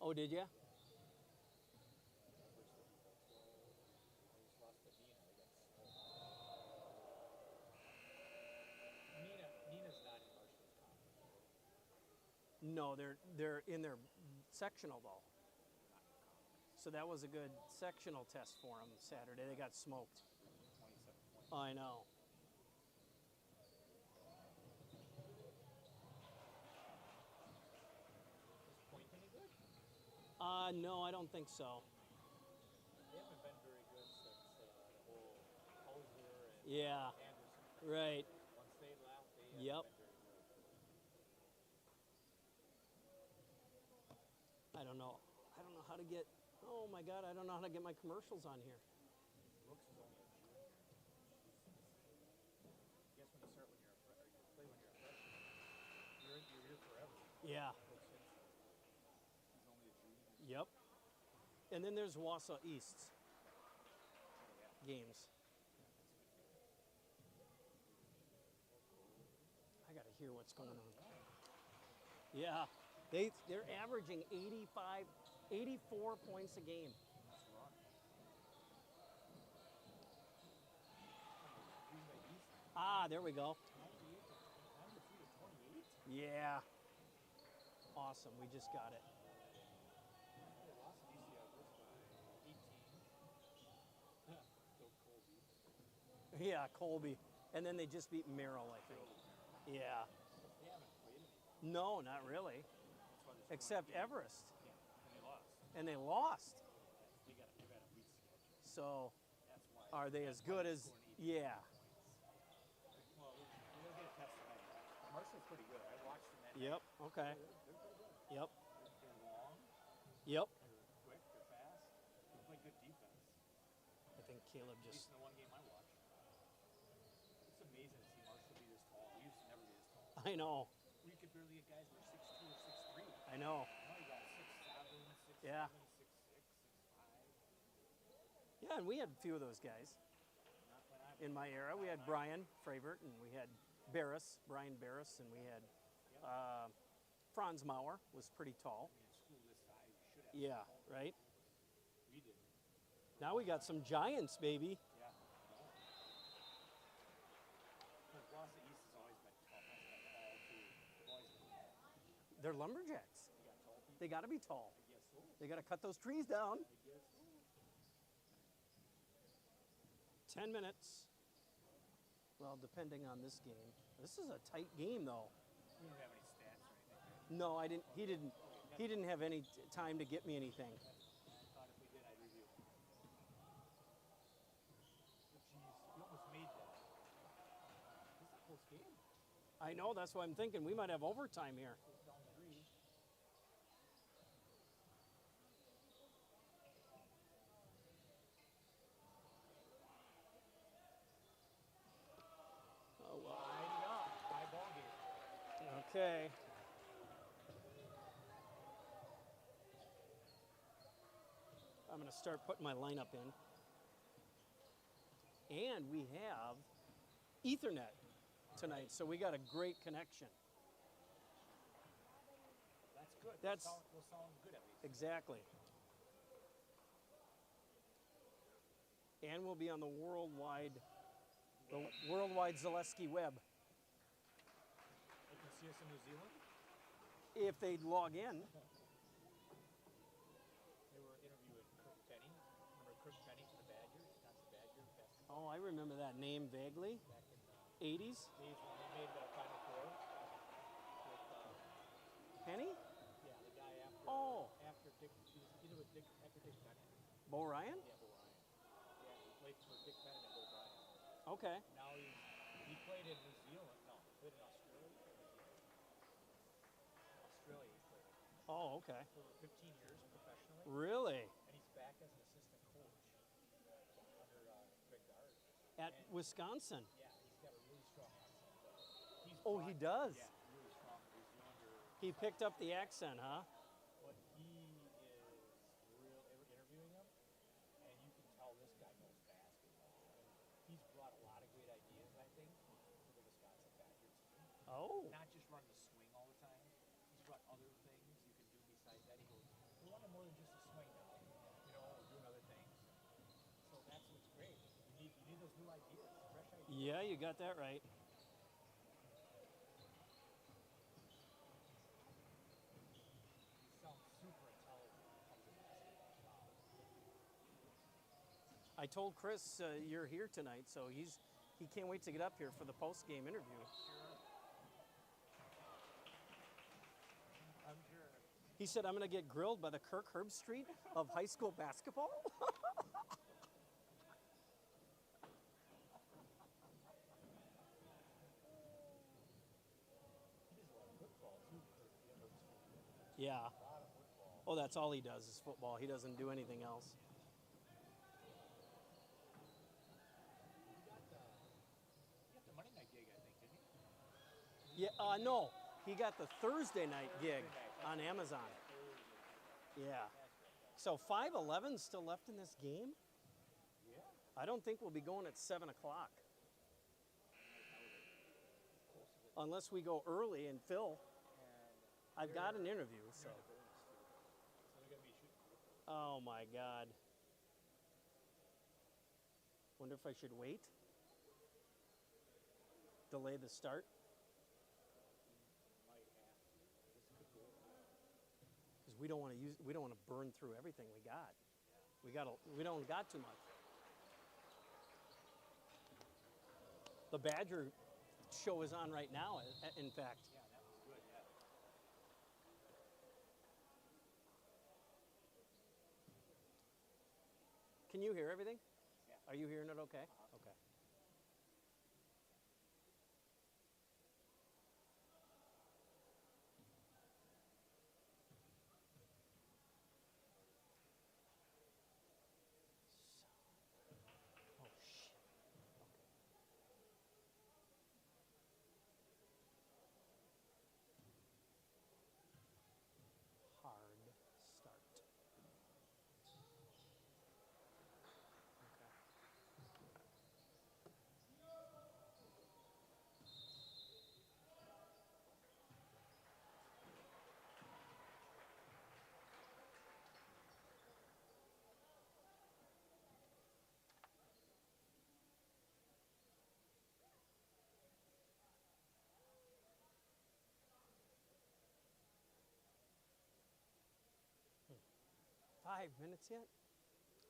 Oh, did you? Nina's not in Marshfield's conference. No, they're in their sectional though. Not in conference. So that was a good sectional test for them Saturday. They got smoked. 27 points. I know. Is Point any good? No, I don't think so. They haven't been very good since the whole Hauser and Yeah. Anderson. Right. Once they left, they haven't Yep. been very good. I don't know. I don't know how to get. Oh my God! I don't know how to get my commercials on here. Brooks is only a junior. I guess when you start when you're a or you play when you're a freshman, you're here forever. Yeah. Brooks hits. He's only a junior. Yep. And then there's Wausau East Oh, yeah. games. I got to hear what's going on. Yeah. They're averaging 85, 84 points a game. That's wrong. Ah, there we go. 93 to 28? Yeah. Awesome. We just got it. They lost to DCI Brooks by 18. Go Colby. Yeah, Colby. And then they just beat Merrill, I think. Yeah. They haven't played anything. No, not really. That's why they're Except scoring. Everest. Yeah, and they lost. And they lost. They got a weak schedule. So That's why. are they as good as. Yeah. Well, we'll get a test tonight. Marshall's pretty good. I watched them that Yep. night. Okay. They're pretty good. Yep. They're long, Yep. they're quick, they're fast. They play good defense. I think Caleb At least just. in the one game I watched. It's amazing to see Marshall be this tall. We used to never be this tall. I know. We could barely get guys who are 6'2" or 6'3". I know. Now you got 6'7", 6'7", Yeah. 6'6", 6'5". Yeah, and we had a few of those guys Not when I in my era. We had Brian Fravert, and we had Brian Barris, and we had Franz Mauer was pretty tall. I mean, in school this size, you should have. Yeah, right? We didn't. Now we got some giants, baby. Yeah. Because Wausau East has always been tough. That's been tall too. They've always been tall. They're lumberjacks. They got tall people. They got to be tall. I guess so. They got to cut those trees down. I guess so. 10 minutes. Well, depending on this game. This is a tight game, though. We don't have any stats or anything. Right? No, I didn't. He didn't. He didn't have any time to get me anything. I thought if we did, I'd review. But geez, we almost made that. This is a close game. I know. That's why I'm thinking we might have overtime here. Goes down 3. Oh well. Tied it up. Tie ball game. Okay. I'm going to start putting my lineup in. And we have Ethernet tonight, so we got a great connection. That's good. That's- We'll sound good at least. Exactly. And we'll be on the worldwide Zaleski web. You can see us in New Zealand. If they log in. They were interviewing Kirk Penny. Remember Kirk Penny for the Badgers? Wisconsin Badgers basketball Oh, I remember that name vaguely. back in 80s. the days when they made the Final Four. With, Penny? yeah, the guy after Oh. after Dick, he was either with Dick after Dick Bennett. Bo Ryan? Yeah, Bo Ryan. Yeah, he played for Dick Bennett and Bo Ryan. Okay. Now he played in New Zealand. No, he played in Australia. Australia he played Oh, okay. for 15 years professionally, Really? and he's back as an assistant coach under Greg Gard. At And- Wisconsin. Yeah, he's got a really strong accent. He's Oh, he does? Yeah, really strong. He's younger. He picked up the accent, huh? But he is real interviewing him, and you can tell this guy knows basketball. And he's brought a lot of great ideas, I think, to the Wisconsin Badger team. Oh. Not just run the swing all the time. He's brought other things you can do besides that. He goes, we want to Yeah, you got that right. You sound super intelligent when it comes to basketball. Wow. I told Chris you're here tonight, so he can't wait to get up here for the post game interview. Sure. I'm sure. He said, I'm going to get grilled by the Kirk Herbstreit of high school basketball. He does a lot of football too, Kirk Herbstreit. Yeah. A lot of football. Oh, that's all he does is football. He doesn't do anything else. He got the Monday night gig, I think, didn't he? Yeah, no. He got the Thursday night gig Thursday night, on that's right. Amazon. Thursday. Yeah. That's right. So 5:11 still left in this game? Yeah. I don't think we'll be going at 7 o'clock. Unless we go early and Phil. And I've got an interview, so. they're in the bonus too. So they're gonna be shooting quickly. Oh my God. Wonder if I should wait? Delay the start? Might have to. This could go. Because we don't want to burn through everything we got. We don't got too much. The Badger show is on right now, in fact. Yeah, that was good. Yeah. Can you hear everything? Yeah. Are you hearing it okay? Okay. Oh, shit. Hard start. Okay. 5 minutes yet?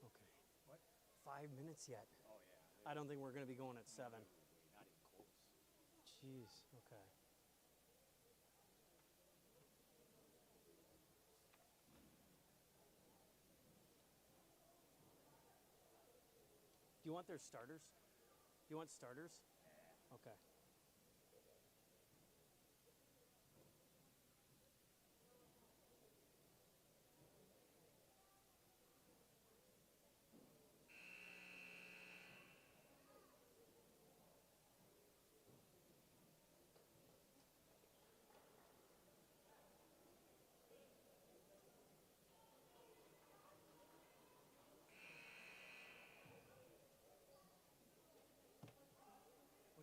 Okay. What? 5 minutes yet. Oh yeah. I don't think we're going to be going at 7. Not even close. Jeez. Okay. Do you want their starters? Do you want starters? Okay.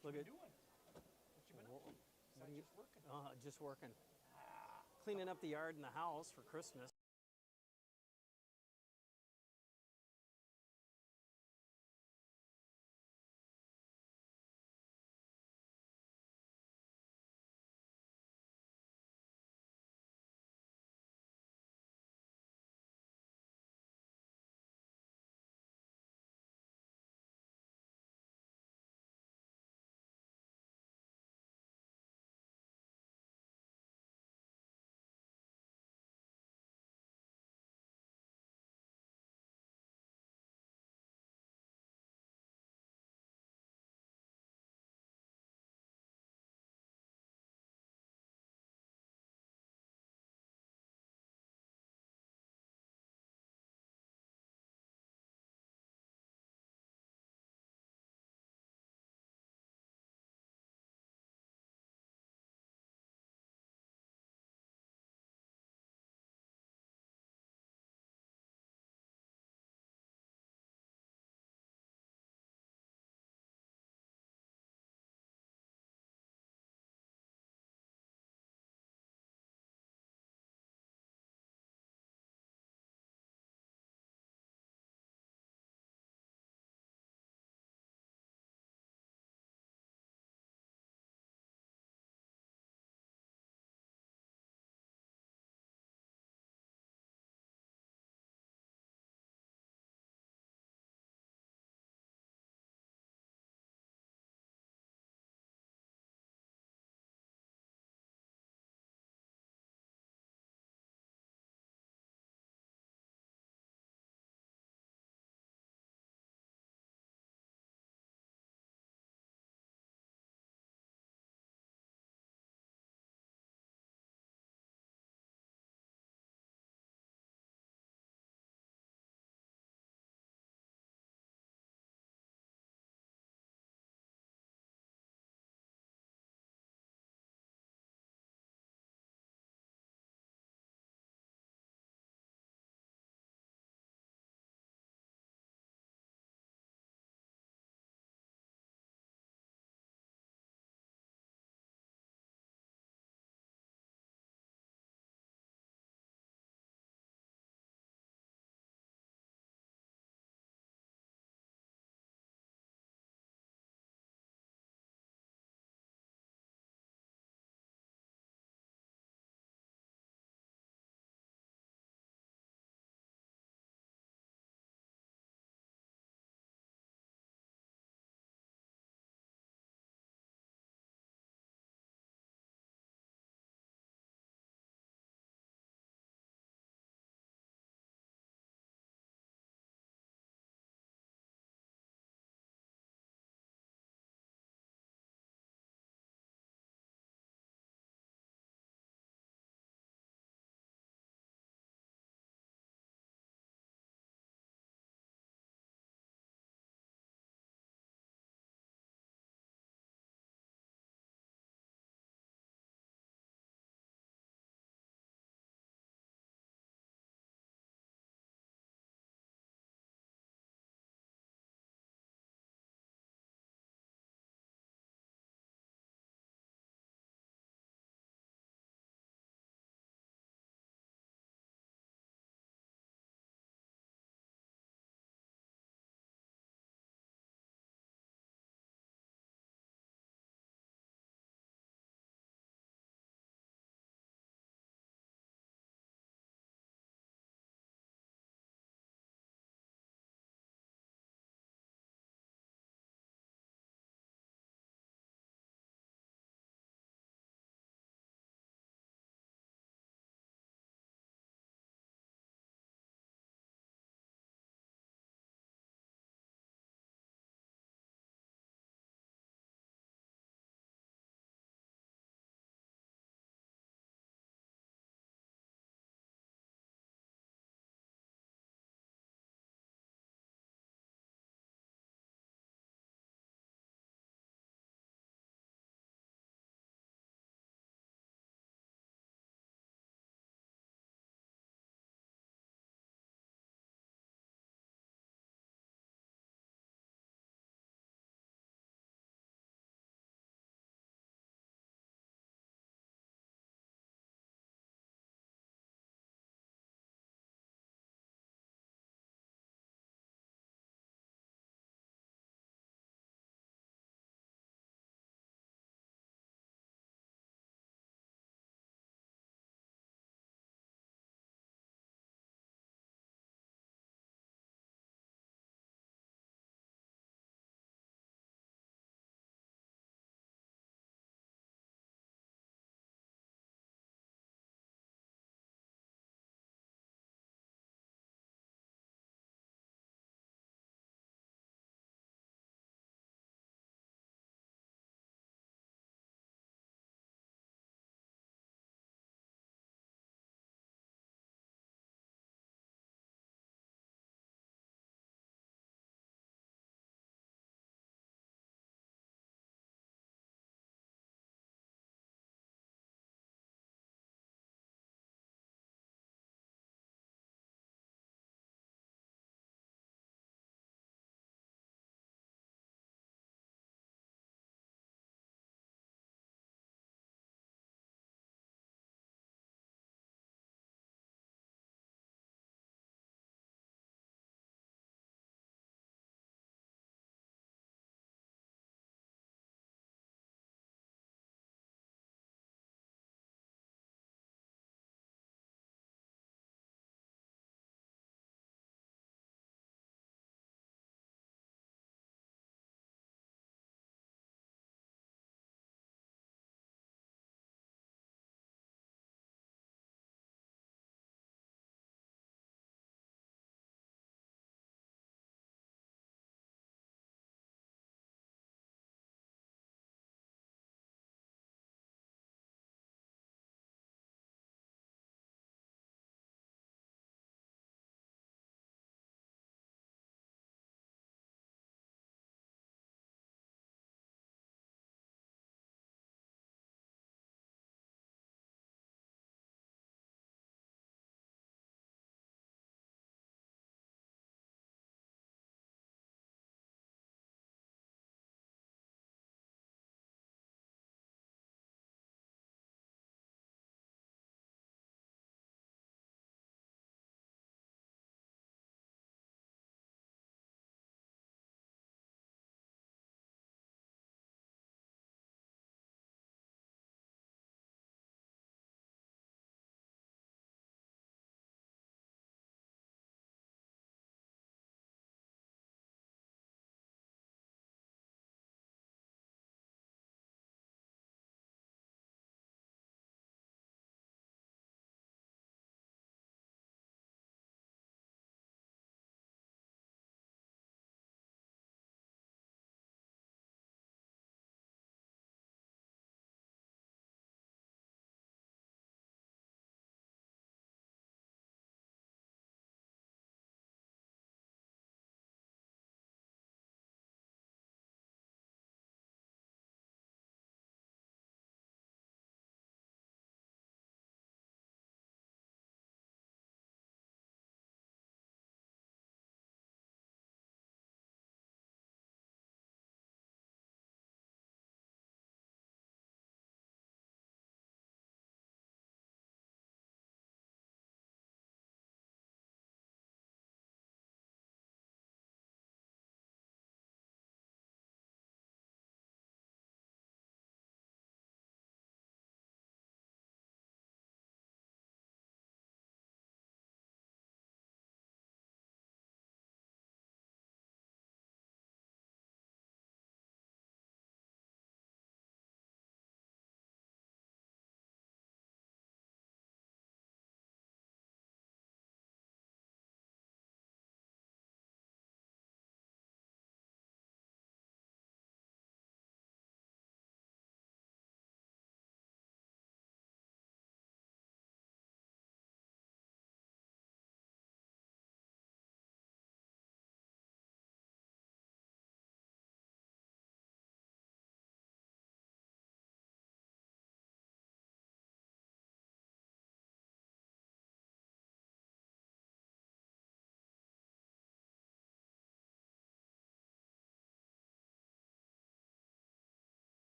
What Look you at- been doing? What you been up to? What are Besides you- just working. Just working. Ah. Cleaning up the yard and the house for Christmas.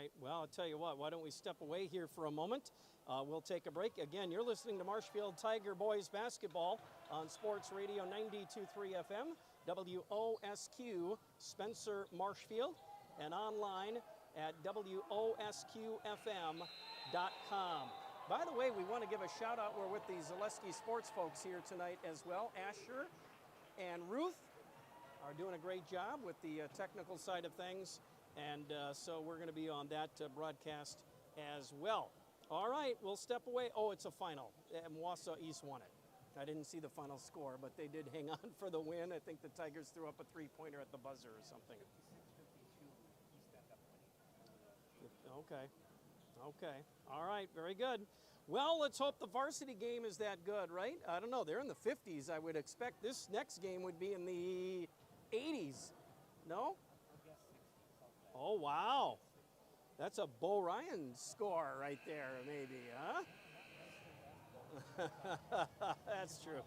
right. Well, I'll tell you what, why don't we step away here for a moment? We'll take a break. Again, you're listening to Marshfield Tiger Boys Basketball on Sports Radio 92.3 FM, WOSQ, Spencer, Marshfield, and online at WOSQFM.com. By the way, we want to give a shout out. We're with the Zaleski Sports folks here tonight as well. Asher and Ruth are doing a great job with the technical side of things. And so we're going to be on that broadcast as well. All right, we'll step away. Oh, it's a final. And Wausau East won it. I didn't see the final score, but they did hang on for the win. I think the Tigers threw up a three-pointer at the buzzer or something. 56-52, East ended up winning. Okay. All right, very good. Well, let's hope the varsity game is that good, right? I don't know. They're in the 50s. I would expect this next game would be in the 80s. No? Oh, wow. That's a Bo Ryan score right there, maybe, huh? That's true.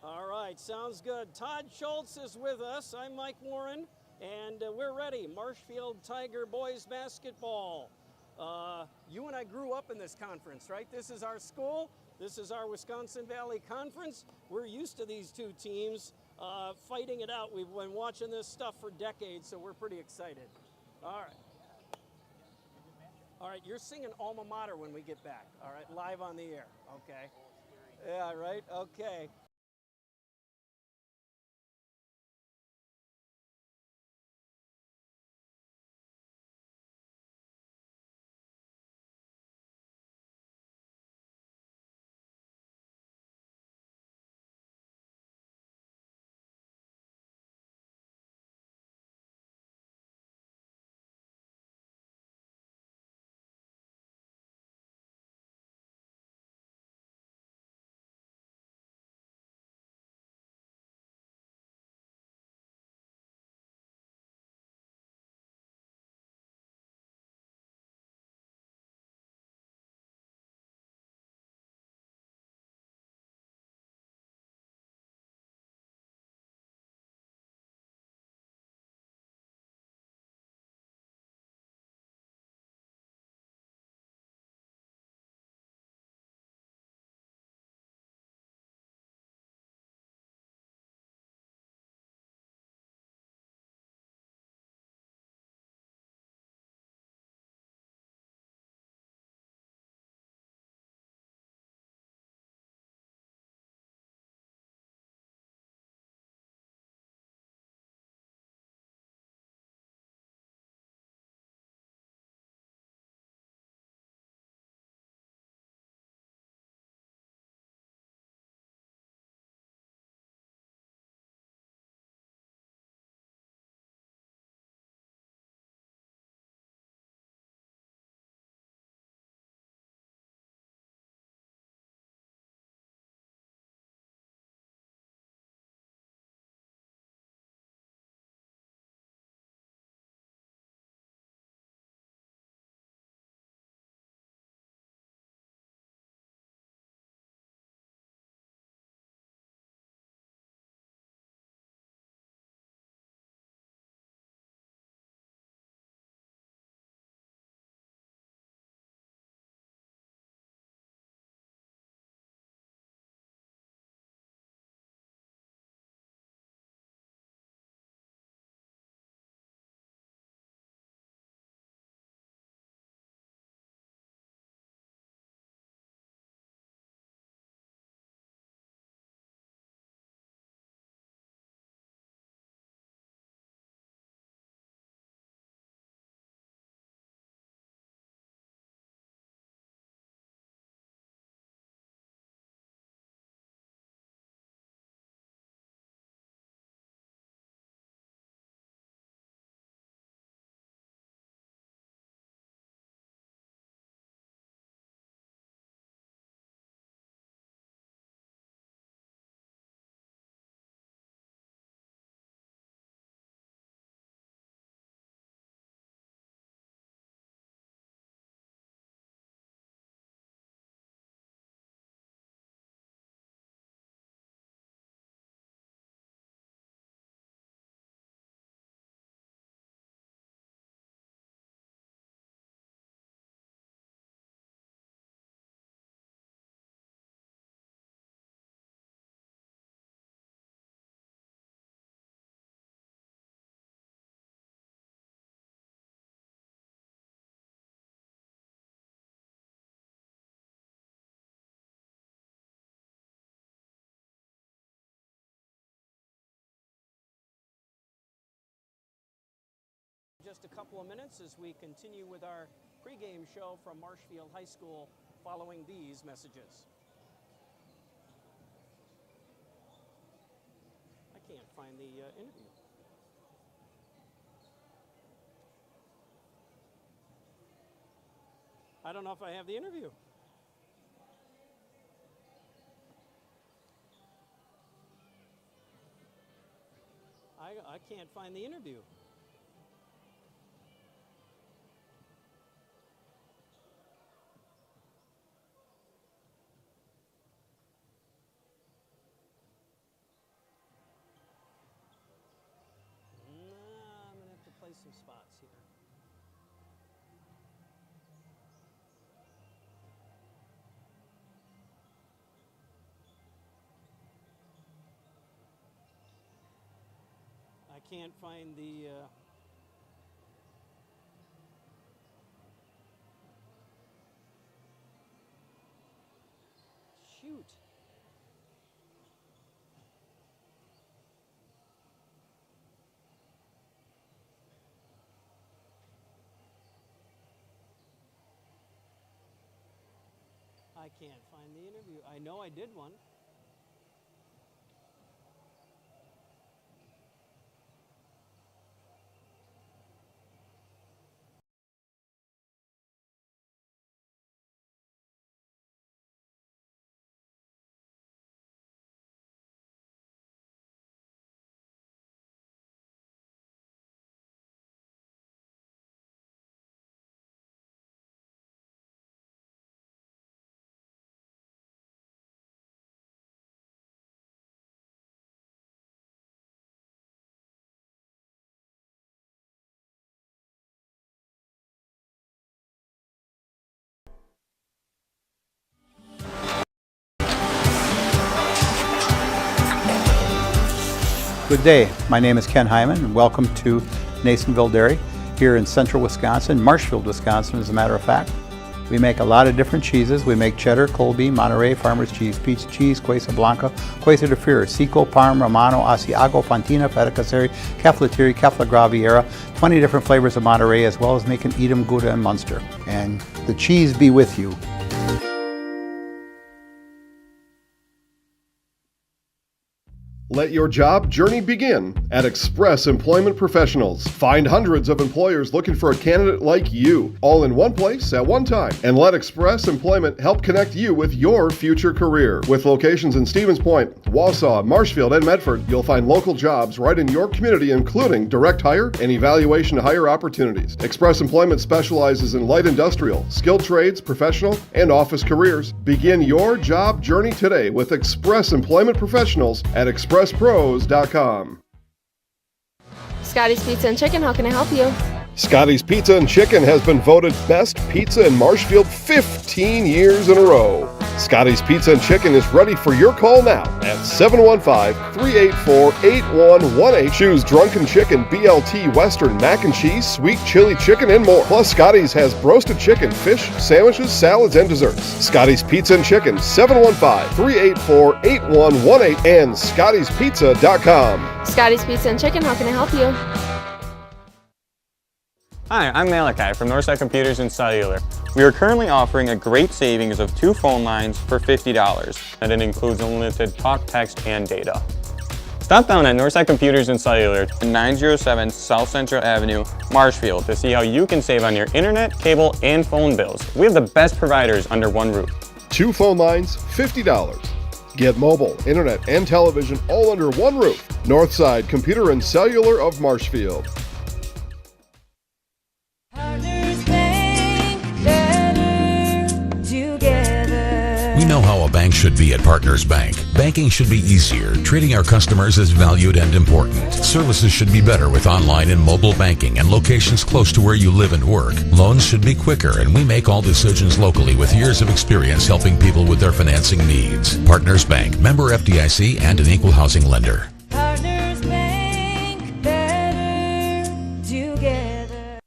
All right, sounds good. Todd Schultz is with us. I'm Mike Warren, and we're ready. Marshfield Tiger Boys Basketball. You and I grew up in this conference, right? This is our school. This is our Wisconsin Valley Conference. We're used to these two teams fighting it out. We've been watching this stuff for decades, so we're pretty excited. All right. All right, you're singing Alma Mater when we get back. All right, live on the air. Okay. Yeah, right? Okay. Just a couple of minutes as we continue with our pregame show from Marshfield High School following these messages. I can't find the interview. I don't know if I have the interview. I can't find the interview. I'm going to have to play some spots here. I can't find the shoot. I can't find the interview. I know I did one. Good day, my name is Ken Hyman and welcome to Nasonville Dairy here in central Wisconsin, Marshfield, Wisconsin as a matter of fact. We make a lot of different cheeses. We make cheddar, Colby, Monterey, Farmer's Cheese, Pizza Cheese, Quesa Blanca, Quesa de Freer, Seco, Parm, Romano, Asiago, Fontina, Feta Caseri, Caflatiri, Cafla Graviera, 20 different flavors of Monterey, as well as making Edam, Gouda, and Munster. And the cheese be with you. Let your job journey begin at Express Employment Professionals. Find hundreds of employers looking for a candidate like you, all in one place at one time. And let Express Employment help connect you with your future career. With locations in Stevens Point, Wausau, Marshfield, and Medford, you'll find local jobs right in your community, including direct hire and evaluation to hire opportunities. Express Employment specializes in light industrial, skilled trades, professional, and office careers. Begin your job journey today with Express Employment Professionals at expresspros.com. Scotty's Pizza and Chicken, how can I help you? Scotty's Pizza and Chicken has been voted best pizza in Marshfield 15 years in a row. Scotty's Pizza and Chicken is ready for your call now at 715-384-8118. Choose Drunken Chicken, BLT, Western, Mac and Cheese, Sweet Chili Chicken, and more. Plus, Scotty's has roasted chicken, fish, sandwiches, salads, and desserts. Scotty's Pizza and Chicken, 715-384-8118 and Scotty'sPizza.com. Scotty's Pizza and Chicken, how can I help you? Hi, I'm Malachi from Northside Computers and Cellular. We are currently offering a great savings of 2 phone lines for $50, and it includes unlimited talk, text, and data. Stop down at Northside Computers and Cellular, 907 South Central Avenue, Marshfield, to see how you can save on your internet, cable, and phone bills. We have the best providers under one roof. 2 phone lines, $50. Get mobile, internet, and television all under one roof. Northside Computer and Cellular of Marshfield. We know how a bank should be at Partners Bank. Banking should be easier. Treating our customers as valued and important. Services should be better with online and mobile banking and locations close to where you live and work. Loans should be quicker, and we make all decisions locally with years of experience helping people with their financing needs. Partners Bank, member FDIC, and an equal housing lender. Partners Bank, better together.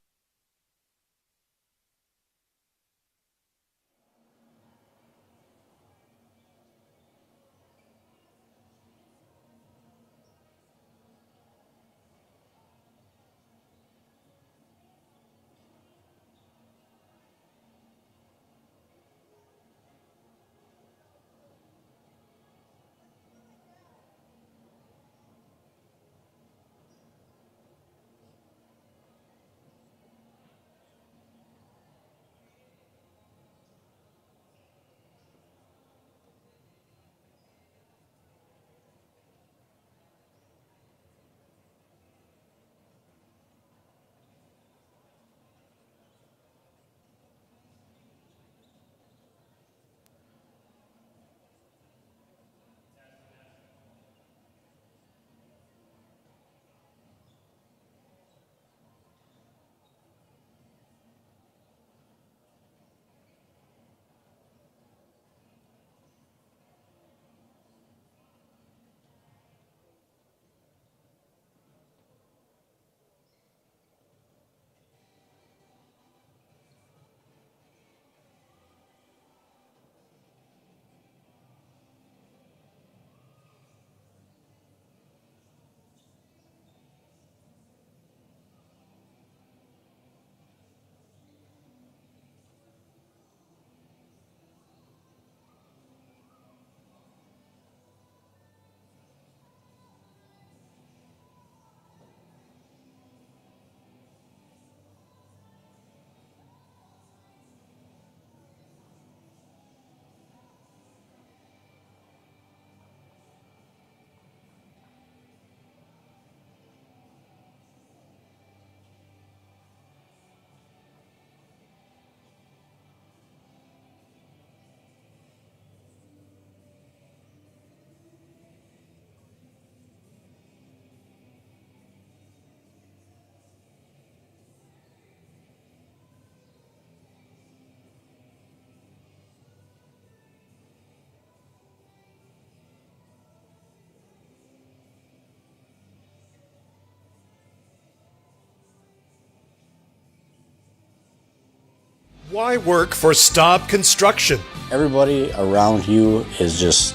Why work for Staub Construction? Everybody around you is just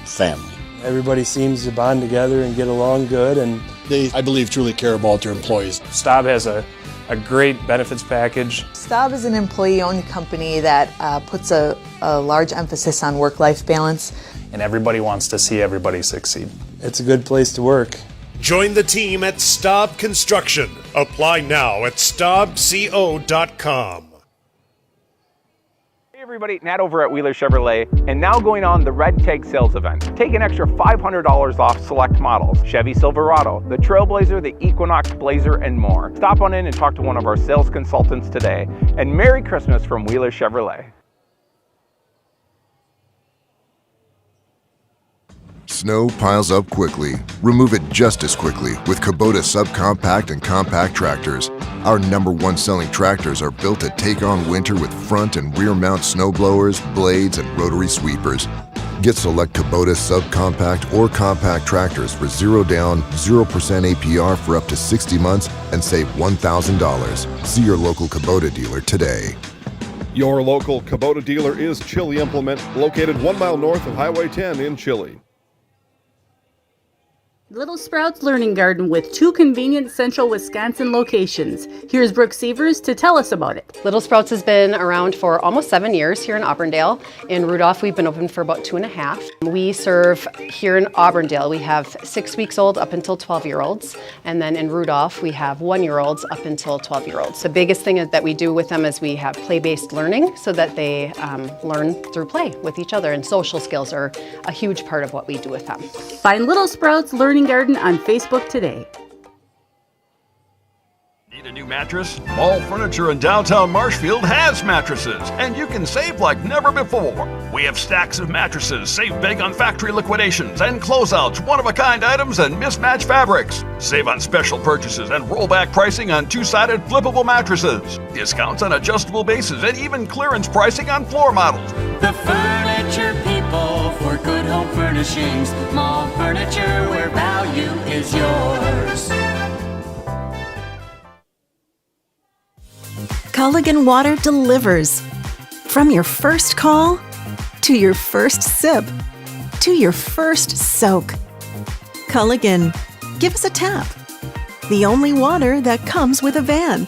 family. Everybody seems to bond together and get along good, and They, I believe, truly care about their employees. Staub has a great benefits package. Staub is an employee-owned company that puts a large emphasis on work-life balance. And everybody wants to see everybody succeed. It's a good place to work. Join the team at Staub Construction. Apply now at staubco.com. Hey everybody, Nat over at Wheeler Chevrolet, and now going on the Red Tag sales event. Take an extra $500 off select models, Chevy Silverado, the Trailblazer, the Equinox Blazer, and more. Stop on in and talk to one of our sales consultants today, and Merry Christmas from Wheeler Chevrolet. Snow piles up quickly. Remove it just as quickly with Kubota subcompact and compact tractors. Our #1 selling tractors are built to take on winter with front and rear mount snow blowers, blades, and rotary sweepers. Get select Kubota subcompact or compact tractors for 0 down, 0% APR for up to 60 months and save $1,000. See your local Kubota dealer today. Your local Kubota dealer is Chili Implement, located 1 mile north of Highway 10 in Chili. Little Sprouts Learning Garden with 2 convenient central Wisconsin locations. Here's Brooke Sievers to tell us about it. Little Sprouts has been around for almost 7 years here in Auburndale. In Rudolph, we've been open for about 2.5. We serve here in Auburndale, we have 6 weeks old up until 12-year-olds. And then in Rudolph, we have 1-year-olds up until 12-year-olds. The biggest thing that we do with them is we have play-based learning so that they learn through play with each other. And social skills are a huge part of what we do with them. Find Little Sprouts Learning Garden on Facebook today. Need a new mattress? Mall Furniture in downtown Marshfield has mattresses, and you can save like never before. We have stacks of mattresses, save big on factory liquidations and closeouts, one-of-a-kind items, and mismatched fabrics. Save on special purchases and rollback pricing on 2-sided flippable mattresses. Discounts on adjustable bases and even clearance pricing on floor models. The furniture people for good home furnishings. Mall Furniture, where value is yours. Culligan Water delivers. From your first call, to your first sip, to your first soak. Culligan, give us a tap. The only water that comes with a van.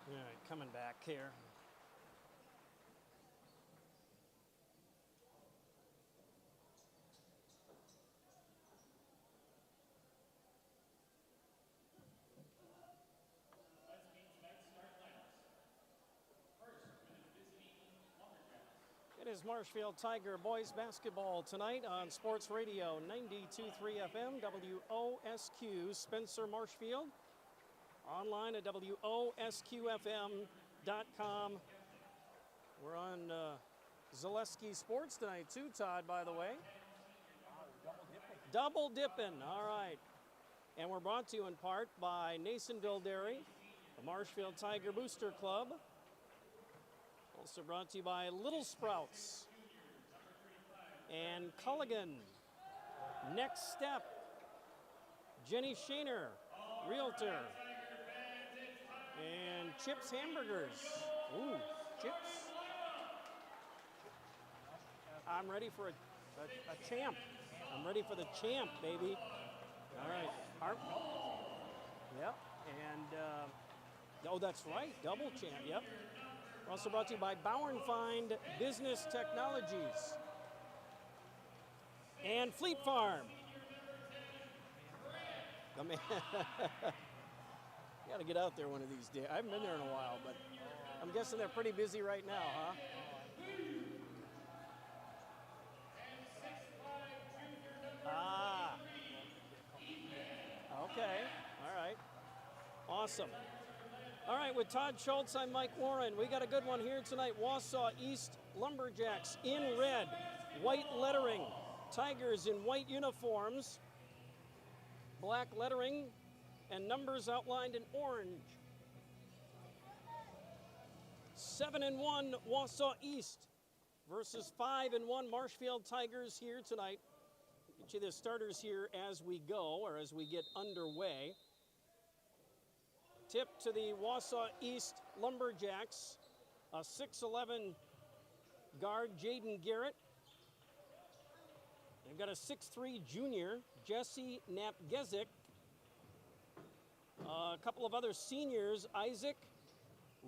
All right, coming back here. It is Marshfield Tiger boys basketball tonight on Sports Radio 92.3 FM, WOSQ, Spencer, Marshfield. Online at WOSQFM.com. We're on Zaleski Sports tonight too, Todd, by the way. Double dipping. All right. And we're brought to you in part by Nasonville Dairy, the Marshfield Tiger Booster Club. Also brought to you by Little Sprouts and Culligan. Next Step, Jenny Shaner, Realtor, and Chips Hamburgers. Ooh, Chips. I'm ready for a champ. I'm ready for the champ, baby. All right. Yep. And, oh, that's right. Double champ. Yep. We're also brought to you by Bauernfeind Business Technologies and Fleet Farm. I mean, you got to get out there one of these days. I haven't been there in a while, but I'm guessing they're pretty busy right now, huh? Ah. Okay. All right. Awesome. All right, with Todd Schultz, I'm Mike Warren. We got a good one here tonight. Wausau East Lumberjacks in red, white lettering. Tigers in white uniforms, black lettering, and numbers outlined in orange. 7-1 Wausau East versus 5-1 Marshfield Tigers here tonight. Get you the starters here as we go, or as we get underway. Tip to the Wausau East Lumberjacks, a 6'11" guard, Jaden Garrett. They've got a 6'3" junior, Jesse Napgezik. A couple of other seniors, Isaac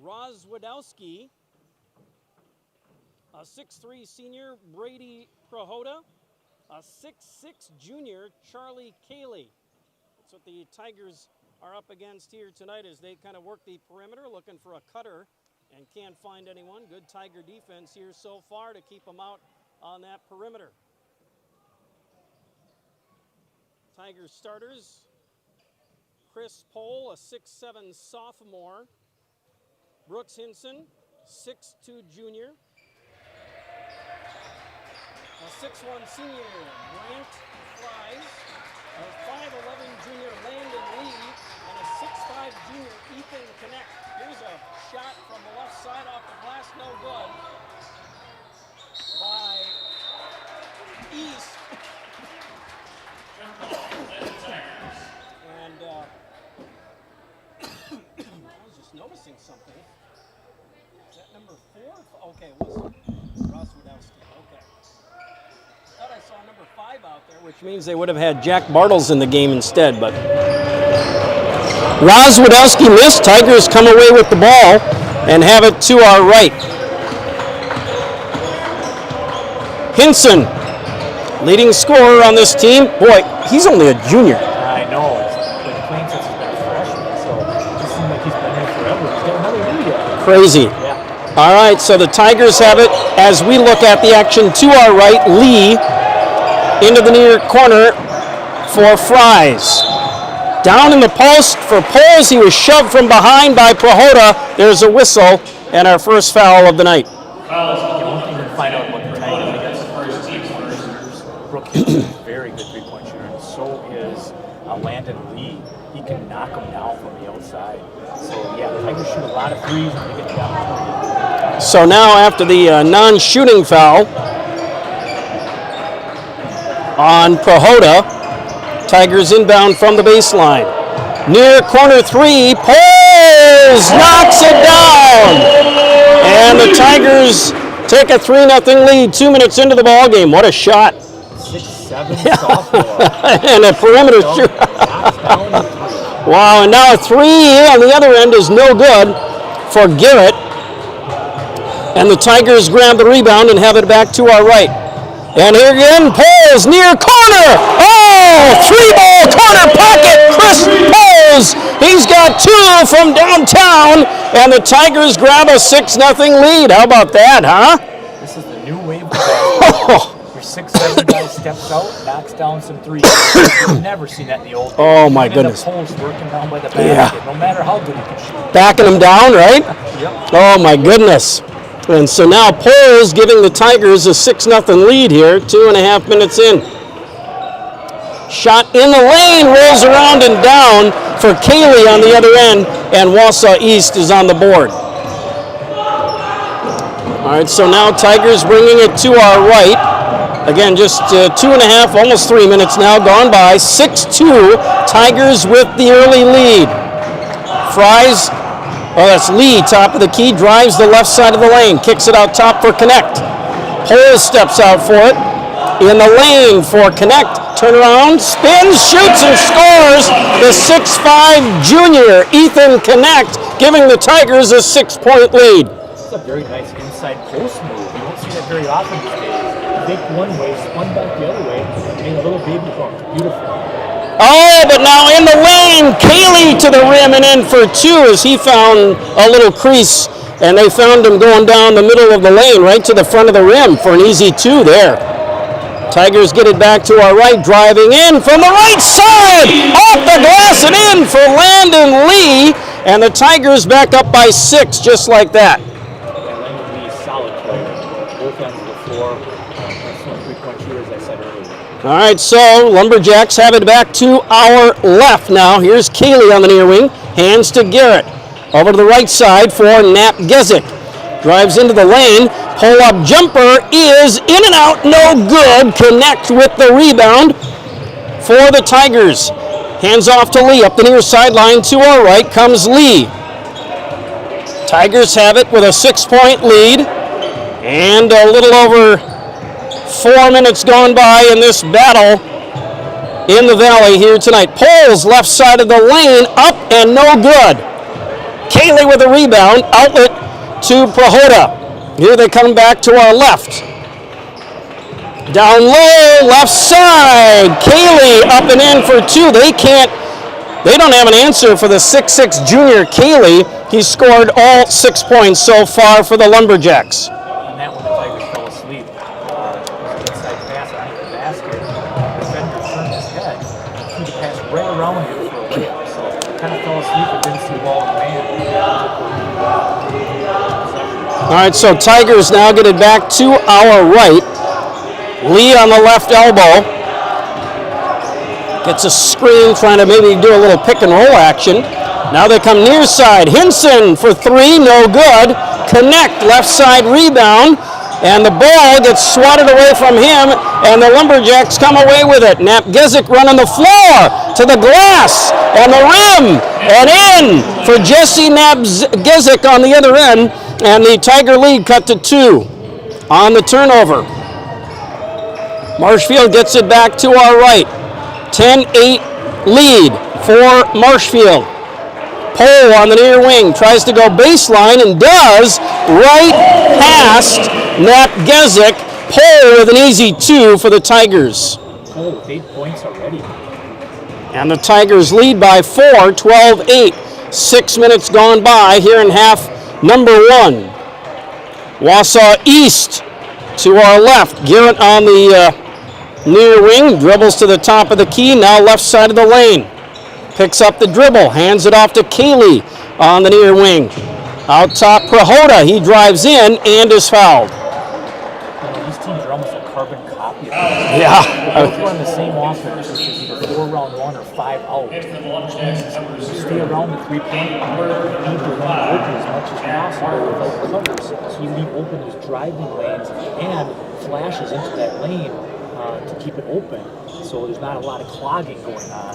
Rozwadowski. A 6'3" senior, Brady Prohoda. A 6'6" junior, Charlie Cayley. That's what the Tigers are up against here tonight as they kind of work the perimeter, looking for a cutter and can't find anyone. Good Tiger defense here so far to keep them out on that perimeter. Tigers starters, Chris Pohl, a 6'7" sophomore. Brooks Hinson, 6'2" junior. A 6'1" senior, Grant Fries. A 5'11" junior, Landon Lee. And a 6'5" junior, Ethan Connect. Here's a shot from the left side off the glass, no good. By East. And I was just noticing something. Is that number 4? Okay, it was Rozwadowski. Okay. I thought I saw number 5 out there, which means they would have had Jack Bartles in the game instead, but Rozwadowski missed. Tigers come away with the ball and have it to our right. Hinson, leading scorer on this team. Boy, he's only a junior. I know. He's been playing since he's been a freshman, so it just seems like he's been here forever. He's got another year. Crazy. Yeah. All right, so the Tigers have it as we look at the action to our right. Lee into the near corner for Fries. Down in the post for Poles. He was shoved from behind by Prohoda. There's a whistle and our first foul of the night. The only thing to find out about the Tigers against the first team shooters, Brooke is a very good three-point shooter, and so is Landon Lee. He can knock them down from the outside. So, yeah, the Tigers shoot a lot of threes when they get down. So now after the non-shooting foul on Prohoda, Tigers inbound from the baseline. Near corner 3, Poles knocks it down. And the Tigers take a 3-0 lead 2 minutes into the ball game. What a shot. 6'7" sophomore. And a perimeter shot. Wow, and now a 3 on the other end is no good for Garrett. And the Tigers grab the rebound and have it back to our right. And here again, Poles near corner. Oh, 3-ball corner pocket, Chris Poles. He's got 2 from downtown, and the Tigers grab a 6-0 lead. How about that, huh? This is the new wave of basketball. Your 6'7" guy steps out, knocks down some threes. You've never seen that in the old days. Oh, my goodness. The Poles working down by the basket, no matter how good he can shoot. Backing him down, right? Yep. Oh, my goodness. And so now Poles giving the Tigers a 6-0 lead here, 2.5 minutes in. Shot in the lane, rolls around and down for Kaylee on the other end, and Wausau East is on the board. All right, so now Tigers bringing it to our right. Again, just 2.5, almost 3 minutes now gone by. 6-2, Tigers with the early lead. Fries, that's Lee, top of the key, drives the left side of the lane, kicks it out top for Connect. Pole steps out for it. In the lane for Connect, turn around, spins, shoots, and scores. The 6'5" junior, Ethan Connect, giving the Tigers a 6-point lead. It's a very nice inside post move. You don't see that very often these days. Fake one way, spun back the other way, and made a little baby hook. Beautiful. Oh, but now in the lane, Kaylee to the rim and in for two as he found a little crease, and they found him going down the middle of the lane right to the front of the rim for an easy two there. Tigers get it back to our right, driving in from the right side, off the glass and in for Landon Lee, and the Tigers back up by 6 just like that. Yeah, Landon Lee, solid player. Both ends of the floor. Excellent three-point shooter, as I said earlier. All right, so Lumberjacks have it back to our left now. Here's Kaylee on the near wing, hands to Garrett. Over to the right side for Nap Gezik. Drives into the lane, pull-up jumper is in and out, no good. Connect with the rebound for the Tigers. Hands off to Lee, up the near sideline to our right comes Lee. Tigers have it with a 6-point lead, and a little over 4 minutes gone by in this battle in the Valley here tonight. Poles left side of the lane, up and no good. Kaylee with a rebound, outlet to Prohoda. Here they come back to our left. Down low, left side. Kaylee up and in for two. They don't have an answer for the 6'6" junior Kaylee. He scored all 6 points so far for the Lumberjacks. On that one, the Tigers fell asleep. Inside pass underneath the basket. The defender turned his head. Threw the pass right around him for a layup. So kind of fell asleep and didn't see the ball in the hand. All right, so Tigers now get it back to our right. Lee on the left elbow. Gets a screen, trying to maybe do a little pick and roll action. Now they come near side. Hinson for three, no good. Connect, left side rebound. And the ball gets swatted away from him, and the Lumberjacks come away with it. Nap Gezik running the floor to the glass and the rim and in for Jesse Nap Gezik on the other end. And the Tiger lead cut to 2 on the turnover. Marshfield gets it back to our right. 10-8 lead for Marshfield. Pole on the near wing, tries to go baseline and does, right past Nap Gezik. Pole with an easy 2 for the Tigers. Pole with 8 points already. And the Tigers lead by 4, 12-8. 6 minutes gone by here in half number 1. Wausau East to our left. Garrett on the near wing, dribbles to the top of the key, now left side of the lane. Picks up the dribble, hands it off to Kaylee on the near wing. Out top, Prohoda, he drives in and is fouled. These teams are almost a carbon copy. Yeah. Both run the same offense, which is either 4 round 1 or 5 out. Stay around the 3-point line. You need to run open as much as possible without covers. So you leave open those driving lanes and flashes into that lane to keep it open. So there's not a lot of clogging going on.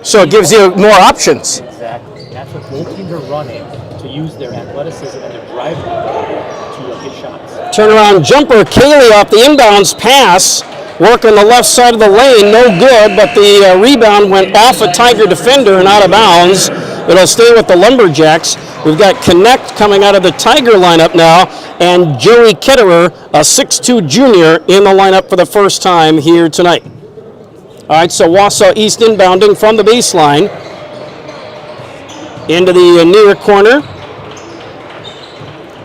So it gives you more options. Exactly. That's what both teams are running, to use their athleticism and their driving to get shots. Turnaround jumper, Kaylee off the inbounds pass. Work on the left side of the lane, no good, but the rebound went off a Tiger defender and out of bounds. It'll stay with the Lumberjacks. We've got Connect coming out of the Tiger lineup now, and Joey Ketterer, a 6'2 junior, in the lineup for the first time here tonight. All right, so Wausau East inbounding from the baseline into the near corner.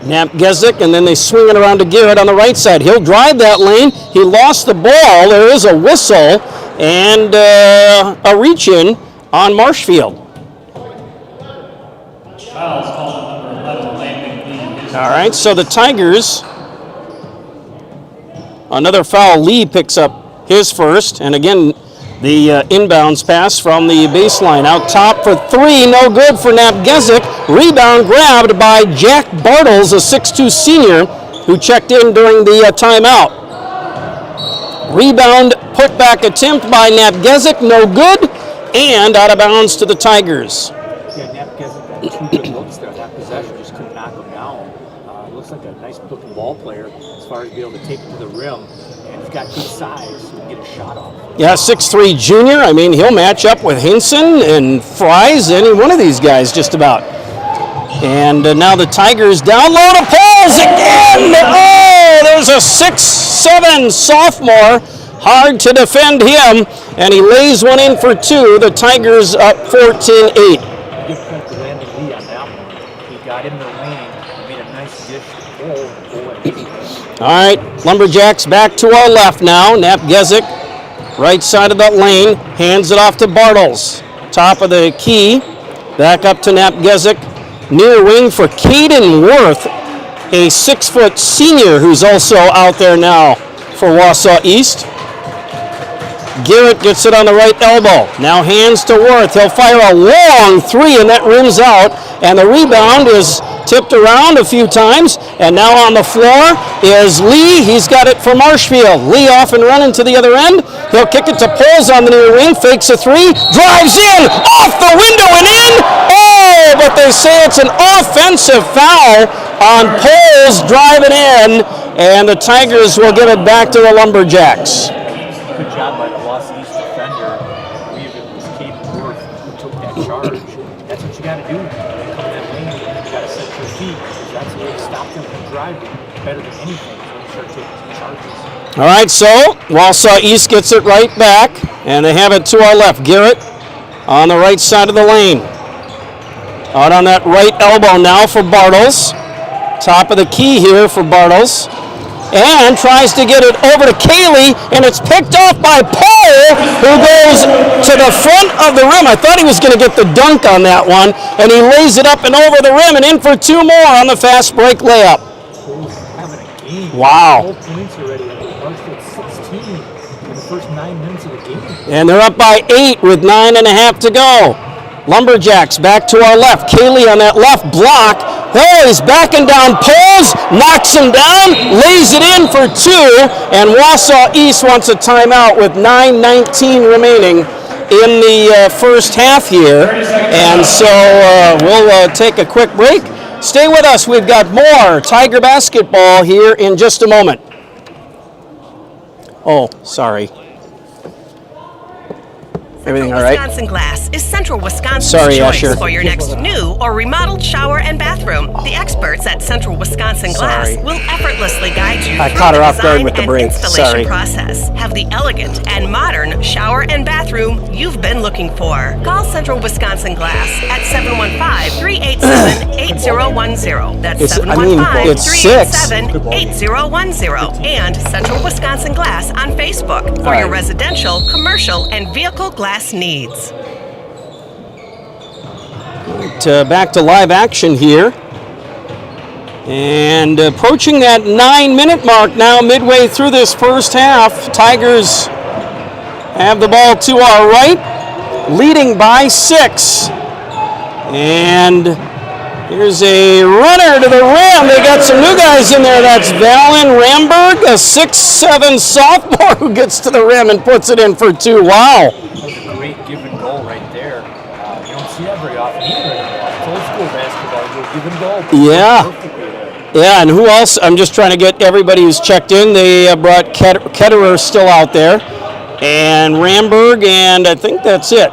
Nap Gezik, and then they swing it around to Garrett on the right side. He'll drive that lane. He lost the ball. There is a whistle and a reach-in on Marshfield. All right, so the Tigers, another foul. Lee picks up his first, and again, The inbounds pass from the baseline. Out top for three, no good for Napgezik. Rebound grabbed by Jack Bartles, a 6'2 senior, who checked in during the timeout. Rebound putback attempt by Napgezik, no good, and out of bounds to the Tigers. Yeah, Napgezik had 2 good looks there. That possession just couldn't knock him down. Looks like a nice looking ball player as far as being able to take it to the rim. And he's got good size, so he can get a shot off. Yeah, 6'3 junior. I mean, he'll match up with Hinson and Fries, any one of these guys just about. And now the Tigers down low to Poles again. Oh, there's a 6'7 sophomore. Hard to defend him, and he lays one in for two. The Tigers up 14-8. Give credit to Landon Lee on that one. He got in the lane and made a nice dish to Pole. All right, Lumberjacks back to our left now. Napgezik, right side of that lane, hands it off to Bartles. Top of the key, back up to Napgezik. Near wing for Caden Worth, a 6' senior who's also out there now for Wausau East. Garrett gets it on the right elbow. Now hands to Worth. He'll fire a long three, and that rims out. And the rebound is tipped around a few times. And now on the floor is Lee. He's got it for Marshfield. Lee off and running to the other end. He'll kick it to Poles on the near wing. Fakes a three. Drives in. Off the window and in. Oh, but they say it's an offensive foul on Poles driving in. And the Tigers will give it back to the Lumberjacks. Good job by the Wausau East defender. I believe it was Caden Worth who took that charge. That's what you got to do. You come in that lane, you got to set your feet. That's what will stop them from driving better than anything when you start taking some charges. All right, so Wausau East gets it right back, and they have it to our left. Garrett on the right side of the lane. Out on that right elbow now for Bartles. Top of the key here for Bartles. And tries to get it over to Cayley, and it's picked off by Paul, who goes to the front of the rim. I thought he was going to get the dunk on that one, and he lays it up and over the rim and in for two more on the fast break layup. Having a game. Wow. 12 points already. Marshfield 16 in the first 9 minutes of the game. And they're up by 8 with 9.5 to go. Lumberjacks back to our left. Cayley on that left block. Oh, he's backing down Poles, knocks him down, lays it in for two, and Wausau East wants a timeout with 9:19 remaining in the first half here. And so we'll take a quick break. Stay with us. We've got more Tiger basketball here in just a moment. Oh, sorry. Everything all right? Wisconsin Glass is Central Wisconsin's Sorry, choice Asher. for your next new or remodeled shower and bathroom. The experts at Central Wisconsin Glass Sorry. will effortlessly guide you I through caught her the off guard design with the and break. installation Sorry. process. Have the elegant and modern shower and bathroom you've been looking for. Call Central Wisconsin Glass at 715-387-8010. That's It's 6. 715-387-8010. And Central Wisconsin Glass on Facebook for All your right. residential, commercial, and vehicle glass needs. Back to live action here. And approaching that 9-minute mark now, midway through this first half. Tigers have the ball to our right, leading by 6. And here's a runner to the rim. They got some new guys in there. That's Valen Ramberg, a 6'7 sophomore who gets to the rim and puts it in for two. Wow. That was a great give and go right there. You don't see that very often either anymore. It's old school basketball. You give and go. Yeah. Perfectly there. Yeah, and who else? I'm just trying to get everybody who's checked in. They brought Ketterer still out there, and Ramberg, and I think that's it.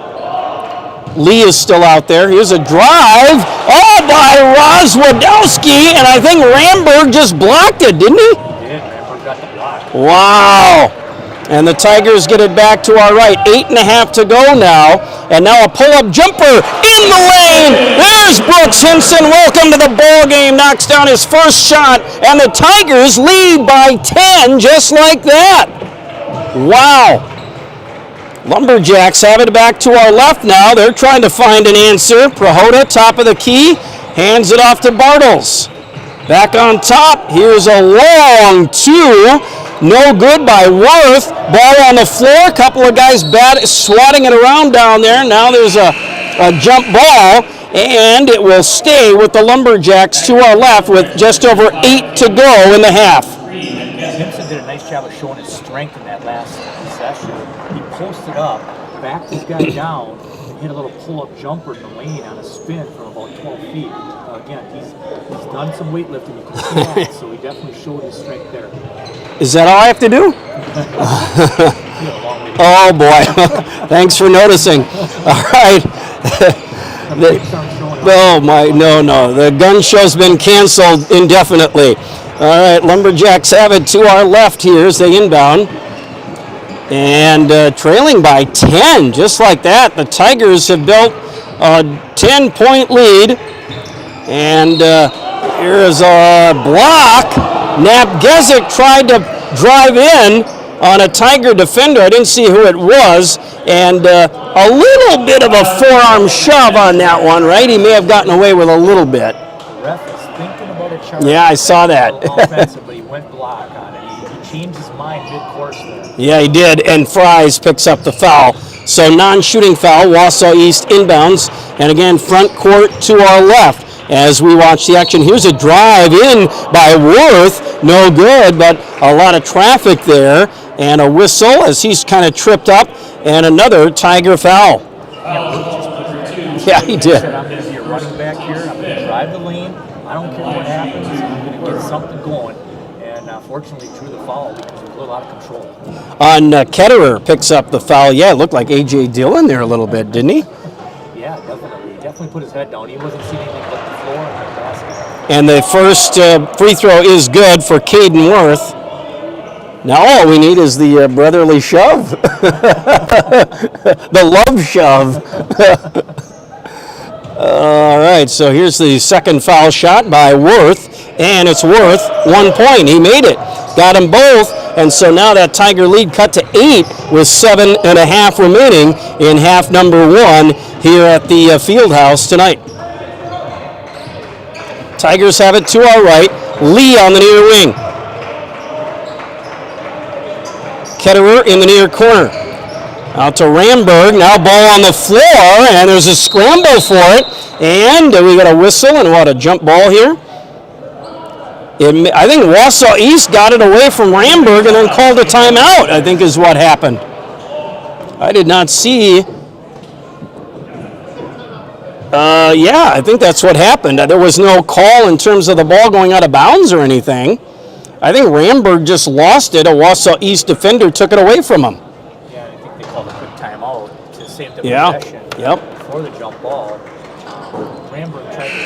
Lee is still out there. Here's a drive. Oh, by Rozwadowski, and I think Ramberg just blocked it, didn't he? He did. Ramberg got the block. Wow. And the Tigers get it back to our right. 8.5 to go now. And now a pull-up jumper in the lane. There's Brooks Hinson. Welcome to the ball game. Knocks down his first shot. And the Tigers lead by 10 just like that. Wow. Lumberjacks have it back to our left now. They're trying to find an answer. Prohoda, top of the key, hands it off to Bartles. Back on top, here's a long two. no good by Worth. Ball on the floor, a couple of guys swatting it around down there. Now there's a jump ball, and it will stay with the Lumberjacks to our left with just over 8 to go in the half. Simpson did a nice job of showing his strength in that last possession. He posted up, backed his guy down, and hit a little pull-up jumper in the lane on a spin from about 12 feet. Again, he's done some weightlifting, you can see that, so he definitely showed his strength there. Is that all I have to do? Oh boy, thanks for noticing. All right. No. The gun show's been canceled indefinitely. All right, Lumberjacks have it to our left here as they inbound. And trailing by 10, just like that. The Tigers have built a 10-point lead. And here's a block. Napgezik tried to drive in on a Tiger defender. I didn't see who it was. And a little bit of a forearm shove on that one, right? He may have gotten away with a little bit. The ref is thinking about a charge. Yeah, I saw that. Offensive, but he went block on it. He changed his mind mid-course there. Yeah, he did. And Fries picks up the foul. So non-shooting foul, Wausau East inbounds. And again, front court to our left. As we watch the action, here's a drive in by Worth. No good, but a lot of traffic there. And a whistle as he's kind of tripped up. And another Tiger foul. Yeah, he did. I'm going to be a running back here. I'm going to drive the lane. I don't care what happens. I'm going to get something going. And fortunately, drew the foul because we blew out of control. Ketterer picks up the foul. Yeah, it looked like A.J. Dillon there a little bit, didn't he? Yeah, definitely. He definitely put his head down. He wasn't seeing anything but the floor and the basket. And the first free throw is good for Caden Worth. Now all we need is the brotherly shove. The love shove. All right, so here's the second foul shot by Worth, and it's Worth 1 point. He made it. Got them both, and so now that Tiger lead cut to 8 with 7.5 remaining in half number 1 here at the field house tonight. Tigers have it to our right. Lee on the near wing. Ketterer in the near corner. Out to Ramberg, now ball on the floor, and there's a scramble for it. And we got a whistle and a jump ball here. I think Wausau East got it away from Ramberg and then called a timeout, I think is what happened. I did not see. Yeah, I think that's what happened. There was no call in terms of the ball going out of bounds or anything. I think Ramberg just lost it. A Wausau East defender took it away from him. Yeah, I think they called a quick timeout to save the possession. Yep. Before the jump ball, Ramberg tried to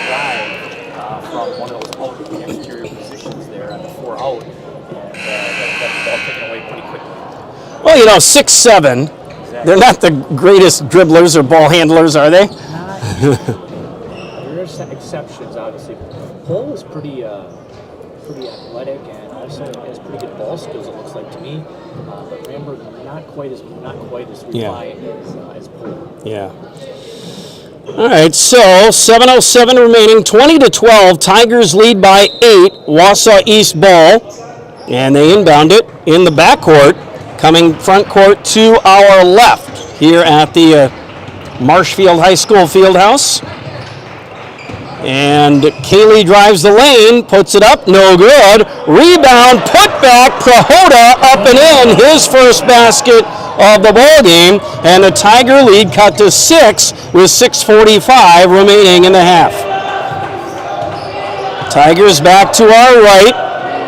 drive from one of those out of the exterior positions there on the 4 out, and got the ball taken away pretty quickly. Well, 6'7". Exactly. They're not the greatest dribblers or ball handlers, are they? There are some exceptions, obviously. Cole is pretty athletic and also has pretty good ball skills, it looks like to me. But Ramberg not quite as reliant as Cole. Yeah. All right, so 7:07 remaining, 20-12. Tigers lead by 8. Wausau East ball, and they inbound it in the backcourt, coming front court to our left here at the Marshfield High School Fieldhouse. And Kaylee drives the lane, puts it up, no good. Rebound, put back, Prahota up and in, his first basket of the ball game. And the Tiger lead cut to 6 with 6:45 remaining in the half. Tigers back to our right.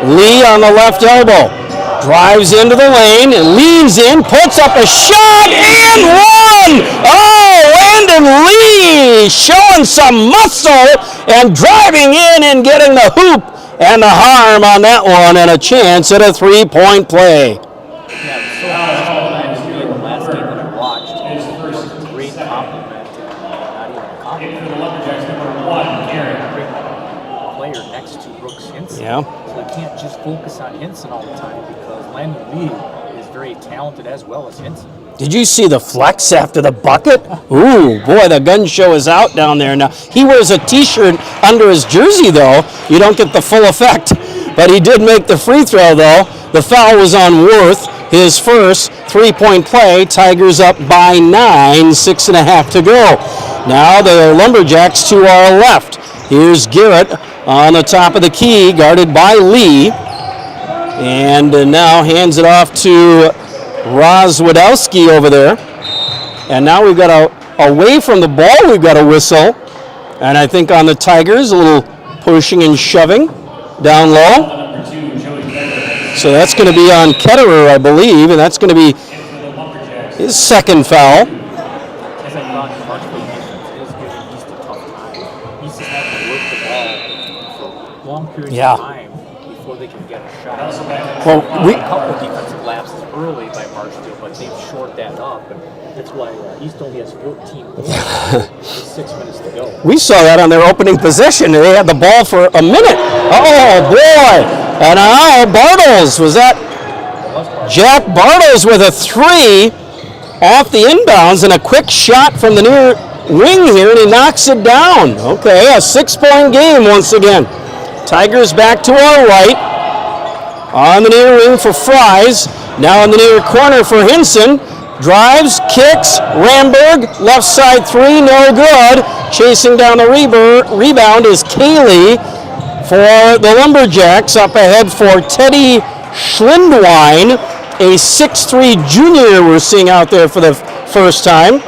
Lee on the left elbow. Drives into the lane and leans in, puts up a shot and one! Oh, Landon Lee showing some muscle and driving in and getting the hoop and the harm on that one and a chance at a 3-point play. Yeah, so Landon Lee in the last game that I watched, it was a great compliment, not even a compliment. Great player next to Brooks Hinson. Yeah. So you can't just focus on Hinson all the time because Landon Lee is very talented as well as Hinson. Did you see the flex after the bucket? Ooh, boy, the gun show is out down there now. He wears a t-shirt under his jersey, though. You don't get the full effect. but he did make the free throw, though. The foul was on Worth, his first three-point play. Tigers up by 9, 6.5 to go. Now the Lumberjacks to our left. Here's Garrett on the top of the key, guarded by Lee. And now hands it off to Rozwadowski over there. And now we've got away from the ball, we've got a whistle. And I think on the Tigers, a little pushing and shoving down low. So that's going to be on Ketterer, I believe, and that's going to be his second foul. As I thought, the Marshfield defense is giving East a tough time. East is having to work the ball for long periods of time before they can get a shot. Well, a couple of defensive lapses early by Marshfield, but they've shorted that up, and that's why East only has 14 points with 6 minutes to go. We saw that on their opening possession. They had the ball for a minute. Oh, boy. And now Bartles, was that Jack Bartles with a three off the inbounds and a quick shot from the near wing here, and he knocks it down. Okay, a 6-point game once again. Tigers back to our right. On the near wing for Fries. Now in the near corner for Hinson. Drives, kicks, Ramberg, left side three, no good. Chasing down the rebound is Cayley for the Lumberjacks. Up ahead for Teddy Schlindwein, a 6'3" junior we're seeing out there for the first time.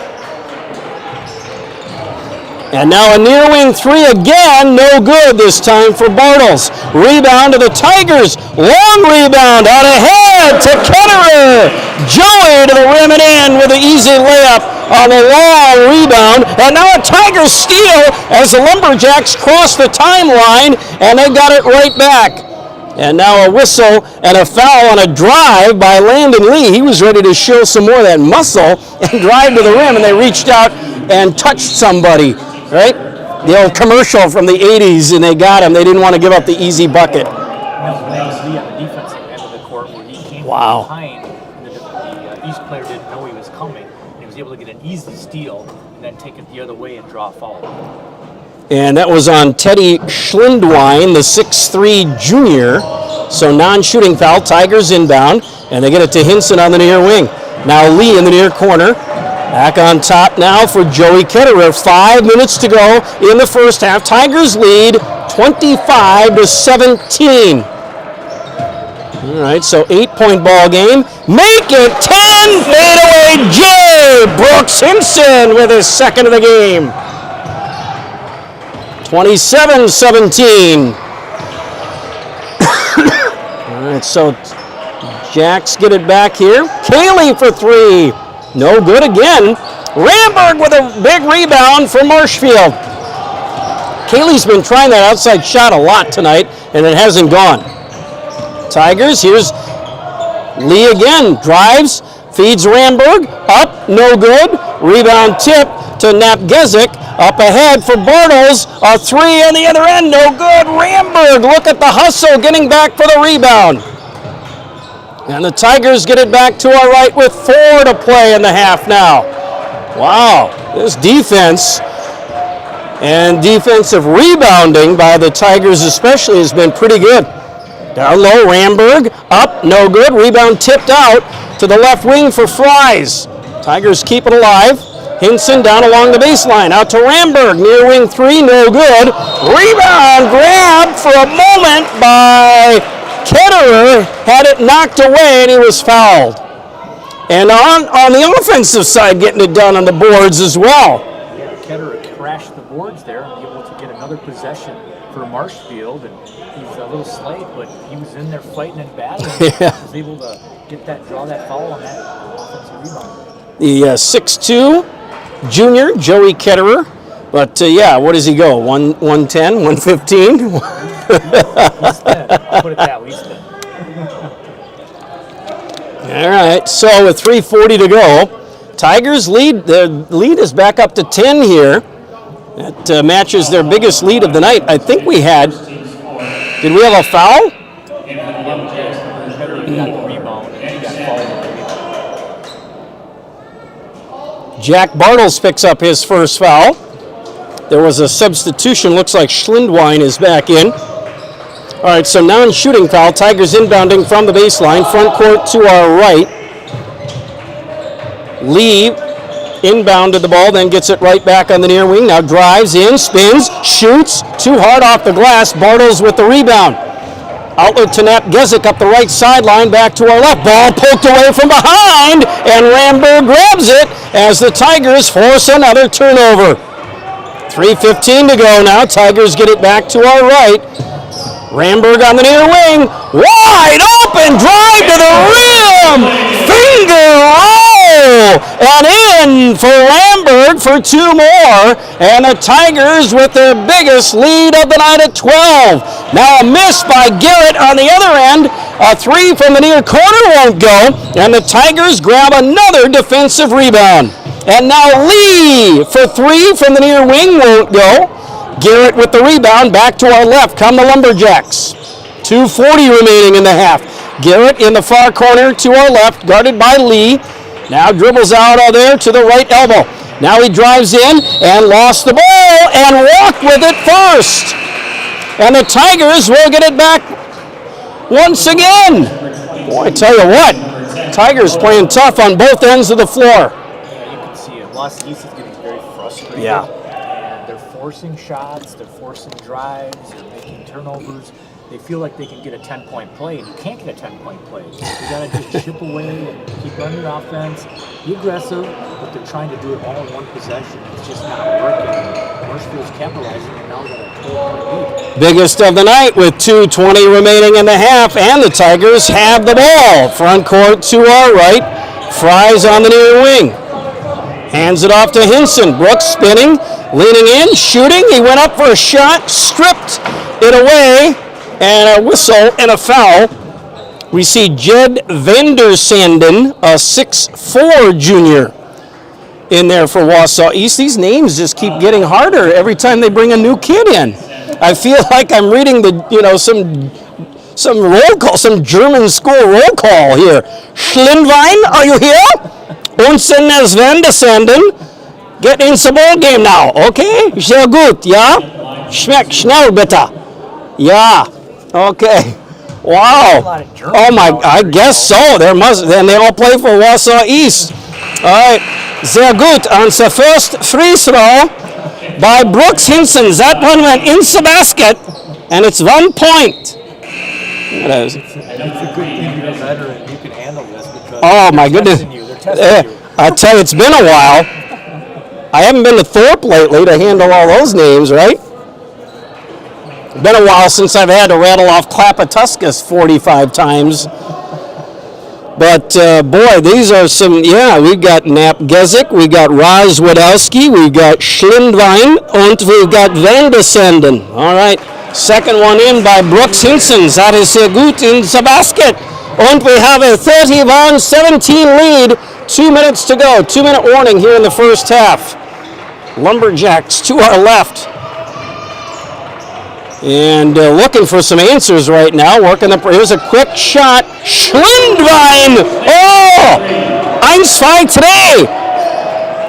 And now a near wing three again, no good this time for Bartles. Rebound to the Tigers, long rebound out ahead to Ketterer. Joey to the rim and in with an easy layup on the long rebound. And now a Tigers steal as the Lumberjacks cross the timeline, and they got it right back. And now a whistle and a foul on a drive by Landon Lee. He was ready to show some more of that muscle and drive to the rim, and they reached out and touched somebody. Right? The old commercial from the 80s, and they got him. They didn't want to give up the easy bucket. That was Lee on the defensive end of the court where he came from behind, and the East player didn't know he was coming, and he was able to get an easy steal and then take it the other way and draw a foul. And that was on Teddy Schlindwein, the 6'3" junior. So non-shooting foul, Tigers inbound, and they get it to Hinson on the near wing. Now Lee in the near corner. Back on top now for Joey Ketterer. 5 minutes to go in the first half. Tigers lead 25-17. All right, so 8-point ball game. Make it 10. Fadeaway J. Brooks Hinson with his second of the game. 27-17. All right, so Jacks get it back here. Cayley for three. No good again. Ramberg with a big rebound for Marshfield. Cayley's been trying that outside shot a lot tonight, and it hasn't gone. Tigers, here's Lee again. Drives, feeds Ramberg. Up, no good. Rebound tip to Napgezik. Up ahead for Bartles. A three on the other end, no good. Ramberg, look at the hustle, getting back for the rebound. And the Tigers get it back to our right with 4 to play in the half now. Wow, this defense and defensive rebounding by the Tigers especially has been pretty good. Down low, Ramberg, up, no good. Rebound tipped out to the left wing for Fries. Tigers keep it alive. Hinson down along the baseline, out to Ramberg. Near wing three, no good. Rebound grab for a moment by Ketterer, had it knocked away, and he was fouled. And on the offensive side, getting it done on the boards as well. Yeah, Ketterer crashed the boards there and able to get another possession for Marshfield. And he's a little slight, but he was in there fighting and battling. Yeah. He was able to draw that foul on that offensive rebound. The 6'2" junior, Joey Ketterer. But yeah, what does he go? 110, 115? He's thin. I'll put it that way. He's thin. All right, so with 3:40 to go, Tigers lead. The lead is back up to 10 here. That matches their biggest lead of the night. I think we had. Did we have a foul? Jack Bartles picks up his first foul. There was a substitution. Looks like Schlindwein is back in. All right, so non-shooting foul. Tigers inbounding from the baseline. Front court to our right. Lee inbounded the ball, then gets it right back on the near wing. Now drives in, spins, shoots. Too hard off the glass. Bartles with the rebound. Outlet to Nap Gezik up the right sideline, back to our left. Ball poked away from behind, and Ramberg grabs it as the Tigers force another turnover. 3:15 to go now. Tigers get it back to our right. Ramberg on the near wing. Wide open drive to the rim. Finger roll. And in for Ramberg for 2 more. And the Tigers with their biggest lead of the night at 12. Now a miss by Garrett on the other end. A 3 from the near corner won't go. And the Tigers grab another defensive rebound. And now Lee for 3 from the near wing won't go. Garrett with the rebound, back to our left, come the Lumberjacks. 2:40 remaining in the half. Garrett in the far corner to our left, guarded by Lee. Now dribbles out of there to the right elbow. Now he drives in and lost the ball and walked with it first. And the Tigers will get it back once again. Boy, I tell you what, Tigers playing tough on both ends of the floor. Yeah, you can see it. Los East is getting very frustrated. Yeah. Forcing shots, they're forcing drives, they're making turnovers. They feel like they can get a 10-point play, and you can't get a 10-point play. You got to just chip away and keep running your offense, be aggressive, but they're trying to do it all in one possession. It's just not working. Marshfield's capitalizing, and now they've got a 12-point lead. Biggest of the night with 2:20 remaining in the half, and the Tigers have the ball. Front court to our right. Fries on the near wing. Hands it off to Hinson. Brooks spinning, leaning in, shooting. He went up for a shot, stripped it away, and a whistle and a foul. We see Jed Vandersanden, a 6'4" junior, in there for Wausau East. These names just keep getting harder every time they bring a new kid in. I feel like I'm reading some roll call, some German school roll call here. Schlindwein, are you here? Unsen as Vandersanden. Get in the ball game now, okay? Sehr gut, ja? Schmeck, schnell bitte. Ja, okay. Wow. Oh my, I guess so. Then they all play for Wausau East. All right. Sehr gut. On the first free throw by Brooks Hinson. That one went into the basket, and it's 1 point. It's a good thing you're a veteran. You can handle this because oh my goodness. I tell you, it's been a while. I haven't been to Thorpe lately to handle all those names, right? It's been a while since I've had to rattle off Klapatuskas 45 times. But, boy, these are some, we've got Nap Gezik, we've got Raz Wadowski, we've got Schlindwein, and we've got Vandersanden. All right, second one in by Brooks Hinson. That is sehr gut in the basket. And we have a 31-17 lead. 2 minutes to go. 2-minute warning here in the first half. Lumberjacks to our left. And looking for some answers right now. Here's a quick shot. Schlindwein! Oh! 1-2-3!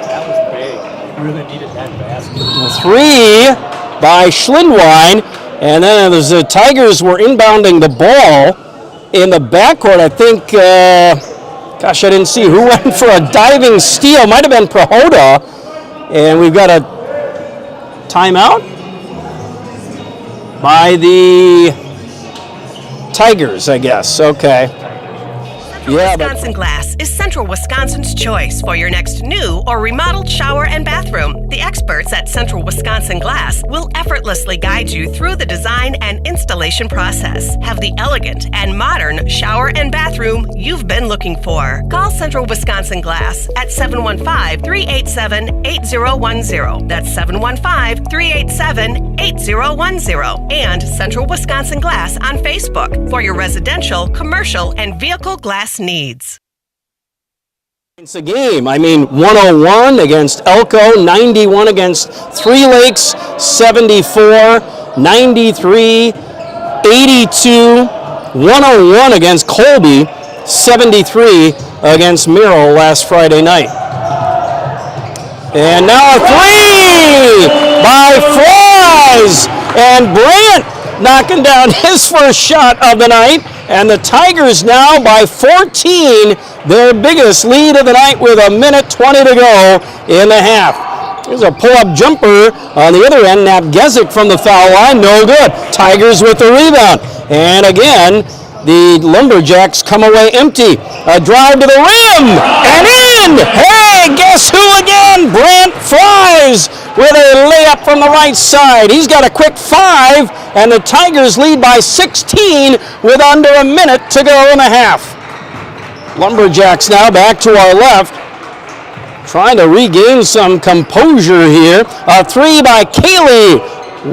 That was big. Really needed that basket. 3 by Schlindwein. And then the Tigers were inbounding the ball in the backcourt. I think, gosh, I didn't see who went for a diving steal. Might have been Prohoda. And we've got a timeout by the Tigers, I guess. Okay. Wisconsin Glass is Central Wisconsin's choice for your next new or remodeled shower and bathroom. The experts at Central Wisconsin Glass will effortlessly guide you through the design and installation process. Have the elegant and modern shower and bathroom you've been looking for. Call Central Wisconsin Glass at 715-387-8010. That's 715-387-8010. And Central Wisconsin Glass on Facebook for your residential, commercial, and vehicle glass needs. It's a game. I mean, 101 against Elko, 91 against Three Lakes, 74, 93, 82, 101 against Colby, 73 against Merrill last Friday night. And now a 3 by Fries, and Brant knocking down his first shot of the night. And the Tigers now by 14, their biggest lead of the night with 1:20 to go in the half. There's a pull-up jumper on the other end. Nabgezik from the foul line, no good. Tigers with the rebound. And again, the Lumberjacks come away empty. A drive to the rim and in! Hey, guess who again? Brant Fries with a layup from the right side. He's got a quick 5, and the Tigers lead by 16 with under a minute to go in the half. Lumberjacks now back to our left, trying to regain some composure here. A 3 by Cayley,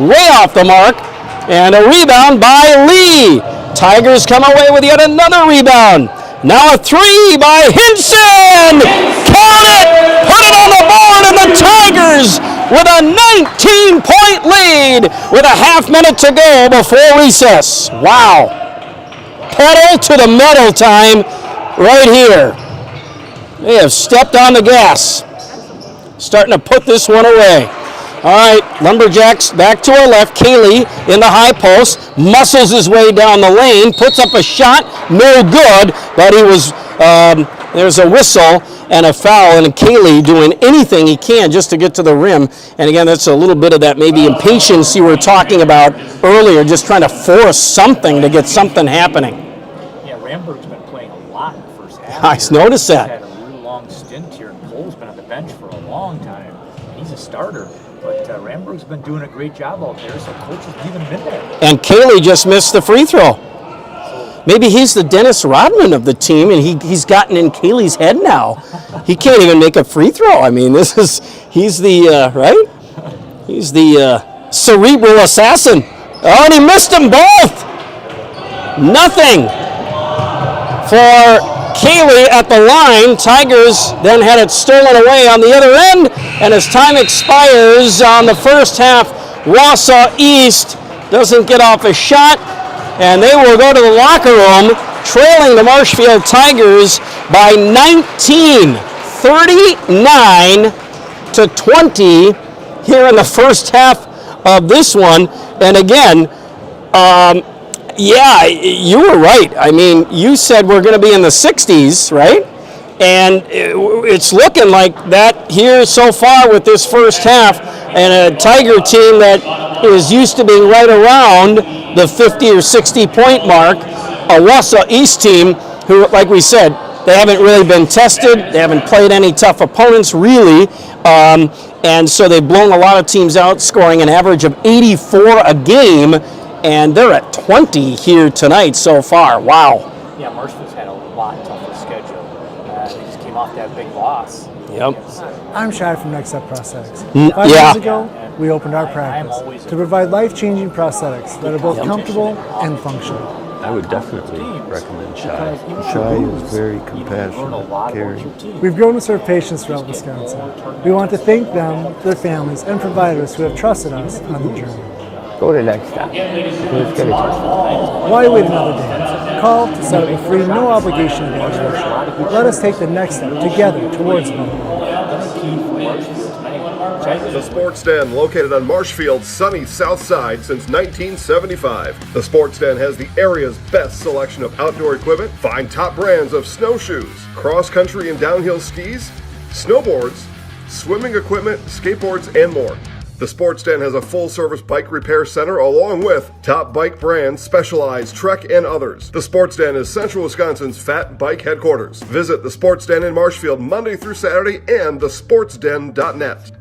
way off the mark, and a rebound by Lee. Tigers come away with yet another rebound. Now a 3 by Hinson! Count it! Put it on the board, and the Tigers with a 19-point lead with a half minute to go before recess. Wow. Pedal to the metal time right here. They have stepped on the gas. Starting to put this one away. All right, Lumberjacks back to our left. Cayley in the high post, muscles his way down the lane, puts up a shot, no good, but he was, there's a whistle and a foul, and Cayley doing anything he can just to get to the rim. And again, that's a little bit of that maybe impatience you were talking about earlier, just trying to force something to get something happening. Yeah, Ramberg's been playing a lot in the first half. I noticed that. He's had a real long stint here, and Cole's been on the bench for a long time. He's a starter. But Ramberg's been doing a great job out there, so coach is leaving him in there. And Cayley just missed the free throw. Maybe he's the Dennis Rodman of the team, and he's gotten in Cayley's head now. He can't even make a free throw. I mean, he's the, right? He's the cerebral assassin. Oh, and he missed them both. Nothing for Cayley at the line. Tigers then had it stolen away on the other end, and as time expires on the first half, Wausau East doesn't get off a shot, and they will go to the locker room trailing the Marshfield Tigers by 19, 39-20 here in the first half of this one. And again, yeah, you were right. I mean, you said we're going to be in the 60s, right? And it's looking like that here so far with this first half, and a Tiger team that is used to being right around the 50 or 60 point mark. A Wausau East team who, like we said, they haven't really been tested. They haven't played any tough opponents, really. And so they've blown a lot of teams out, scoring an average of 84 a game. And they're at 20 here tonight so far. Wow. Yeah, Marshfield's had a lot tougher schedule. They just came off that big loss. Yep. I'm Shad from Next Step Prosthetics. 5 yeah. years ago, we opened our practice to provide life-changing prosthetics that are both comfortable and functional. I would definitely recommend Shai. Shai is very compassionate, caring. We've grown to serve patients throughout Wisconsin. We want to thank them, their families, and providers who have trusted us on the journey. Go to Next Step. Let's get it. Why wait another day? Call to set up a free, no obligation evaluation. Let us take the next step together towards a better life. The Sports Den, located on Marshfield's sunny south side since 1975. The Sports Den has the area's best selection of outdoor equipment. Find top brands of snowshoes, cross-country and downhill skis, snowboards, swimming equipment, skateboards, and more. The Sports Den has a full-service bike repair center along with top bike brands, Specialized, Trek, and others. The Sports Den is Central Wisconsin's Fat Bike headquarters. Visit the Sports Den in Marshfield Monday through Saturday and thesportsden.net.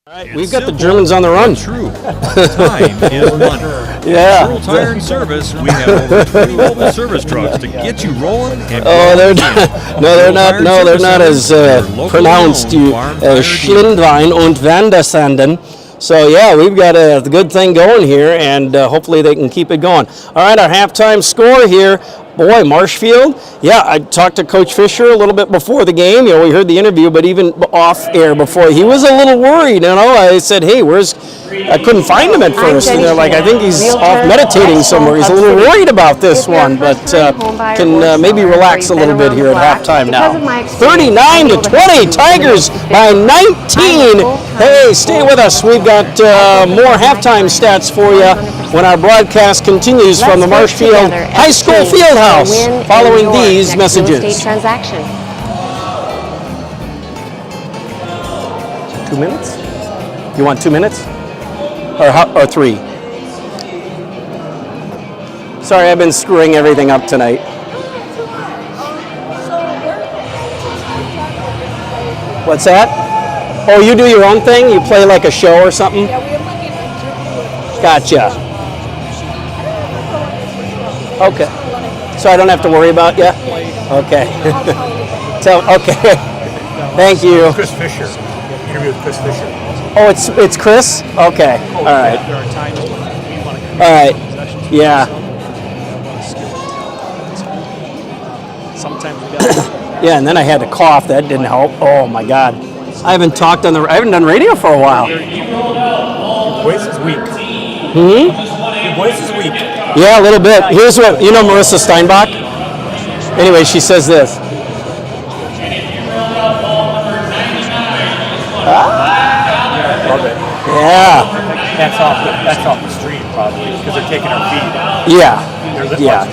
All right, we've got the Germans on the run. True. Time is money. Yeah. Rural Tire and Service, we have over 20 mobile service trucks to get you rolling. And they're not as pronounced as Schlindwein und Vandersanden. So yeah, we've got a good thing going here, and hopefully they can keep it going. All right, our halftime score here. Boy, Marshfield. Yeah, I talked to Coach Fisher a little bit before the game. You know, we heard the interview, but even off air before, he was a little worried. You know, I said, hey, where's I couldn't find him at first, and they're like, I think he's off meditating somewhere. He's a little worried about this one, but can maybe relax a little bit here at halftime now. 39-20, Tigers by 19. Hey, stay with us. We've got more halftime stats for you when our broadcast continues from the Marshfield High School Fieldhouse following these messages. Transaction. 2 minutes? You want 2 minutes? Or 3? Sorry, I've been screwing everything up tonight. What's that? Oh, you do your own thing? You play like a show or something? Gotcha. Okay. So I don't have to worry about you? Okay. So, okay. Thank you. Chris Fisher. Interview with Chris Fisher. Oh, it's Chris? Okay. All right. There are times when we want to get All right. possessions. Yeah. Sometimes we got. Yeah, and then I had to cough. That didn't help. Oh my God. I haven't done radio for a while. Your voice is weak. Hmm? Your voice is weak. Yeah, a little bit. Here's what, you know Marissa Steinbach? Anyway, she says this. Love it. Yeah. That's off the stream probably because they're taking our feed. Yeah.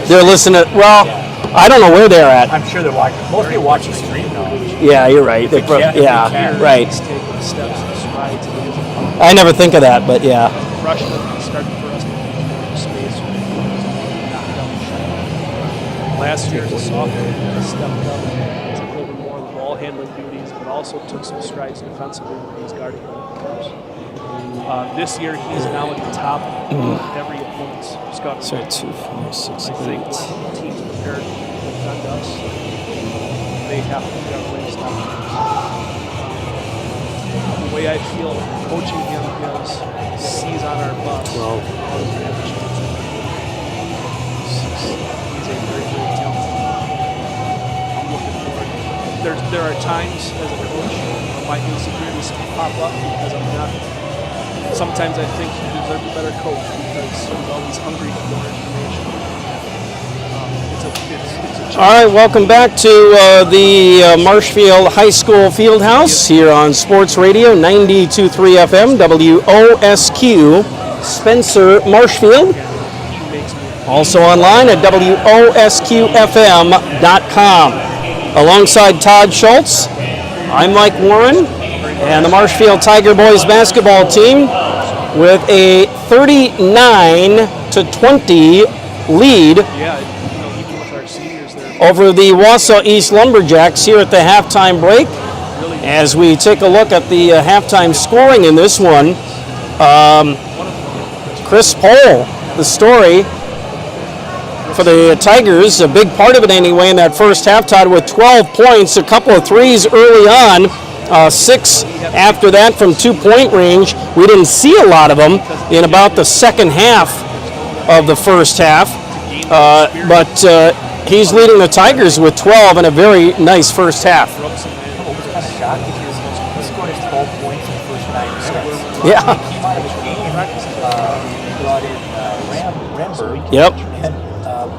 They're listening. Well, I don't know where they're at. I'm sure they're watching. Most people watch the stream now. Yeah, you're right. If they can. Right. I never think of that, but yeah. Freshman started for us to space. Last year as a sophomore, he stepped up, took over more of the ball handling duties, but also took some strides defensively when he's guarding the players. This year, he's now at the top of every opponent's scouting. So 2, 4, 6, 8. I think when teams prepare to defend us, they have to figure out a way to stop us. The way I feel coaching him is he's on our bus. He's a very, very talented player. I'm looking forward. There are times as a coach where my insecurities pop up because I'm not. Sometimes I think he deserves a better coach because he's always hungry for more information. All right, welcome back to the Marshfield High School Fieldhouse here on Sports Radio 92.3 FM, WOSQ, Spencer, Marshfield. Also online at WOSQFM.com. Alongside Todd Schultz, I'm Mike Warren, and the Marshfield Tiger Boys basketball team with a 39-20 lead over the Wausau East Lumberjacks here at the halftime break. As we take a look at the halftime scoring in this one, Chris Pohl, the story for the Tigers, a big part of it anyway in that first half, tied with 12 points, a couple of threes early on, 6 after that from 2-point range. We didn't see a lot of them in about the second half of the first half, but he's leading the Tigers with 12 in a very nice first half. I was kind of shocked because he scored his 12 points in the first 9 minutes. Yeah. He came out of the game, brought in Ramberg. Yep. And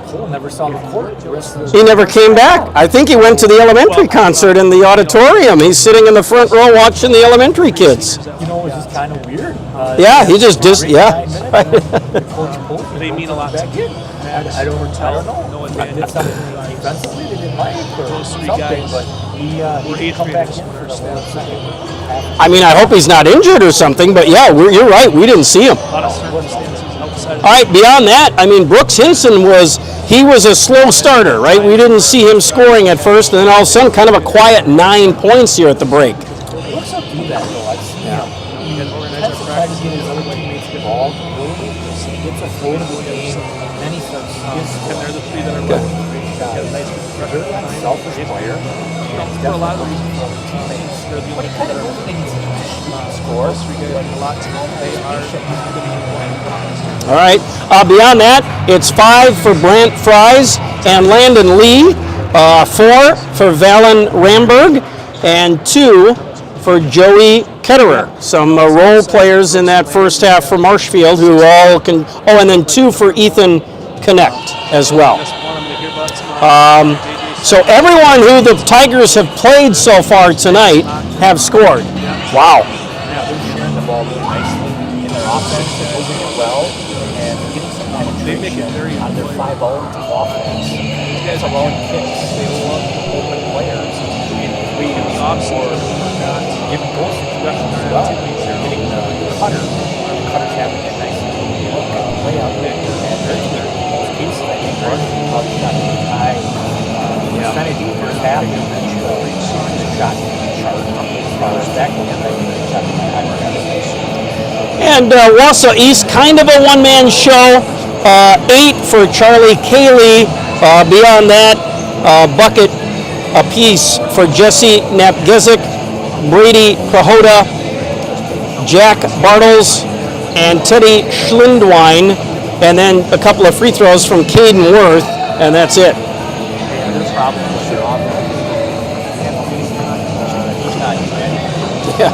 Pohl never saw the court the rest of the He never came back. I think he went to the elementary concert in the auditorium. He's sitting in the front row watching the elementary kids. You know, it was just kind of weird. Yeah, he just yeah. Coach Pohl, they mean a lot to him. I don't know. Defensively, they didn't like it or something, but he come back in for the whole second. I mean, I hope he's not injured or something, but yeah, you're right. We didn't see him. All right, beyond that, I mean, Brooks Hinson was a slow starter, right? We didn't see him scoring at first, and then all of a sudden, kind of a quiet 9 points here at the break. Brooks will do that, though. I've seen him. He tries to get his other teammates involved. He gets a flow to the game, and then he starts. And they're the three that are running. Selfish player. For a lot of reasons, teammates, they're the only kind of they need to score. All right. Beyond that, it's 5 for Brant Fries and Landon Lee, 4 for Valen Ramberg, and 2 for Joey Ketterer. Some role players in that first half for Marshfield who all can, and then 2 for Ethan Connect as well. So everyone who the Tigers have played so far tonight have scored. Wow. Yeah, they're sharing the ball really nicely in their offense. They're moving it well and getting some penetration on their 5-0 offense. These guys are allowing kicks. They love open players in between the offset. Giving goal situations as well. They're getting the cutter. The cutter's having a nice play out there. And in most cases, I think Marshfield probably got the high percentage in the first half. And then the shot chart as far as that goes. And Wausau East, kind of a one-man show. 8 for Charlie Cayley. Beyond that, bucket apiece for Jesse Napgizik, Brady Prahota, Jack Bartles, and Teddy Schlindwein. And then a couple of free throws from Caden Worth, and that's it. Yeah.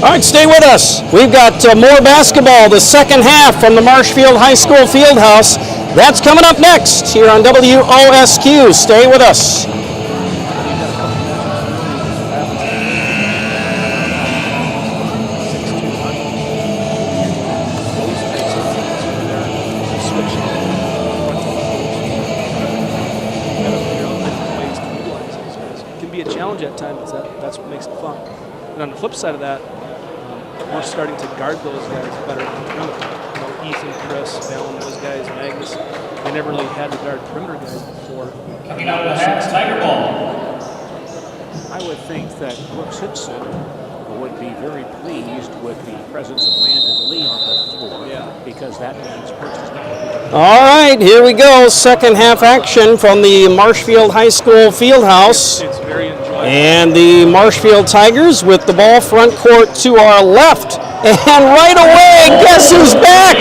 All right, stay with us. We've got more basketball, the second half from the Marshfield High School Fieldhouse. That's coming up next here on WOSQ. Stay with us. It can be a challenge at times. That's what makes it fun. And on the flip side of that, we're starting to guard those guys better than perimeter. You know, Ethan, Chris, Alan, those guys, Magnus, they never really had to guard perimeter guys before. Coming out of the hat, Tiger Ball. I would think that Brooks Hudson would be very pleased with the presence of Landon Lee on the floor, because that means Brooks is not. All right, here we go. Second half action from the Marshfield High School Fieldhouse. It's very enjoyable. And the Marshfield Tigers with the ball front court to our left. And right away, guess who's back?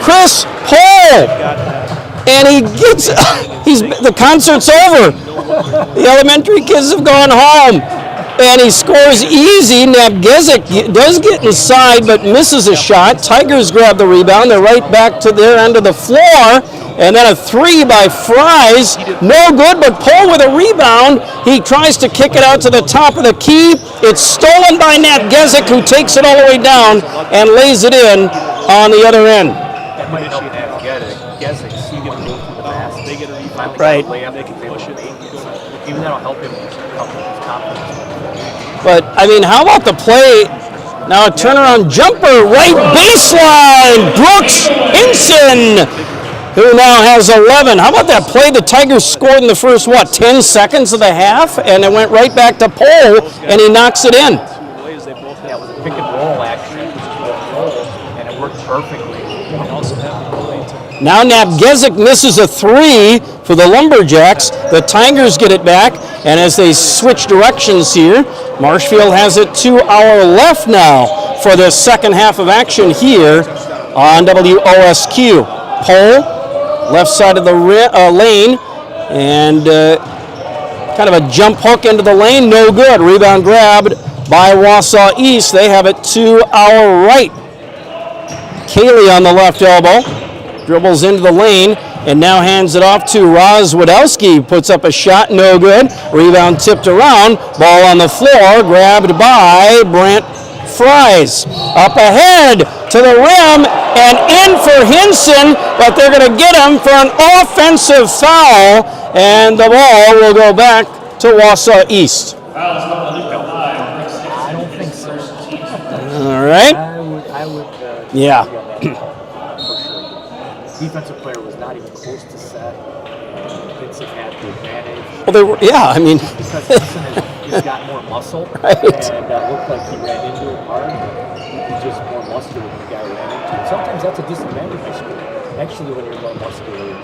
Chris Pohl. And he gets, the concert's over. The elementary kids have gone home. And he scores easy. Napgizik does get inside but misses a shot. Tigers grab the rebound. They're right back to their end of the floor. And then a 3 by Fries. No good, but Pohl with a rebound. He tries to kick it out to the top of the key. It's stolen by Napgizik, who takes it all the way down and lays it in on the other end. That might help Napgizik. See him go through the basket. They get a rebound. Right. They can push it. Even that'll help him with his confidence. But, I mean, how about the play? Now a turnaround jumper, right baseline. Brooks Hinson, who now has 11. How about that play? The Tigers scored in the first, 10 seconds of the half? And it went right back to Pohl, and he knocks it in. Yeah, it was a pick and roll action, and it worked perfectly. Now Napgizik misses a 3 for the Lumberjacks. The Tigers get it back, and as they switch directions here, Marshfield has it to our left now for the second half of action here on WOSQ. Pohl, left side of the lane, and kind of a jump hook into the lane, no good. Rebound grabbed by Wausau East. They have it to our right. Cayley on the left elbow, dribbles into the lane, and now hands it off to Roz Wadowski. Puts up a shot, no good. Rebound tipped around, ball on the floor, grabbed by Brent Fries. Up ahead to the rim, and in for Hinson, but they're going to get him for an offensive foul, and the ball will go back to Wausau East. I don't think so. All right. I would yeah. Defensive player was not even close to set. Vincent had the advantage. Well, they were, yeah, I mean. Because Vincent has got more muscle. Right. And looked like he ran into it hard. But he's just more muscular than the guy ran into attitude. Sometimes that's a disadvantage in high school. Actually, when you're more muscular, you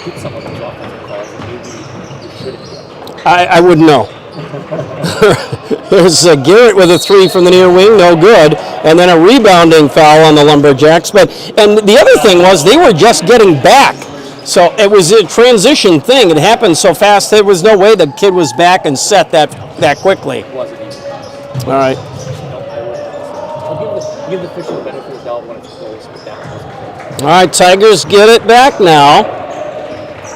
get some of those offensive calls that maybe you shouldn't get. I wouldn't know. There's Garrett with a 3 from the near wing, no good, and then a rebounding foul on the Lumberjacks. And the other thing was they were just getting back, so it was a transition thing. It happened so fast there was no way the kid was back and set that quickly. It wasn't easy. All right. I'll give the Fisher the benefit of the doubt when it's close, but that wasn't close. All right, Tigers get it back now.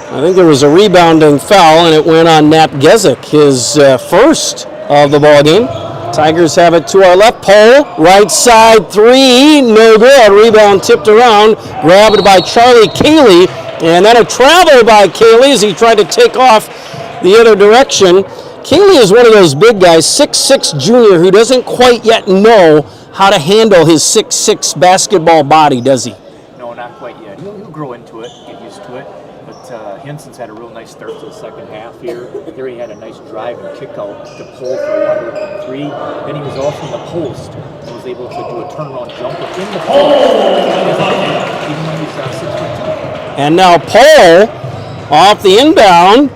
I think there was a rebounding foul, and it went on Nat Gezik, his first of the ball game. Tigers have it to our left. Pole, right side 3, no good. Rebound tipped around, grabbed by Charlie Cayley, and then a travel by Cayley as he tried to take off the other direction. Cayley is one of those big guys, 6'6" junior, who doesn't quite yet know how to handle his 6'6" basketball body, does he? No, not quite yet. He'll grow into it, get used to it. But Henson's had a real nice start to the second half here. There he had a nice drive and kick out to pull for a 1-3. Then he was also in the post and was able to do a turnaround jumper in the post. Even when he's 6'2". And now Pole off the inbound,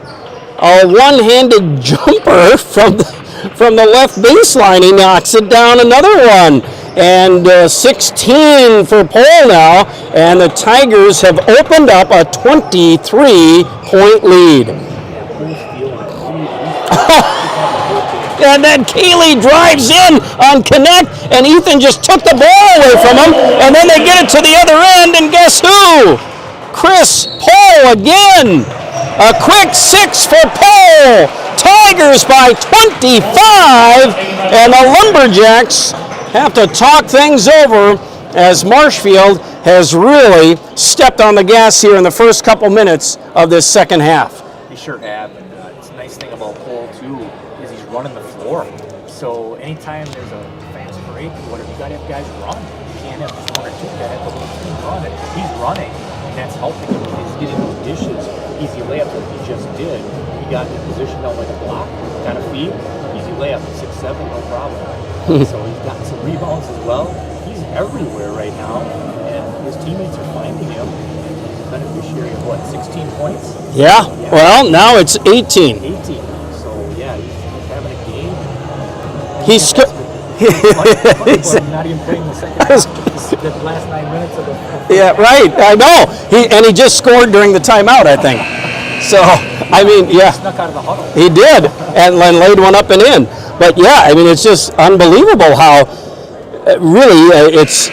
a one-handed jumper from the left baseline. He knocks it down, another one. And 16 for Pole now, and the Tigers have opened up a 23-point lead. And then Cayley drives in on connect, and Ethan just took the ball away from him, and then they get it to the other end, and guess who? Chris Pole again. A quick 6 for Pole. Tigers by 25, and the Lumberjacks have to talk things over as Marshfield has really stepped on the gas here in the first couple minutes of this second half. They sure have, and it's a nice thing about Pole too is he's running the floor. So anytime there's a fast break or whatever, you got to have guys run. You can't have just 1 or 2 guys, but when the team run it, he's running, and that's helping him. He's getting those dishes, easy layups like he just did. He got in position down like a block, kind of feed, easy layup, 6'7", no problem. So he's got some rebounds as well. He's everywhere right now, and his teammates are finding him. He's a beneficiary of what, 16 points? Yeah. Well, now it's 18. 18. So yeah, he's having a game. He's not even playing the second half. The last 9 minutes of the yeah, right. I know. He just scored during the timeout, I think. So I mean, yeah. He snuck out of the huddle. He did, and laid one up and in. But yeah, I mean, it's just unbelievable how really it's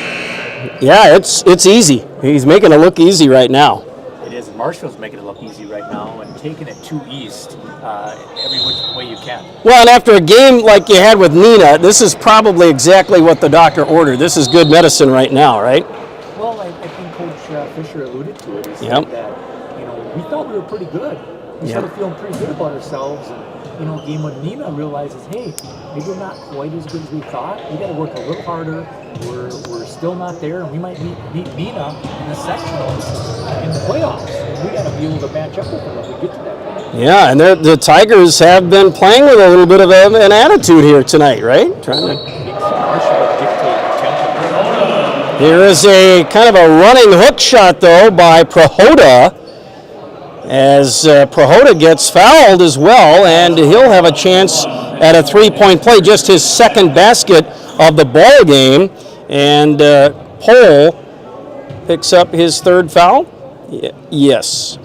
easy. He's making it look easy right now. It is. Marshfield's making it look easy right now and taking it to East every which way you can. Well, and after a game like you had with Nina, this is probably exactly what the doctor ordered. This is good medicine right now, right? Well, I think Coach Fisher alluded to it. He said Yep. that, we thought we were pretty good. We started feeling pretty good about ourselves. And, game when Nina realizes, hey, maybe we're not quite as good as we thought. We got to work a little harder. We're still not there, and we might beat Nina in the sectionals in the playoffs. And we got to be able to match up with them if we get to that point. Yeah, and the Tigers have been playing with a little bit of an attitude here tonight, right? Here is a kind of a running hook shot, though, by Prohoda, as Prohoda gets fouled as well, and he'll have a chance at a three-point play, just his second basket of the ball game, and Pole picks up his third foul. Yes.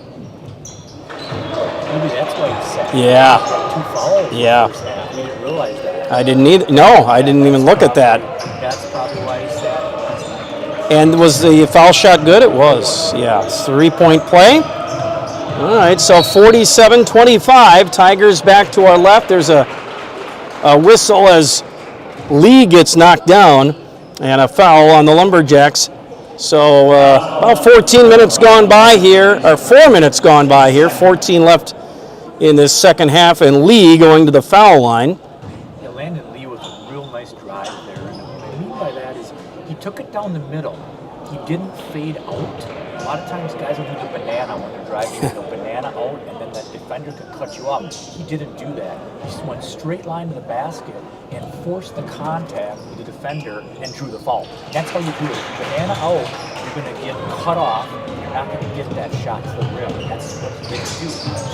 Maybe that's why he said Yeah. two fouls. Yeah. We didn't realize that. I didn't either. No, I didn't even look at that. That's probably why he said. And was the foul shot good? It was. Yeah. Three-point play. All right, so 47-25. Tigers back to our left. There's a whistle as Lee gets knocked down, and a foul on the Lumberjacks. So about 14 minutes gone by here, or 4 minutes gone by here. 14 left in this second half, and Lee going to the foul line. Yeah, Landon Lee was a real nice drive there, and what I mean by that is he took it down the middle. He didn't fade out. A lot of times guys will do the banana when they're driving, the banana out, and then that defender can cut you off. He didn't do that. He just went straight line to the basket and forced the contact with the defender and drew the foul. That's how you do it. Banana out, you're going to get cut off. You're not going to get that shot to the rim. That's what they do,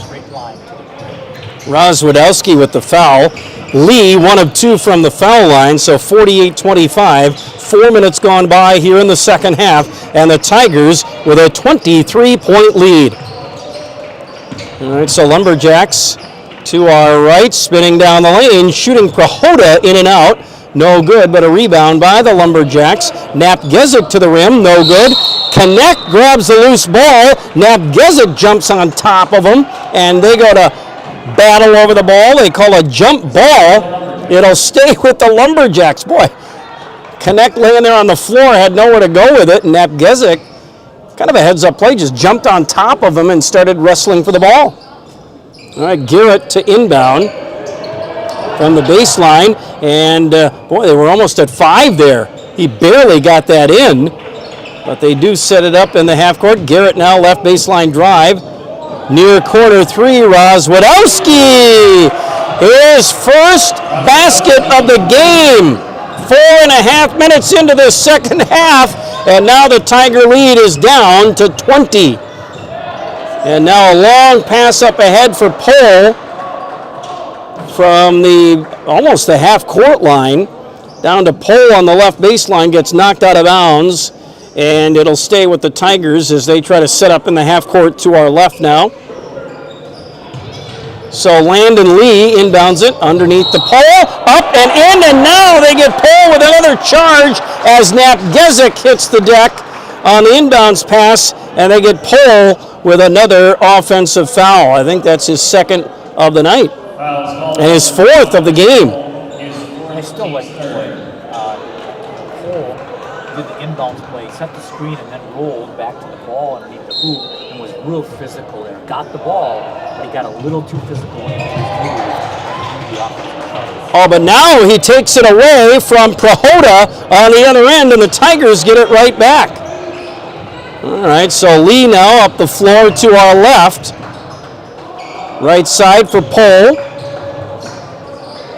straight line to the rim. Rozwadowski with the foul. Lee, 1 of 2 from the foul line, so 48-25. 4 minutes gone by here in the second half, and the Tigers with a 23-point lead. All right, so Lumberjacks to our right, spinning down the lane, shooting Prohoda in and out. No good, but a rebound by the Lumberjacks. Napgezik to the rim, no good. Connect grabs the loose ball. Napgezik jumps on top of him, and they go to battle over the ball. They call a jump ball. It'll stay with the Lumberjacks. Boy, Connect laying there on the floor, had nowhere to go with it, and Napgezik, kind of a heads-up play, just jumped on top of him and started wrestling for the ball. All right, Garrett to inbound from the baseline, and boy, they were almost at 5 there. He barely got that in, but they do set it up in the half court. Garrett now left baseline drive. Near corner 3, Rozwadowski. His first basket of the game. 4.5 minutes into the second half, and now the Tiger lead is down to 20. And now a long pass up ahead for Pohl from almost the half-court line. Down to Pohl on the left baseline, gets knocked out of bounds, and it'll stay with the Tigers as they try to set up in the half-court to our left now. So Landon Lee inbounds it underneath the Pohl, up and in, and now they get Pohl with another charge as Napgezik hits the deck on the inbounds pass, and they get Pohl with another offensive foul. I think that's his second of the night, and his fourth of the game. I still like the play. Pohl did the inbounds play, set the screen, and then rolled back to the ball underneath the hoop and was real physical there. Got the ball, but he got a little too physical in his move. Oh, but now he takes it away from Prohoda on the other end, and the Tigers get it right back. All right, so Lee now up the floor to our left. Right side for Pohl.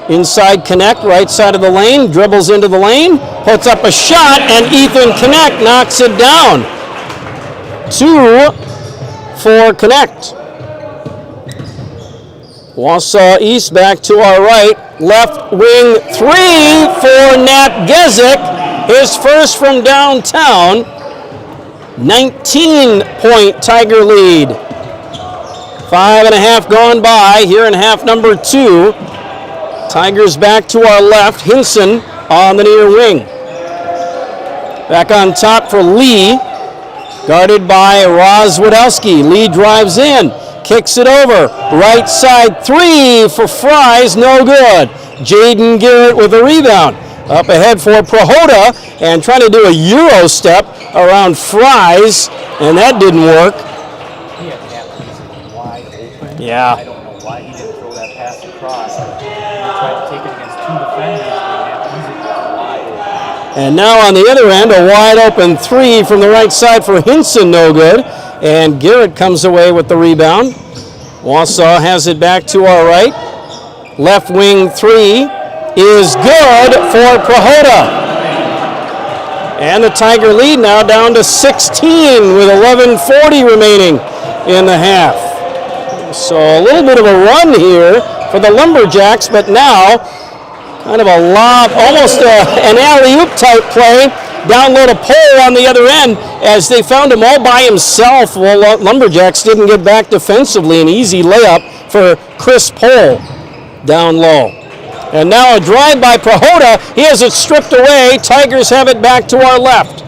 Inside Connect, right side of the lane, dribbles into the lane, puts up a shot, and Ethan Connect knocks it down. 2 for Connect. Wausau East back to our right. Left wing 3 for Napgezik. His first from downtown. 19-point Tiger lead. 5.5 gone by here in half number 2. Tigers back to our left. Hinson on the near wing. Back on top for Lee. Guarded by Rozwadowski. Lee drives in. Kicks it over. Right side 3 for Fries. No good. Jaden Garrett with a rebound. Up ahead for Prohoda and trying to do a Euro step around Fries, and that didn't work. He had Napgezik wide open. Yeah. I don't know why he didn't throw that pass across. He tried to take it against 2 defenders, but Napgezik was wide open. And now on the other end, a wide open 3 from the right side for Hinson, no good. And Garrett comes away with the rebound. Wausau has it back to our right. Left wing 3 is good for Prohoda. And the Tiger lead now down to 16 with 11:40 remaining in the half. So a little bit of a run here for the Lumberjacks, but now kind of a lob, almost an alley-oop type play. Down low to Pohl on the other end as they found him all by himself. Well, Lumberjacks didn't get back defensively. An easy layup for Chris Pohl down low. And now a drive by Prohoda. He has it stripped away. Tigers have it back to our left.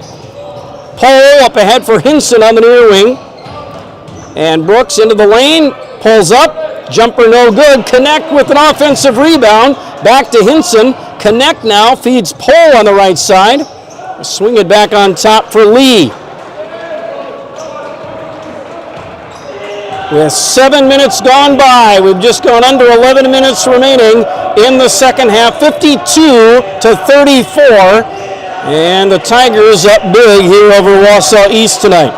Pohl up ahead for Hinson on the near wing. And Brooks into the lane. Pulls up. Jumper no good. Connect with an offensive rebound. Back to Hinson. Connect now feeds Pohl on the right side. Swing it back on top for Lee. With 7 minutes gone by, we've just gone under 11 minutes remaining in the second half, 52-34, and the Tigers up big here over Wausau East tonight.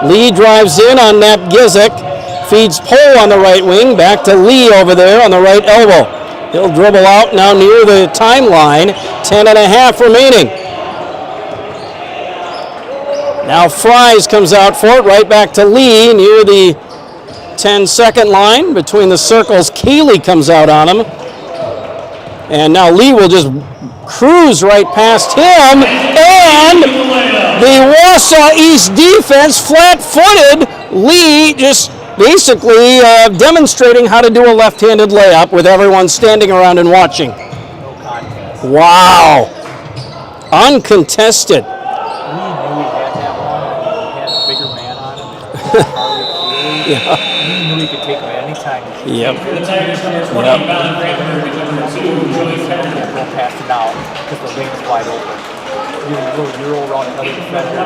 Lee drives in on Napgezik, feeds Pohl on the right wing, back to Lee over there on the right elbow. He'll dribble out now near the timeline, 10.5 remaining. Now Fries comes out for it, right back to Lee near the 10-second line between the circles. Cayley comes out on him. And now Lee will just cruise right past him. And the Wausau East defense, flat-footed. Lee just basically demonstrating how to do a left-handed layup with everyone standing around and watching. Wow. Uncontested. Yeah. He knew he could take him at any time. Yep. Pass it out because the lane's wide open. You do a little euro around another defender.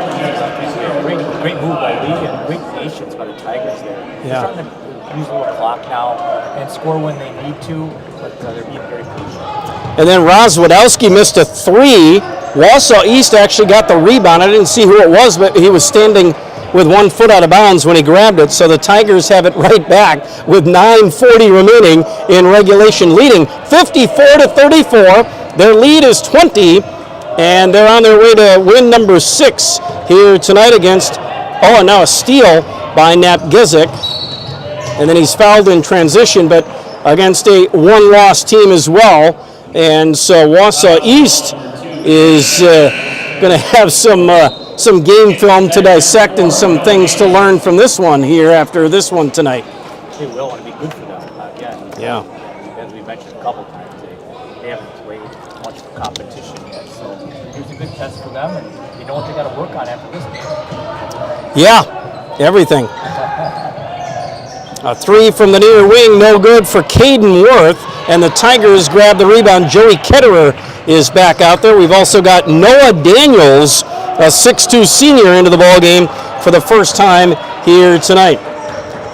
Great move by Lee and great patience by the Tigers there. They're starting to use a little clock now and score when they need to, but they're being very patient. And then Rozwadowski missed a 3. Wausau East actually got the rebound. I didn't see who it was, but he was standing with 1 foot out of bounds when he grabbed it. So the Tigers have it right back with 9:40 remaining in regulation, leading 54-34. Their lead is 20, and they're on their way to win number 6 here tonight against, and now a steal by Nat Gizik. And then he's fouled in transition, but against a one-loss team as well. And so Wausau East is going to have some game film to dissect and some things to learn from this one here after this one tonight. They will, and it'll be good for them. Again, yeah. As we mentioned a couple times, they haven't played much competition yet, so it's a good test for them, and you know what they got to work on after this game. Yeah, everything. A 3 from the near wing, no good for Caden Worth, and the Tigers grab the rebound. Joey Ketterer is back out there. We've also got Noah Daniels, a 6'2 senior, into the ball game for the first time here tonight.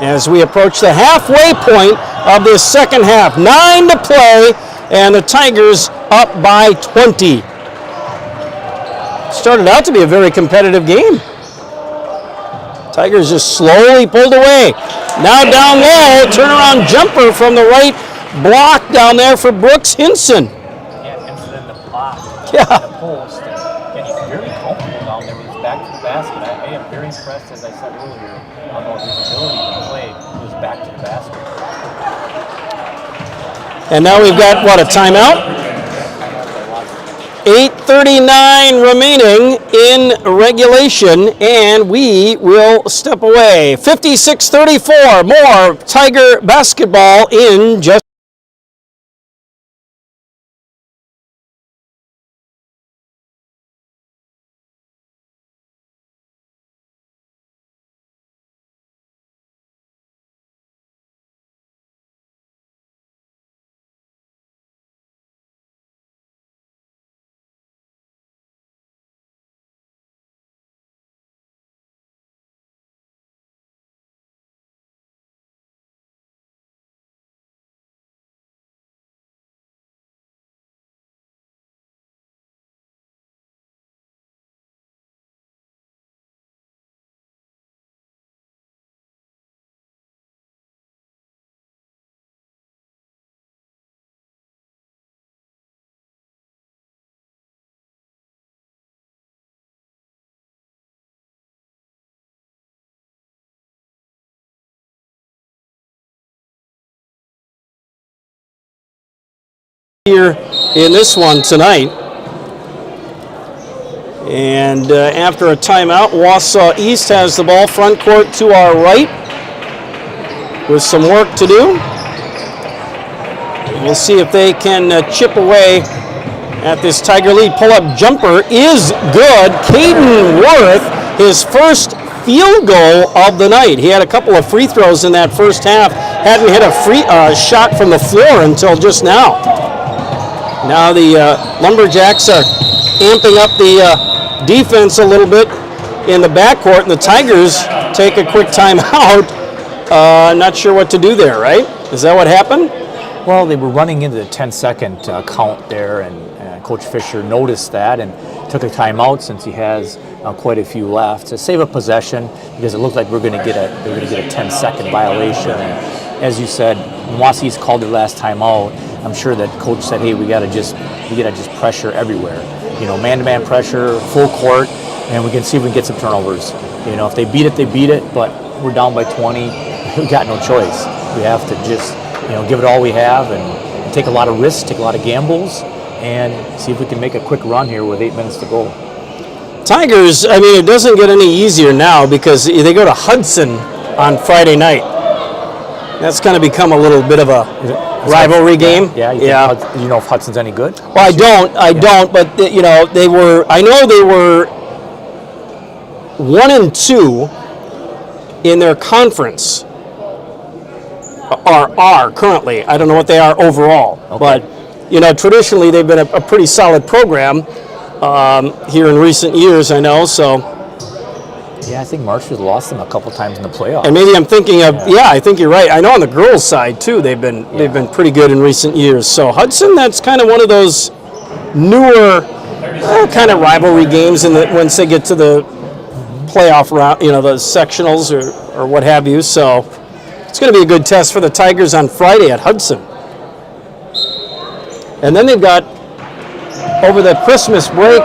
As we approach the halfway point of this second half, 9 to play, and the Tigers up by 20. Started out to be a very competitive game. Tigers just slowly pulled away. Now down low, turnaround jumper from the right block down there for Brooks Hinson. Yeah, Hinson in the block. Yeah. In the post. And he's very comfortable down there with his back to the basket. I am very impressed, as I said earlier, about his ability to play with his back to the basket. And now we've got, a timeout? 8:39 remaining in regulation, and we will step away. 56-34, more Tiger basketball in just here in this one tonight. And after a timeout, Wausau East has the ball front court to our right with some work to do. We'll see if they can chip away at this Tiger lead. Pull-up jumper is good. Caden Worth, his first field goal of the night. He had a couple of free throws in that first half. Hadn't hit a shot from the floor until just now. Now the Lumberjacks are amping up the defense a little bit in the backcourt, and the Tigers take a quick timeout. Not sure what to do there, right? Is that what happened? Well, they were running into the 10-second count there, and Coach Fisher noticed that and took a timeout since he has quite a few left to save a possession, because it looked like they're going to get a 10-second violation. And as you said, Wausau East called their last timeout. I'm sure that coach said, "Hey, we gotta just pressure everywhere. You know, man-to-man pressure, full court, and we can see if we can get some turnovers. You know, if they beat it, they beat it, but we're down by 20. We got no choice. We have to just, you know, give it all we have and take a lot of risks, take a lot of gambles, and see if we can make a quick run here with 8 minutes to go. Tigers, I mean, it doesn't get any easier now because they go to Hudson on Friday night. That's kind of become a little bit of a rivalry game. Yeah. You know if Hudson's any good? Well, I don't. But you know, I know they were 1-2 in their conference. Are currently. I don't know what they are overall. Okay. But you know, traditionally they've been a pretty solid program here in recent years. I know so. Yeah, I think Marshfield lost them a couple times in the playoffs. And maybe I'm thinking of, I think you're right. I know on the girls' side, too, they've been pretty good in recent years. So Hudson, that's kind of one of those newer kind of rivalry games once they get to the playoff round, you know, the sectionals or what have you. So it's going to be a good test for the Tigers on Friday at Hudson. And then they've got, over the Christmas break,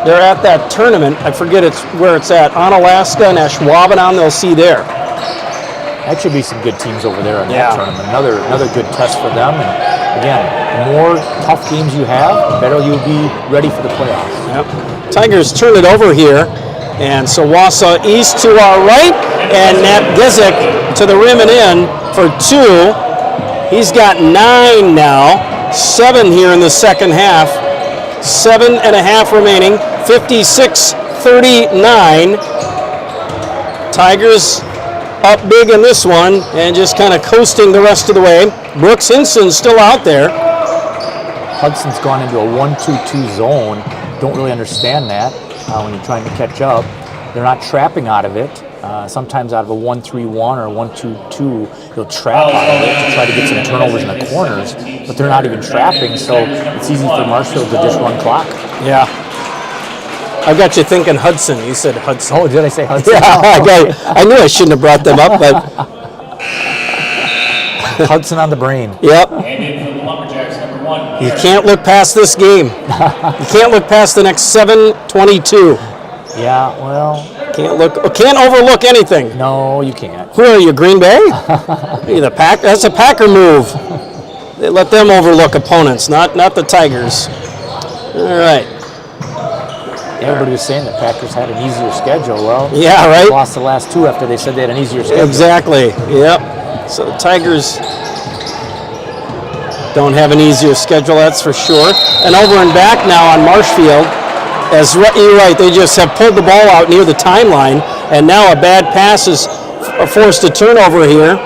they're at that tournament. I forget where it's at. Onalaska and Ashwaubenon, they'll see there. That should be some good teams over there in that tournament. Another good test for them. And again, the more tough games you have, the better you'll be ready for the playoffs. Yep. Tigers turn it over here. And so Wausau East to our right, and Nat Gizik to the rim and in for 2. He's got 9 now, 7 here in the second half. 7.5 remaining, 56-39. Tigers up big in this one and just kind of coasting the rest of the way. Brooks Hinson's still out there. Hudson's gone into a 1-2-2 zone. Don't really understand that when you're trying to catch up. They're not trapping out of it. Sometimes out of a 1-3-1 or 1-2-2, they'll trap out of it to try to get some turnovers in the corners, but they're not even trapping, so it's easy for Marshfield to just run clock. Yeah. I got you thinking Hudson. You said Hudson. Oh, did I say Hudson? Yeah, I knew I shouldn't have brought them up, but Hudson on the brain. Yep. You can't look past this game. You can't look past the next 7:22. Yeah, well, can't overlook anything. No, you can't. Who are you, Green Bay? The Pack. That's a Packer move. They let them overlook opponents, not the Tigers. All right. Everybody was saying the Packers had an easier schedule. Well, yeah, right. They lost the last 2 after they said they had an easier schedule. Exactly. Yep. So the Tigers don't have an easier schedule, that's for sure. And over and back now on Marshfield. You're right, they just have pulled the ball out near the timeline, and now a bad pass is forced a turnover here.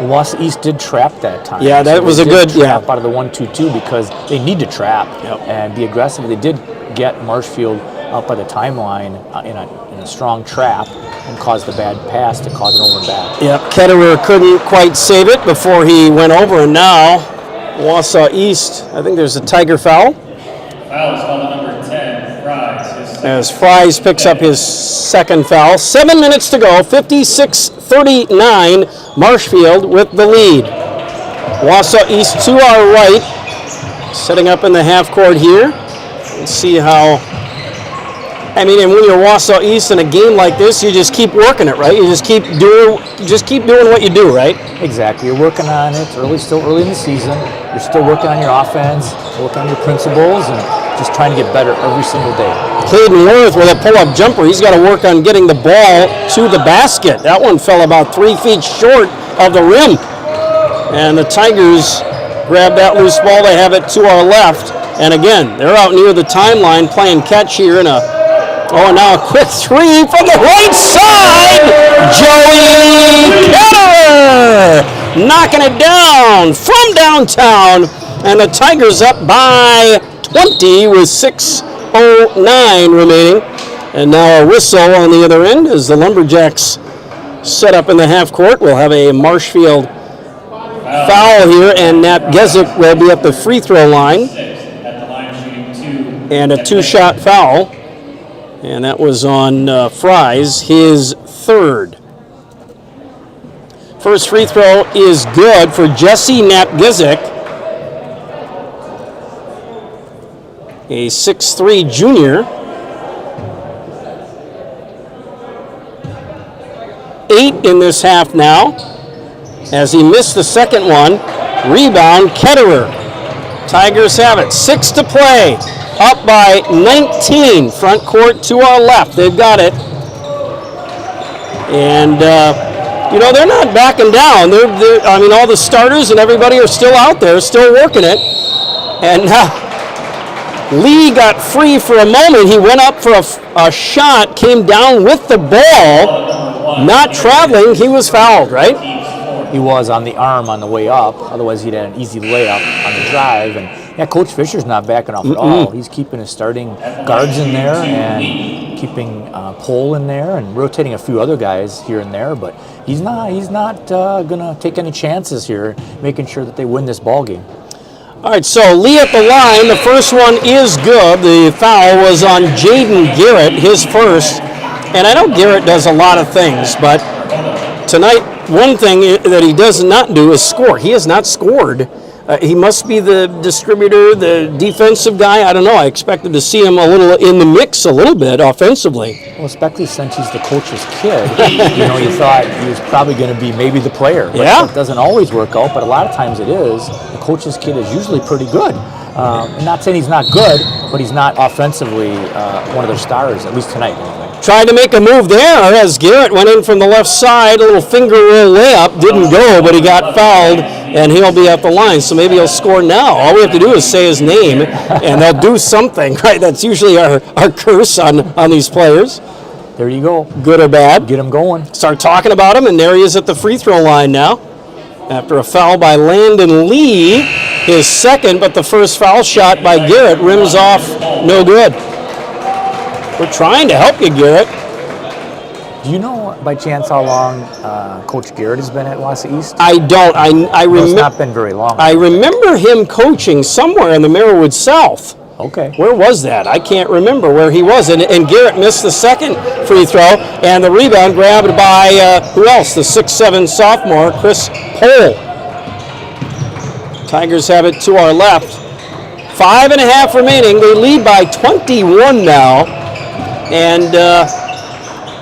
Wausau East did trap that time. Yeah, that was a good trap out of the 1-2-2 because they need to trap and be aggressive. They did get Marshfield up by the timeline in a strong trap and caused the bad pass to cause an over and back. Yep, Ketterer couldn't quite save it before he went over, and now Wausau East, I think there's a Tiger foul. Foul is called number 10. As Fries picks up his second foul. 7 minutes to go, 56-39, Marshfield with the lead. Wausau East to our right, setting up in the half court here. Let's see how, and when you're Wausau East in a game like this, you just keep working it, right? You just keep doing what you do, right? Exactly, you're working on it still early in the season. You're still working on your offense, working on your principles, and just trying to get better every single day. Caden Worth with a pull-up jumper. He's got to work on getting the ball to the basket. That one fell about 3 feet short of the rim. And the Tigers grab that loose ball. They have it to our left. And again, they're out near the timeline playing catch here in and now a quick 3 from the right side. Joey Ketterer knocking it down from downtown. And the Tigers up by 20 with 6:09 remaining. And now a whistle on the other end as the Lumberjacks set up in the half court. We'll have a Marshfield foul here, and Nat Gizik will be at the free throw line. And a 2-shot foul. And that was on Fries, his third. First free throw is good for Jesse Nat Gizik, a 6'3" junior. in this half now, as he missed the second one. Rebound, Ketterer. Tigers have it. 6 to play. Up by 19. Front court to our left. They've got it. And, they're not backing down. I mean, all the starters and everybody are still out there, still working it. And Lee got free for a moment. He went up for a shot, came down with the ball, not traveling. He was fouled, right? He was on the arm on the way up. Otherwise, he'd had an easy layup on the drive. And yeah, Coach Fisher's not backing off at all. He's keeping his starting guards in there and keeping Pohl in there and rotating a few other guys here and there. But he's not going to take any chances here, making sure that they win this ball game. All right, so Lee at the line. The first one is good. The foul was on Jaden Garrett, his first. And I know Garrett does a lot of things, but tonight, one thing that he does not do is score. He has not scored. He must be the distributor, the defensive guy. I don't know. I expected to see him a little in the mix a little bit offensively. Well, especially since he's the coach's kid. You thought he was probably going to be maybe the player. But yeah. It doesn't always work out, but a lot of times it is. The coach's kid is usually pretty good. I'm not saying he's not good, but he's not offensively one of their stars, at least tonight anyway. Tried to make a move there as Garrett went in from the left side. A little finger roll layup. Didn't go, but he got fouled, and he'll be at the line. So maybe he'll score now. All we have to do is say his name, and they'll do something, right? That's usually our curse on these players. There you go. Good or bad. Get him going. Start talking about him, and there he is at the free throw line now. After a foul by Landon Lee, his second, but the first foul shot by Garrett rims off, no good. We're trying to help you, Garrett. Do you know by chance how long Coach Garrett has been at Wausau East? I don't. I remember. It's not been very long. I remember him coaching somewhere in the Merriwood South. Okay. Where was that? I can't remember where he was. And Garrett missed the second free throw, and the rebound grabbed by, who else? The 6'7 sophomore, Chris Pohl. Tigers have it to our left. 5.5 remaining. They lead by 21 now. And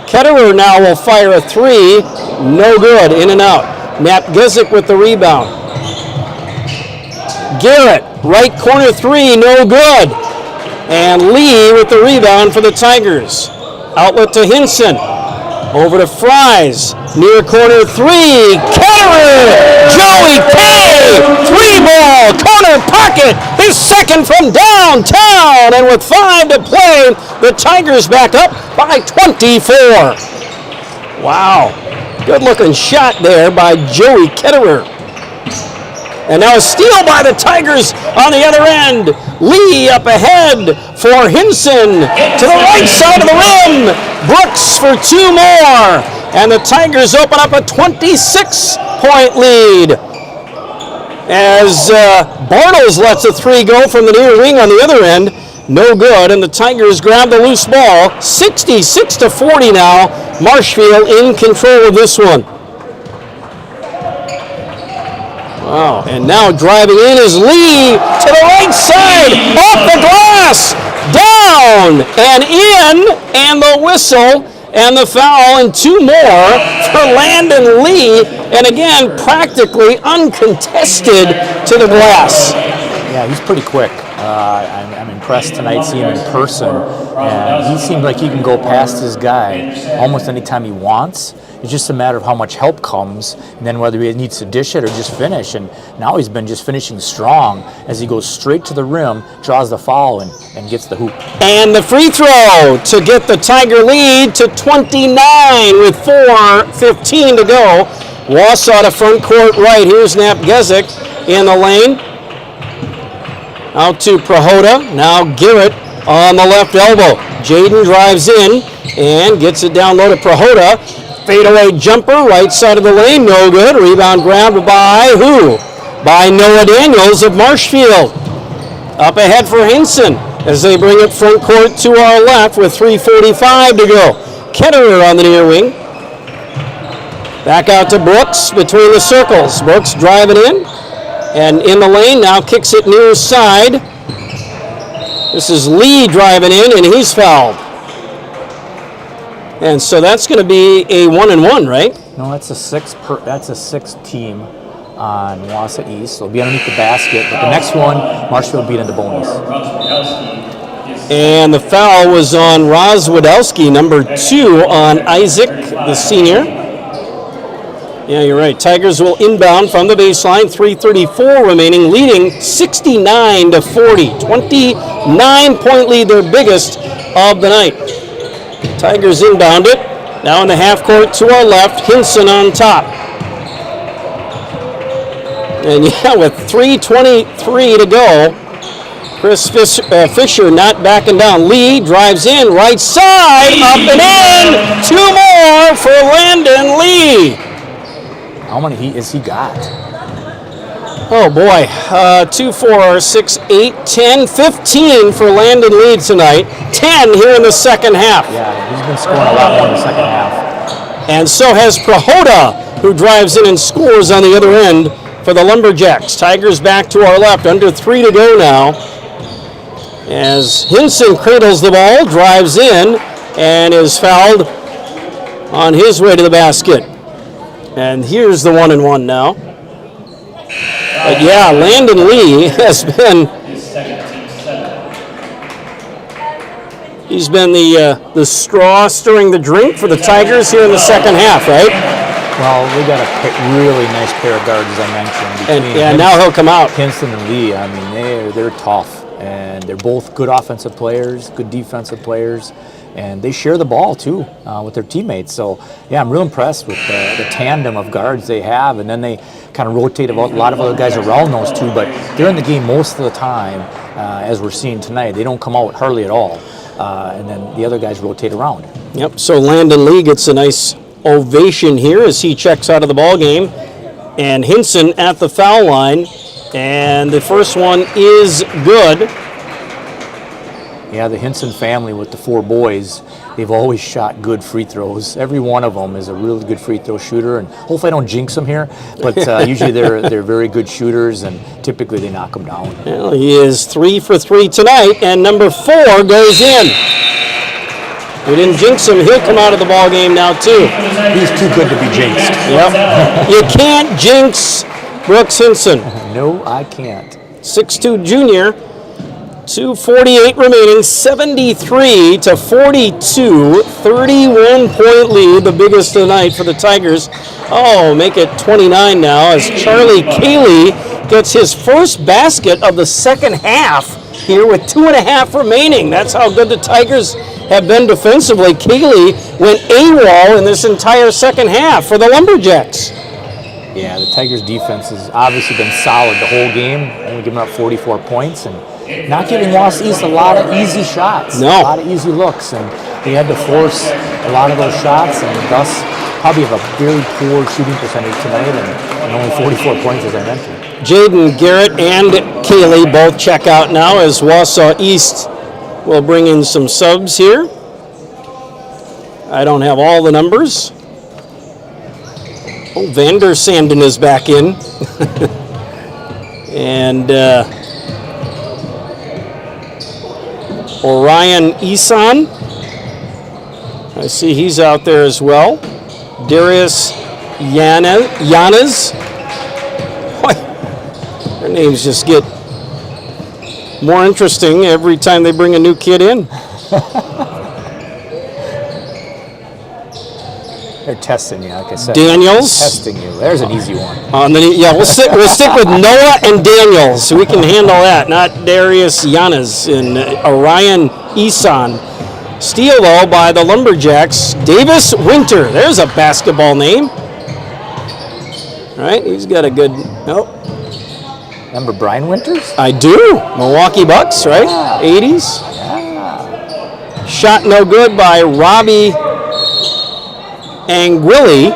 Ketterer now will fire a three. No good. In and out. Matt Gizik with the rebound. Garrett, right corner three, no good. And Lee with the rebound for the Tigers. Outlet to Hinson. Over to Fries. Near corner three. Ketterer! Joey K! 3-ball! Corner pocket! His second from downtown! And with 5 to play, the Tigers back up by 24. Wow. Good looking shot there by Joey Ketterer. And now a steal by the Tigers on the other end. Lee up ahead for Hinson to the right side of the rim. Brooks for 2 more. And the Tigers open up a 26-point lead. As Bartles lets a three go from the near wing on the other end. No good. And the Tigers grab the loose ball. 66-40 now. Marshfield in control of this one. Wow, and now driving in is Lee to the right side, off the glass, down and in, and the whistle and the foul, and 2 more for Landon Lee, and again, practically uncontested to the glass. Yeah, he's pretty quick. I'm impressed tonight seeing him in person, and he seems like he can go past his guy almost anytime he wants. It's just a matter of how much help comes, and then whether he needs to dish it or just finish. And now he's been just finishing strong as he goes straight to the rim, draws the foul, and gets the hoop. And the free throw to get the Tiger lead to 29 with 4:15 to go. Wausau to front court right. Here's Nap Gezik in the lane. Out to Prohoda. Now Garrett on the left elbow. Jaden drives in and gets it down low to Prohoda. Fadeaway jumper, right side of the lane, no good. Rebound grabbed by who? By Noah Daniels of Marshfield. Up ahead for Hinson as they bring it front court to our left with 3:45 to go. Ketterer on the near wing. Back out to Brooks between the circles. Brooks driving in and in the lane, now kicks it near side. This is Lee driving in, and he's fouled. And so that's going to be a 1-and-1, right? No, that's a sixth team on Wausau East. So it'll be underneath the basket. But the next one, Marshfield beat into bonus. And the foul was on Roswadowski, number 2 on Isaac, the senior. Yeah, you're right. Tigers will inbound from the baseline. 3:34 remaining, leading 69-40. 29-point lead, their biggest of the night. Tigers inbound it. Now in the half court to our left, Hinson on top. And yeah, with 3:23 to go, Chris Fisher not backing down. Lee drives in, right side, up and in. 2 more for Landon Lee. How many has he got? Oh boy, 2, 4, 6, 8, 10, 15 for Landon Lee tonight. 10 here in the second half. Yeah, he's been scoring a lot more in the second half. And so has Prohoda, who drives in and scores on the other end for the Lumberjacks. Tigers back to our left, under 3 to go now. As Hinson cradles the ball, drives in, and is fouled on his way to the basket. And here's the 1-and-1 now. But yeah, Landon Lee has been, he's been the straw stirring the drink for the Tigers here in the second half, right? Well, we got a really nice pair of guards, as I mentioned. And now he'll come out. Hinson and Lee, I mean, they're tough. And they're both good offensive players, good defensive players. And they share the ball, too, with their teammates. So, yeah, I'm real impressed with the tandem of guards they have. And then they kind of rotate a lot of other guys around those two. But they're in the game most of the time, as we're seeing tonight. They don't come out hardly at all. And then the other guys rotate around. Yep, so Landon Lee gets a nice ovation here as he checks out of the ball game. And Hinson at the foul line. And the first one is good. Yeah, the Hinson family with the 4 boys, they've always shot good free throws. Every one of them is a really good free throw shooter, and hopefully I don't jinx them here, but usually they're very good shooters, and typically they knock them down. Well, he is 3 for 3 tonight, and number 4 goes in. We didn't jinx him. He'll come out of the ball game now, too. He's too good to be jinxed. Yep. You can't jinx Brooks Hinson. No, I can't. 6'2" junior. 2:48 remaining, 73-42, 31-point lead, the biggest of the night for the Tigers. Oh, make it 29 now as Charlie Cayley gets his first basket of the second half here with 2.5 remaining. That's how good the Tigers have been defensively. Cayley went AWOL in this entire second half for the Lumberjacks. Yeah, the Tigers' defense has obviously been solid the whole game, only giving up 44 points and not giving Wausau East a lot of easy shots, a lot of easy looks, and they had to force a lot of those shots, and thus probably have a very poor shooting percentage tonight, and only 44 points, as I mentioned. Jaden Garrett and Cayley both check out now as Wausau East will bring in some subs here. I don't have all the numbers. Oh, Vander Sanden is back in. And Orion Isan, I see he's out there as well. Darius Yanez. Their names just get more interesting every time they bring a new kid in. They're testing you, like I said. Daniels. Testing you. There's an easy one. We'll stick with Noah and Daniels. So we can handle that. Not Darius Yanez and Orion Isan. Steal, though, by the Lumberjacks. Davis Winter. There's a basketball name. Right? He's got a good... Oh. Remember Brian Winters? I do. Milwaukee Bucks, right? Yeah. 80s. Yeah. Shot no good by Robbie Anguilli.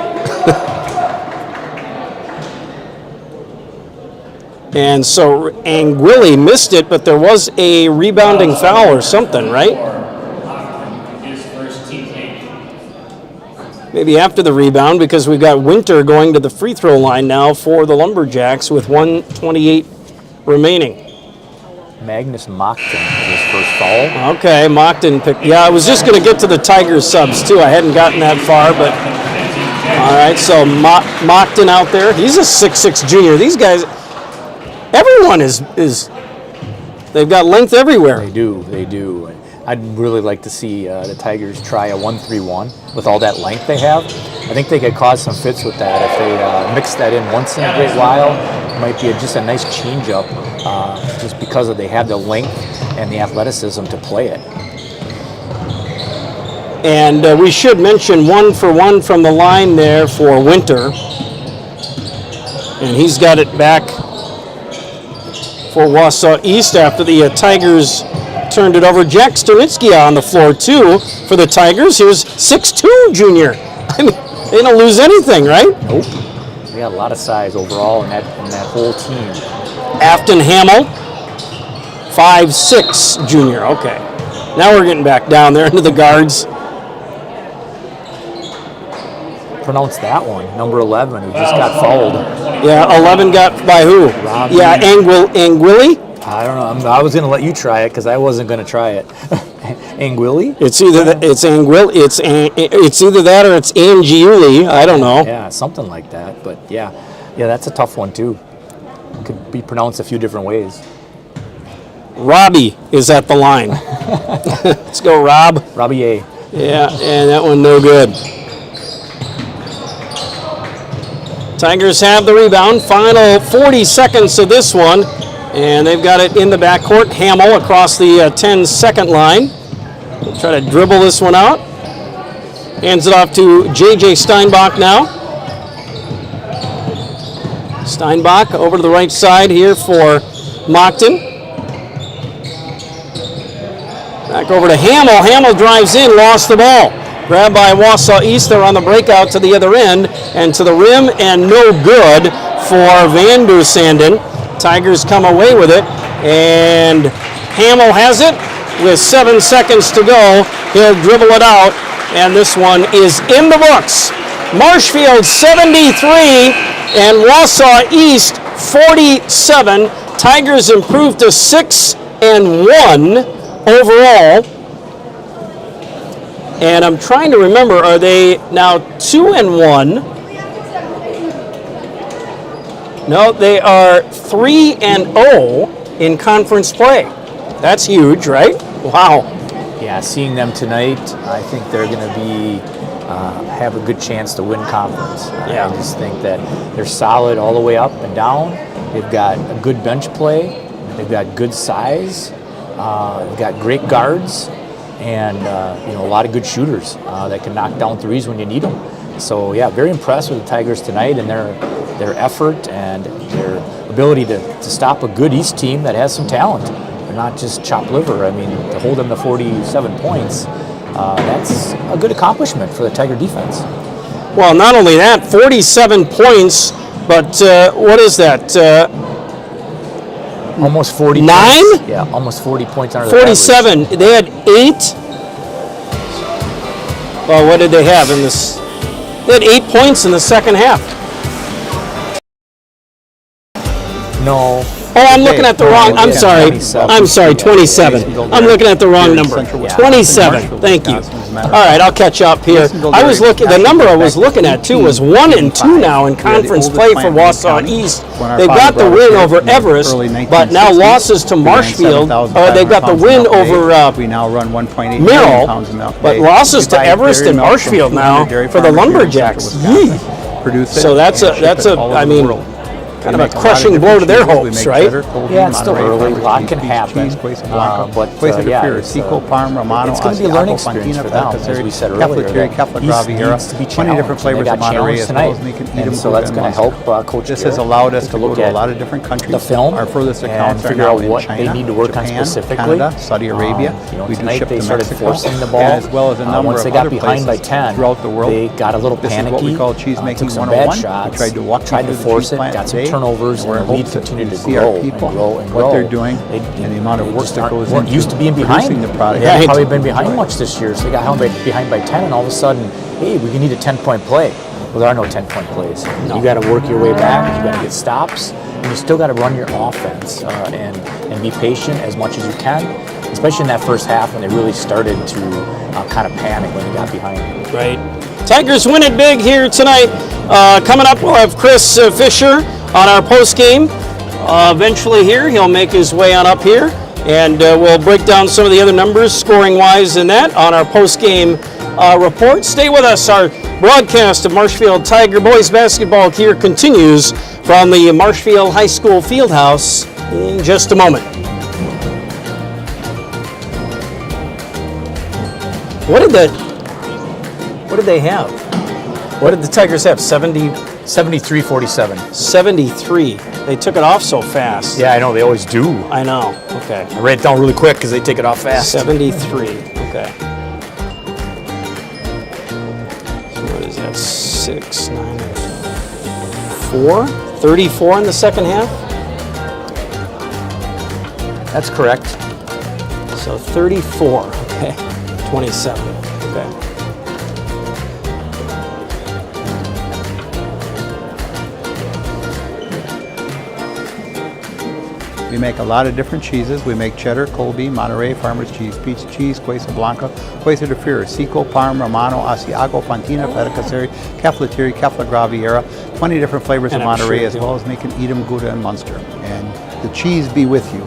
And so Anguilli missed it, but there was a rebounding foul or something, right? Maybe after the rebound, because we've got Winter going to the free throw line now for the Lumberjacks with 1:28 remaining. Magnus Mockton with his first foul. Okay, Mockton picked. Yeah, I was just going to get to the Tigers subs too. I hadn't gotten that far, but All right, so Mockton out there. He's a 6'6" junior. These guys, everyone is they've got length everywhere. They do. I'd really like to see the Tigers try a 1-3-1 with all that length they have. I think they could cause some fits with that if they mix that in once in a great while. It might be just a nice change-up just because they have the length and the athleticism to play it. And we should mention 1-for-1 from the line there for Winter. And he's got it back for Wausau East after the Tigers turned it over. Jack Sternitzky on the floor, too, for the Tigers. He was 6'2", junior. I mean, they don't lose anything, right? Nope. They got a lot of size overall in that whole team. Afton Hamill, 5'6", junior. Okay. Now we're getting back down there into the guards. Pronounce that one. Number 11, who just got fouled. Yeah, 11 got by who? Robbie. Yeah, Anguilli? I don't know. I was going to let you try it because I wasn't going to try it. Anguilli? It's either it's either that or it's Angiuli. I don't know. Yeah, something like that. But yeah, that's a tough one too. Could be pronounced a few different ways. Robbie is at the line. Let's go, Rob. Robbie A. Yeah, and that one no good. Tigers have the rebound. Final 40 seconds of this one. And they've got it in the backcourt. Hamill across the 10-second line. We'll try to dribble this one out. Hands it off to J.J. Steinbach now. Steinbach over to the right side here for Mockton. Back over to Hamill. Hamill drives in, lost the ball. Grabbed by Wausau East. They're on the breakout to the other end and to the rim, and no good for Van der Sanden. Tigers come away with it, and Hamill has it with 7 seconds to go. He'll dribble it out, and this one is in the books. Marshfield 73 and Wausau East 47. Tigers improved to 6-1 overall. And I'm trying to remember, are they now 2-1? No, they are 3-0 in conference play. That's huge, right? Wow. Yeah, seeing them tonight, I think they're going to be have a good chance to win conference. Yeah. I just think that they're solid all the way up and down. They've got a good bench play. They've got good size. They've got great guards, and a lot of good shooters that can knock down threes when you need them. So yeah, very impressed with the Tigers tonight and their effort and their ability to stop a good East team that has some talent. They're not just chopped liver. I mean, to hold them to 47 points, that's a good accomplishment for the Tiger defense. Well, not only that, 47 points, but what is that? Almost 40 9? points. Yeah, almost 40 points under 47. Average. They had 8. Well, what did they have in this? They had 8 points in the second half. No. Oh, I'm looking at the wrong. I'm sorry. 27. I'm looking at the wrong number. 27. Thank you. All right, I'll catch up here. I was looking. The number I was looking at too was 1-2 now in conference play for Wausau East. They've got the win over Everest, but now losses to Marshfield. They've got the win over Merrill, but losses to Everest and Marshfield now for the Lumberjacks. So that's a. I mean, kind of a crushing blow to their hopes, right? Yeah, it's still early. A lot can happen. But it's going to be a learning experience for them, as we said earlier. East needs to be challenged. They got challenged tonight, and so that's going to help Coach This has allowed us to go to a lot of different countries. The film, our furthest accounts and are figure now out in what China, they need to work Japan, on specifically. Canada, Saudi Arabia. We do tonight ship they to started Mexico, forcing the ball. as well as a number Once they of got other behind by places 10, throughout the world. they got a little This panicky. is what we call cheese making Took some 101. bad shots. We tried to walk tried to through the force cheese it. plant Got some today, turnovers, and we're and the lead hopes that continued we to see grow our people, and grow and what grow. they're doing, and the amount of work that goes into used to being behind. producing the product. They hadn't probably been behind much this year, so they got behind by 10, and all of a sudden, hey, we need a 10-point play. Well, there are no 10-point plays. No. You got to work your way back. You got to get stops, and you still got to run your offense and be patient as much as you can, especially in that first half when they really started to kind of panic when they got behind. Right. Tigers win it big here tonight. Coming up, we'll have Chris Fisher on our post game. Eventually here, he'll make his way on up here, and we'll break down some of the other numbers, scoring-wise, and that on our post game report. Stay with us. Our broadcast of Marshfield Tiger boys basketball here continues from the Marshfield High School Fieldhouse in just a moment. What did they have? What did the Tigers have? 73-47. 73. They took it off so fast. Yeah, I know. They always do. I know. Okay. I ran it down really quick because they take it off fast. 73. Okay. So what is that? 6, 9, 4? 34 in the second half? That's correct. So 34. Okay. 27. Okay. We make a lot of different cheeses. We make cheddar, Colby, Monterey, Farmer's Cheese, Peach Cheese, Quesa Blanca, Quesa de Fira, Seco, Parma, Romano, Asiago, Fontina, Feta Caseri, Caflateri, Cafla Graviera, 20 different flavors of Monterey, as well as making Edam, Gouda, and Munster. And the cheese be with you.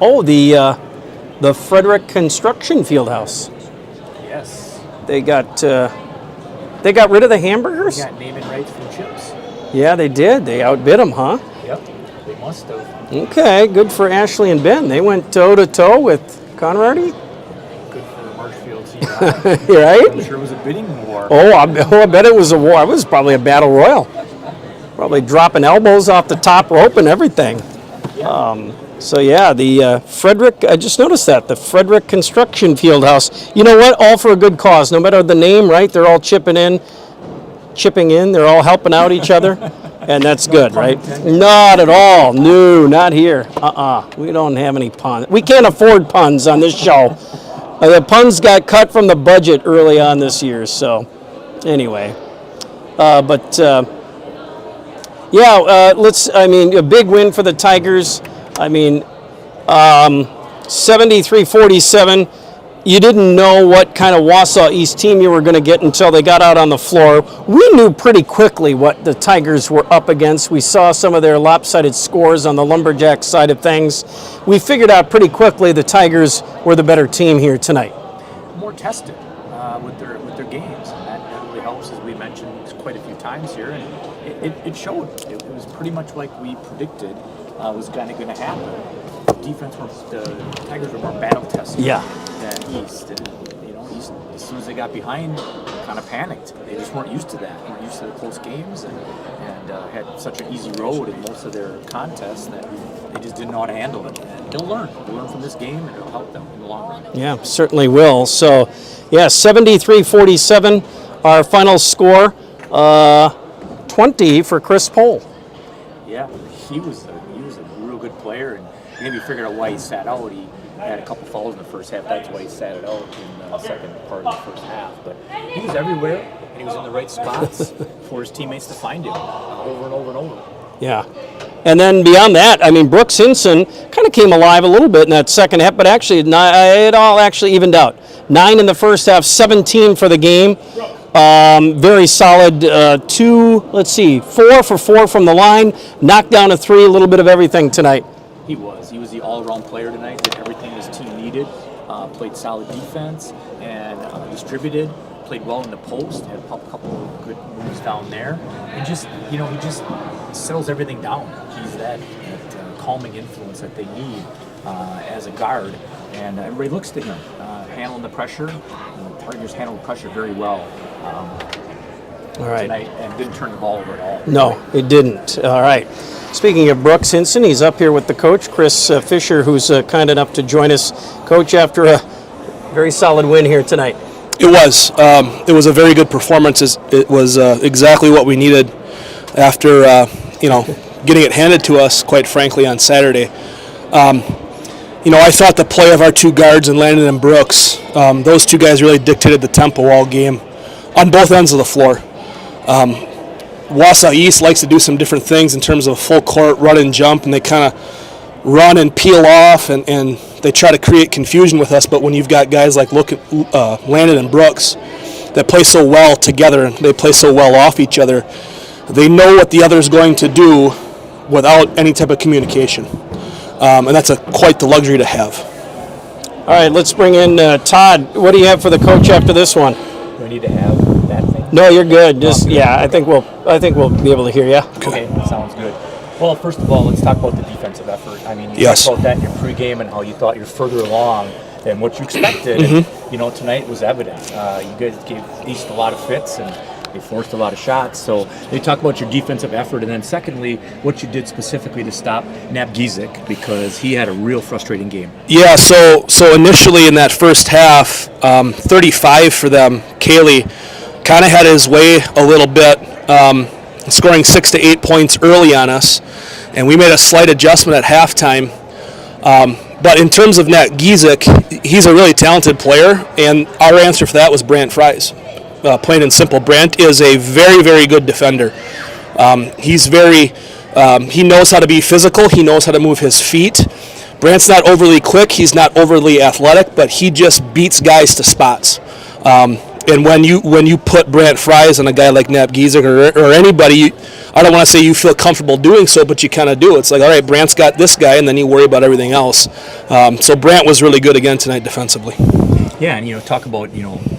Oh, the Frederick Construction Fieldhouse. Yes. They got rid of the hamburgers? They got naming rights for chips. Yeah, they did. They outbid them, huh? Yep. They must have. Okay, good for Ashley and Ben. They went toe-to-toe with Conrady. Good for Marshfield CI. Right? I'm sure it was a bidding war. Oh, I bet it was a war. It was probably a battle royal. Probably dropping elbows off the top rope and everything. Yeah. So yeah, the Frederick, I just noticed that, the Frederick Construction Fieldhouse. You know what? All for a good cause. No matter the name, right? They're all chipping in. They're all helping out each other. And that's good, right? Not at all. No, not here. We don't have any puns. We can't afford puns on this show. The puns got cut from the budget early on this year. So anyway, a big win for the Tigers. 73-47. You didn't know what kind of Wausau East team you were going to get until they got out on the floor. We knew pretty quickly what the Tigers were up against. We saw some of their lopsided scores on the Lumberjack side of things. We figured out pretty quickly the Tigers were the better team here tonight. More tested with their games, and that really helps, as we mentioned quite a few times here, and it showed. It was pretty much like we predicted was kind of going to happen. The Tigers were more battle tested than East, and East, as soon as they got behind, kind of panicked. They just weren't used to that. They weren't used to the close games, and had such an easy road in most of their contests that they just didn't know how to handle it. And they'll learn from this game, and it'll help them in the long run. Yeah, certainly will. So Yeah, 73-47, our final score. 20 for Chris Pohl. Yeah, he was a real good player, and maybe figured out why he sat out. He had a couple fouls in the first half. That's why he sat it out in the second part of the first half. But he was everywhere, and he was in the right spots for his teammates to find him over and over and over. Yeah. And then beyond that, I mean, Brooks Hinson kind of came alive a little bit in that second half, but actually it all actually evened out. 9 in the first half, 17 for the game. Very solid. 4 for 4 from the line. Knocked down a 3, a little bit of everything tonight. He was the all-around player tonight. Did everything his team needed. Played solid defense and distributed. Played well in the post. Had a couple of good moves down there. And just he just settles everything down. He's that calming influence that they need as a guard, and everybody looks to him handling the pressure. The Tigers handled the pressure very well. All right. Tonight, and didn't turn the ball over at all. No, it didn't. All right. Speaking of Brooks Hinson, he's up here with the coach, Chris Fisher, who's kind enough to join us. Coach, after a very solid win here tonight. It was a very good performance. It was exactly what we needed after getting it handed to us, quite frankly, on Saturday. I thought the play of our two guards, and Landon and Brooks, those two guys really dictated the tempo all game on both ends of the floor. Wausau East likes to do some different things in terms of full court run and jump, and they kind of run and peel off, and they try to create confusion with us. But when you've got guys like Landon and Brooks that play so well together, and they play so well off each other, they know what the other is going to do without any type of communication. And that's quite the luxury to have. All right, let's bring in Todd. What do you have for the coach after this one? Do I need to have that thing? No, you're good. I think we'll be able to hear you. Okay, sounds good. Well, first of all, let's talk about the defensive effort. I mean, you Yes. talked about that in your pregame and how you thought you're further along than what you expected. And, tonight was evident. You guys gave East a lot of fits, and they forced a lot of shots. So they talk about your defensive effort, and then secondly, what you did specifically to stop Nap Gizik, because he had a real frustrating game. Yeah, so initially in that first half, 35 for them, Cayley kind of had his way a little bit, scoring 6 to 8 points early on us, and we made a slight adjustment at halftime. But in terms of Nat Gizik, he's a really talented player, and our answer for that was Brant Fries. Plain and simple. Brant is a very, very good defender. He knows how to be physical. He knows how to move his feet. Brant's not overly quick. He's not overly athletic, but he just beats guys to spots. And when you put Brant Fries on a guy like Nap Gizik or anybody, I don't want to say you feel comfortable doing so, but you kind of do. It's like, all right, Brant's got this guy, and then you worry about everything else. So Brant was really good again tonight defensively. Yeah, and talk about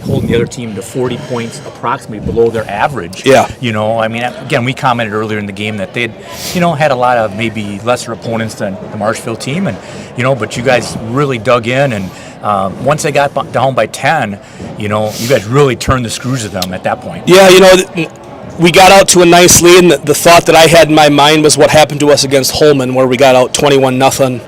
holding the other team to 40 points approximately below their average. Yeah. Again, we commented earlier in the game that they'd had a lot of maybe lesser opponents than the Marshfield team, and but you guys really dug in, and once they got down by 10, you guys really turned the screws to them at that point. Yeah, we got out to a nice lead, and the thought that I had in my mind was what happened to us against Holman, where we got out 21-0.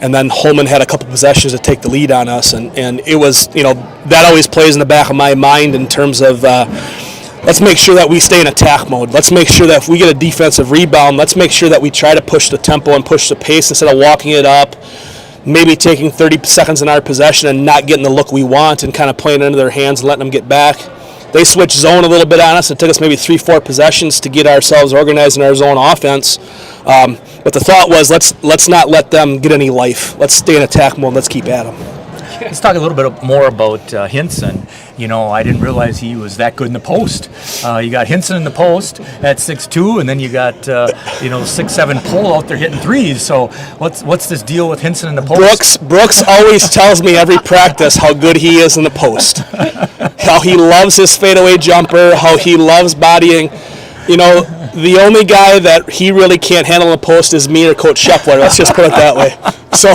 And then Holman had a couple possessions to take the lead on us, and it was, that always plays in the back of my mind in terms of let's make sure that we stay in attack mode. Let's make sure that if we get a defensive rebound, let's make sure that we try to push the tempo and push the pace instead of walking it up, maybe taking 30 seconds in our possession and not getting the look we want and kind of playing into their hands and letting them get back. They switched zone a little bit on us. It took us maybe 3-4 possessions to get ourselves organized in our zone offense. But the thought was, let's not let them get any life. Let's stay in attack mode. Let's keep at them. Let's talk a little bit more about Hinson. I didn't realize he was that good in the post. You got Hinson in the post at 6'2", and then you got 6'7" Pohl out there hitting threes. So what's this deal with Hinson in the post? Brooks always tells me every practice how good he is in the post, how he loves his fadeaway jumper, how he loves bodying. The only guy that he really can't handle in the post is me or Coach Scheffler. Let's just put it that way. So,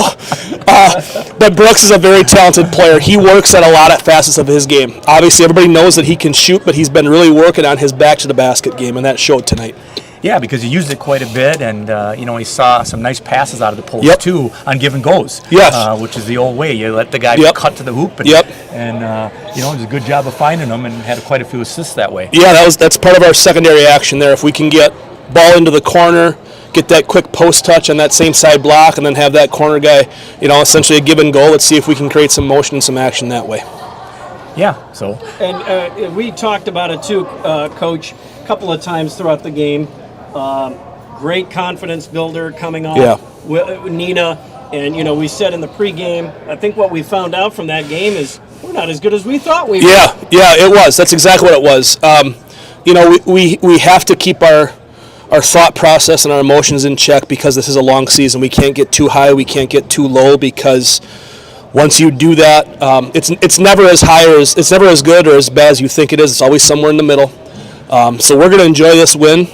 but Brooks is a very talented player. He works at a lot of facets of his game. Obviously, everybody knows that he can shoot, but he's been really working on his back to the basket game, and that showed tonight. Yeah, because he used it quite a bit, and he saw some nice passes out of the post too on give and goes. Yes. Which is the old way. You let the guy cut to the hoop, and, it was a good job of finding them, and had quite a few assists that way. Yeah, that's part of our secondary action there. If we can get ball into the corner, get that quick post touch on that same side block, and then have that corner guy, essentially a give and go. Let's see if we can create some motion and some action that way. Yeah. So. And we talked about it too, Coach, a couple of times throughout the game. Great confidence builder coming off with Nina. And, we said in the pregame, I think what we found out from that game is we're not as good as we thought we were. Yeah, it was. That's exactly what it was. We have to keep our thought process and our emotions in check because this is a long season. We can't get too high. We can't get too low because once you do that, it's never as high or it's never as good or as bad as you think it is. It's always somewhere in the middle. So we're going to enjoy this win.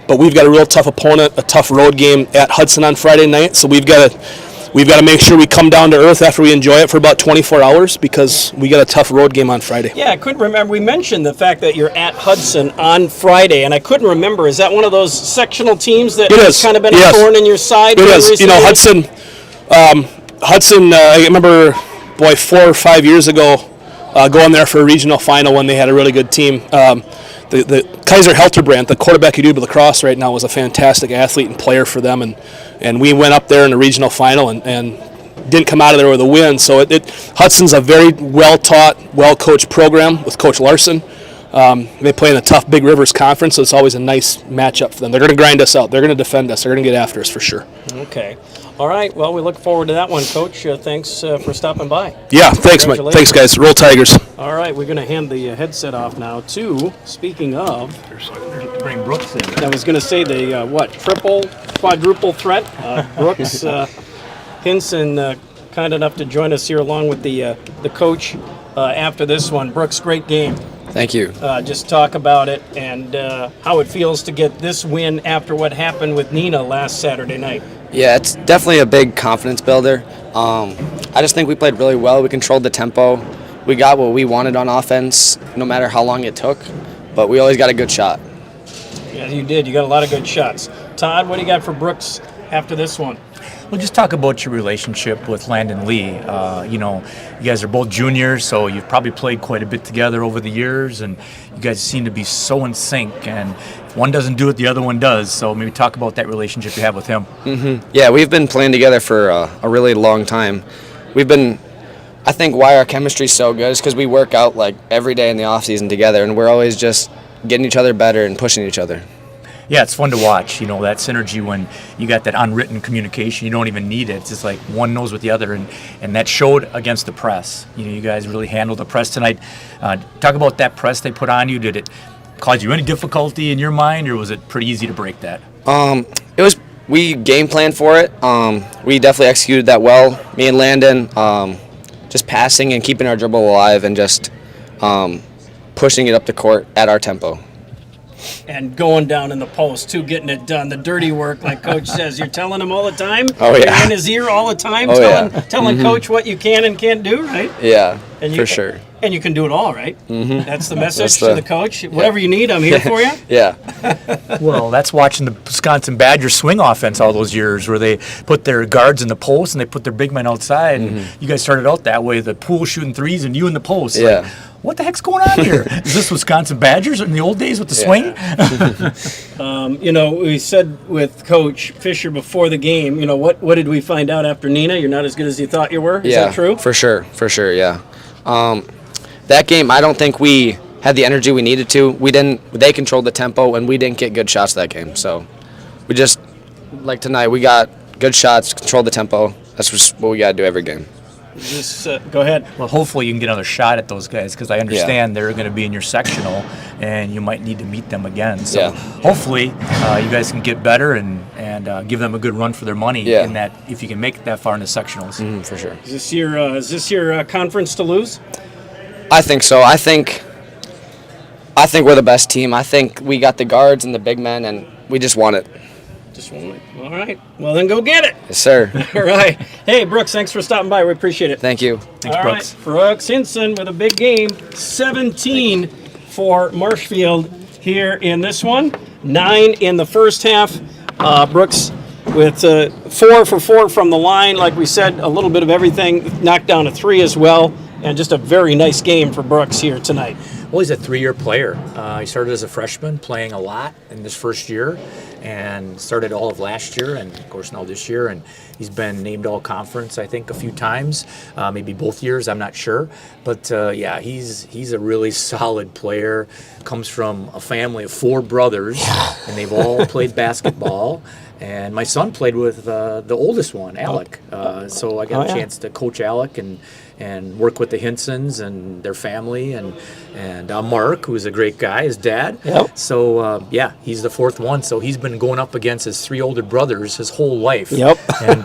But we've got a real tough opponent, a tough road game at Hudson on Friday night. So we've got to make sure we come down to earth after we enjoy it for about 24 hours because we got a tough road game on Friday. Yeah, I couldn't remember. We mentioned the fact that you're at Hudson on Friday, and I couldn't remember. Is that one of those sectional teams that has kind of been a thorn in your side? It is. Hudson. I remember, 4 or 5 years ago, going there for a regional final when they had a really good team. The Kaiser Helterbrand, the quarterback who do lacrosse right now, was a fantastic athlete and player for them, and we went up there in a regional final and didn't come out of there with a win. So Hudson's a very well-taught, well-coached program with Coach Larson. They play in a tough Big Rivers Conference, so it's always a nice matchup for them. They're going to grind us out. They're going to defend us. They're going to get after us for sure. Okay. All right. Well, we look forward to that one, Coach. Thanks for stopping by. Yeah, thanks, Mike. Thanks, guys. Roll Tigers. All right. We're going to hand the headset off now to, speaking of, bring Brooks in. I was going to say the, quadruple threat. Brooks Hinson, kind enough to join us here along with the coach after this one. Brooks, great game. Thank you. Just talk about it and how it feels to get this win after what happened with Nina last Saturday night. Yeah, it's definitely a big confidence builder. I just think we played really well. We controlled the tempo. We got what we wanted on offense, no matter how long it took, but we always got a good shot. Yeah, you did. You got a lot of good shots. Todd, what do you got for Brooks after this one? Well, just talk about your relationship with Landon Lee. You guys are both juniors, so you've probably played quite a bit together over the years, and you guys seem to be so in sync. And if one doesn't do it, the other one does. So maybe talk about that relationship you have with him. Mm-hmm. Yeah, we've been playing together for a really long time. I think why our chemistry is so good is because we work out like every day in the off season together, and we're always just getting each other better and pushing each other. Yeah, it's fun to watch, that synergy when you got that unwritten communication. You don't even need it. It's just like one knows with the other, and that showed against the press. You guys really handled the press tonight. Talk about that press they put on you. Did it cause you any difficulty in your mind, or was it pretty easy to break that? We game planned for it. We definitely executed that well. Me and Landon, just passing and keeping our dribble alive and just pushing it up the court at our tempo. And going down in the post, too, getting it done. The dirty work, like Coach says. You're telling him all the time? Oh, yeah. You're in his ear all the time, telling Coach what you can and can't do, right? Yeah, for sure. And you can do it all, right? Mm-hmm. That's the message to the coach. Whatever you need, I'm here for you. Yeah. Well, that's watching the Wisconsin Badgers swing offense all those years where they put their guards in the post and they put their big men outside. Mm-hmm. And you guys started out that way, the pool shooting threes and you in the post. Yeah. Like, what the heck's going on here? Is this Wisconsin Badgers in the old days with the swing? We said with Coach Fisher before the game, what did we find out after Nina? You're not as good as you thought you were? Is that true? For sure, yeah. That game, I don't think we had the energy we needed to. They controlled the tempo, and we didn't get good shots that game. So we just, like tonight, we got good shots, controlled the tempo. That's just what we got to do every game. Go ahead. Well, hopefully you can get another shot at those guys because I understand they're going to be in your sectional and you might need to meet them again. So hopefully you guys can get better and give them a good run for their money in that if you can make it that far in the sectionals. Mm-hmm, for sure. Is this your conference to lose? I think so. I think we're the best team. I think we got the guards and the big men, and we just won it. All right. Well, then go get it. Yes, sir. All right. Hey, Brooks, thanks for stopping by. We appreciate it. Thank you. Thanks, Brooks. Right. Brooks Hinson with a big game. 17 for Marshfield here in this one. 9 in the first half. Brooks with 4 for 4 from the line. Like we said, a little bit of everything. Knocked down a 3 as well. And just a very nice game for Brooks here tonight. Well, he's a 3-year player. He started as a freshman, playing a lot in this first year, and started all of last year, and of course now this year. And he's been named All-Conference, I think, a few times, maybe both years. I'm not sure, but yeah, he's a really solid player. Comes from a family of 4 brothers, and they've all played basketball. And my son played with the oldest one, Alec. So I got a chance to coach Alec and work with the Hinsons and their family, and Mark, who's a great guy, his dad. Yep. So yeah, he's the 4th one. So he's been going up against his 3 older brothers his whole life. Yep. And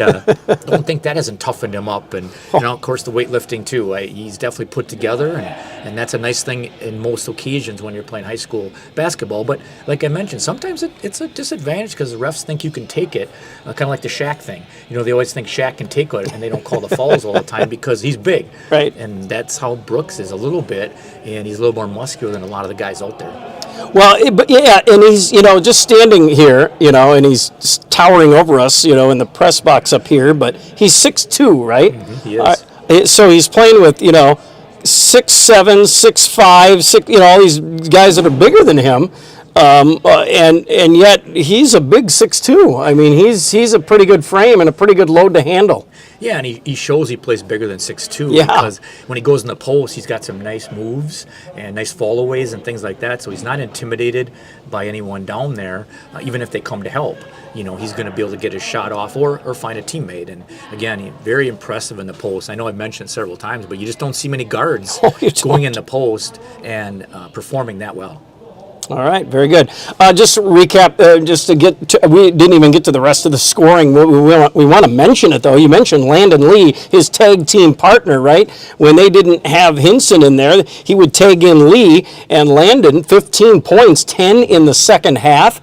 don't think that hasn't toughened him up. And of course, the weightlifting too. He's definitely put together, and that's a nice thing in most occasions when you're playing high school basketball. But like I mentioned, sometimes it's a disadvantage because the refs think you can take it, kind of like the Shaq thing. They always think Shaq can take it, and they don't call the fouls all the time because he's big. Right. And that's how Brooks is a little bit, and he's a little more muscular than a lot of the guys out there. Well, but yeah, and he's, just standing here, and he's just towering over us, in the press box up here, but he's 6'2", right? He is. So he's playing with, 6'7", 6'5", 6, all these guys that are bigger than him. And yet he's a big 6'2". I mean, he's a pretty good frame and a pretty good load to handle. Yeah, and he shows he plays bigger than 6'2", Yeah. because when he goes in the post, he's got some nice moves and nice followays and things like that. So he's not intimidated by anyone down there, even if they come to help. He's going to be able to get his shot off or find a teammate. And again, very impressive in the post. I know I've mentioned it several times, but you just don't see many guards going in the post and performing that well. All right, very good. Just to recap, just to get to, we didn't even get to the rest of the scoring. We want to mention it, though. You mentioned Landon Lee, his tag team partner, right? When they didn't have Hinson in there, he would tag in Lee, and Landon, 15 points, 10 in the second half.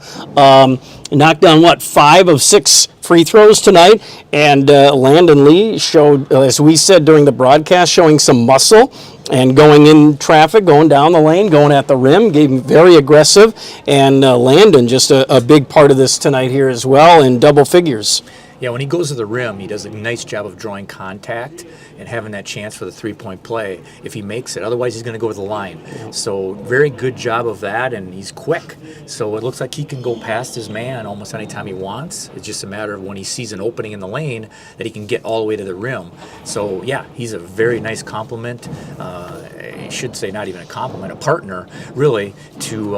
Knocked down, 5 of 6 free throws tonight, and Landon Lee showed, as we said during the broadcast, showing some muscle and going in traffic, going down the lane, going at the rim, very aggressive, and Landon just a big part of this tonight here as well in double figures. Yeah, when he goes to the rim, he does a nice job of drawing contact and having that chance for the three-point play if he makes it. Otherwise, he's going to go to the line. So very good job of that, and he's quick. So it looks like he can go past his man almost any time he wants. It's just a matter of when he sees an opening in the lane that he can get all the way to the rim. So, yeah, he's a very nice compliment. I should say not even a compliment, a partner, really, to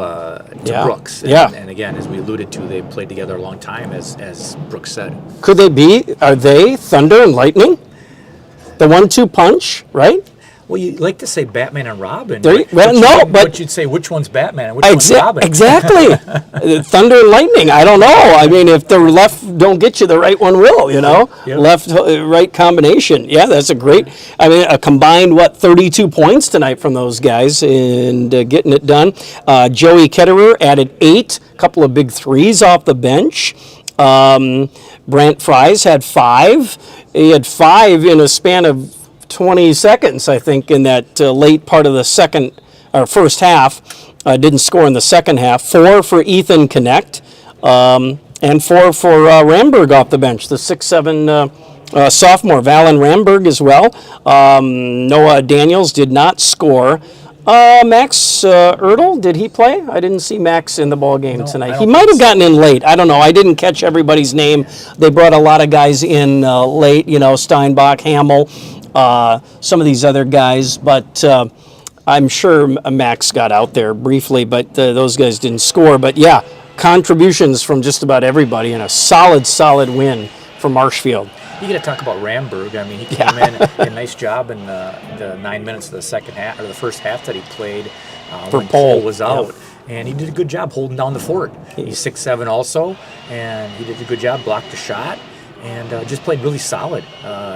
Brooks. And again, as we alluded to, they played together a long time, as Brooks said. Are they Thunder and Lightning? The 1-2 punch, right? Well, you like to say Batman and Robin. But you'd say which one's Batman and which one's Robin. Exactly. Thunder and Lightning. I don't know. I mean, if the left don't get you, the right one will. Left right combination. Yeah, that's a great. I mean, a combined 32 points tonight from those guys and getting it done. Joey Ketterer added 8, a couple of big threes off the bench. Brant Fries had 5. He had 5 in a span of 20 seconds, I think, in that late part of the first half. Didn't score in the second half. 4 for Ethan Connect, and 4 for Ramberg off the bench, the 6'7" sophomore. Valen Ramberg as well. Noah Daniels did not score. Max Ertl, did he play? I didn't see Max in the ball game tonight. He might have gotten in late. I don't know. I didn't catch everybody's name. They brought a lot of guys in late, Steinbach, Hamill, some of these other guys, but I'm sure Max got out there briefly, but those guys didn't score. But yeah, contributions from just about everybody and a solid win for Marshfield. You got to talk about Ramberg. I mean, he came in, did a nice job in the 9 minutes of the second half, or the first half that he played when Paul was out. And he did a good job holding down the fort. He's 6'7" also, and he did a good job, blocked the shot, and just played really solid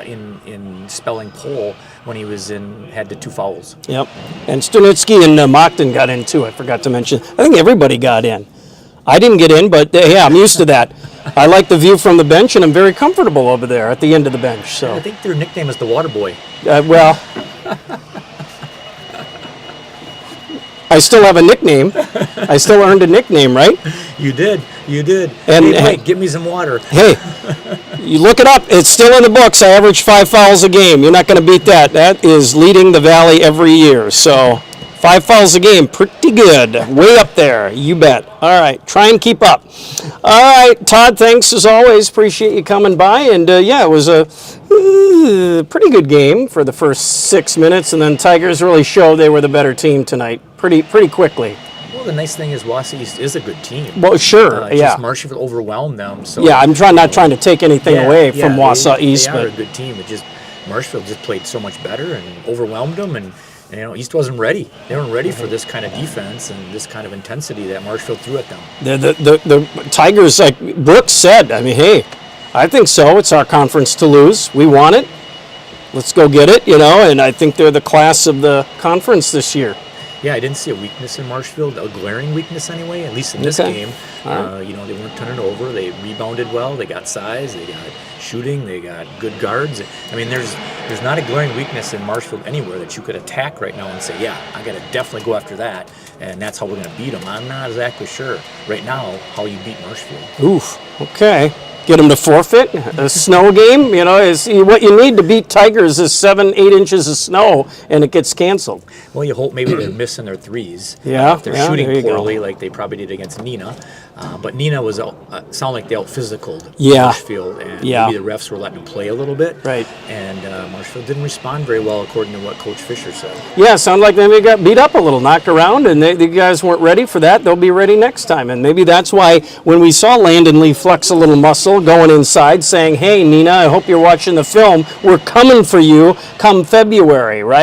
in spelling Paul when he was had the 2 fouls. Yep. And Stunitsky and Mockton got in too. I forgot to mention. I think everybody got in. I didn't get in, but yeah, I'm used to that. I like the view from the bench, and I'm very comfortable over there at the end of the bench. So I think their nickname is the Water Boy. Well, I still have a nickname. I still earned a nickname, right? You did. And hey, Mike, get me some water. Hey, you look it up. It's still in the books. I average 5 fouls a game. You're not going to beat that. That is leading the Valley every year. So 5 fouls a game, pretty good. Way up there, you bet. All right, try and keep up. All right, Todd, thanks as always. Appreciate you coming by. And yeah, it was a pretty good game for the first 6 minutes, and then Tigers really showed they were the better team tonight pretty quickly. Well, the nice thing is Wausau East is a good team. Well, sure, yeah. Just Marshfield overwhelmed them. So yeah, I'm not trying to take anything away from Wausau East, they are a good team. It just Marshfield just played so much better and overwhelmed them, and East wasn't ready. They weren't ready for this kind of defense and this kind of intensity that Marshfield threw at them. The Tigers, like Brooks said, I mean, hey, I think so. It's our conference to lose. We want it. Let's go get it, and I think they're the class of the conference this year. Yeah, I didn't see a weakness in Marshfield, a glaring weakness anyway, at least in this game. Right. They weren't turning over. They rebounded well. They got size. They got shooting. They got good guards. I mean, there's not a glaring weakness in Marshfield anywhere that you could attack right now and say, yeah, I got to definitely go after that, and that's how we're going to beat them. I'm not exactly sure right now how you beat Marshfield. Oof, okay. Get them to forfeit a snow game. Is what you need to beat Tigers is 7-8 inches of snow, and it gets canceled. Well, you hope maybe they're missing their threes. Yeah, if they're shooting poorly, like they probably did against Nina. But Nina was sound like they out physicaled Marshfield, and maybe the refs were letting them play a little bit. Right. And Marshfield didn't respond very well, according to what Coach Fisher said. Yeah, sounded like they got beat up a little, knocked around, and the guys weren't ready for that. They'll be ready next time, and maybe that's why when we saw Landon Lee flex a little muscle going inside, saying, "Hey, Nina, I hope you're watching the film. We're coming for you come February," right?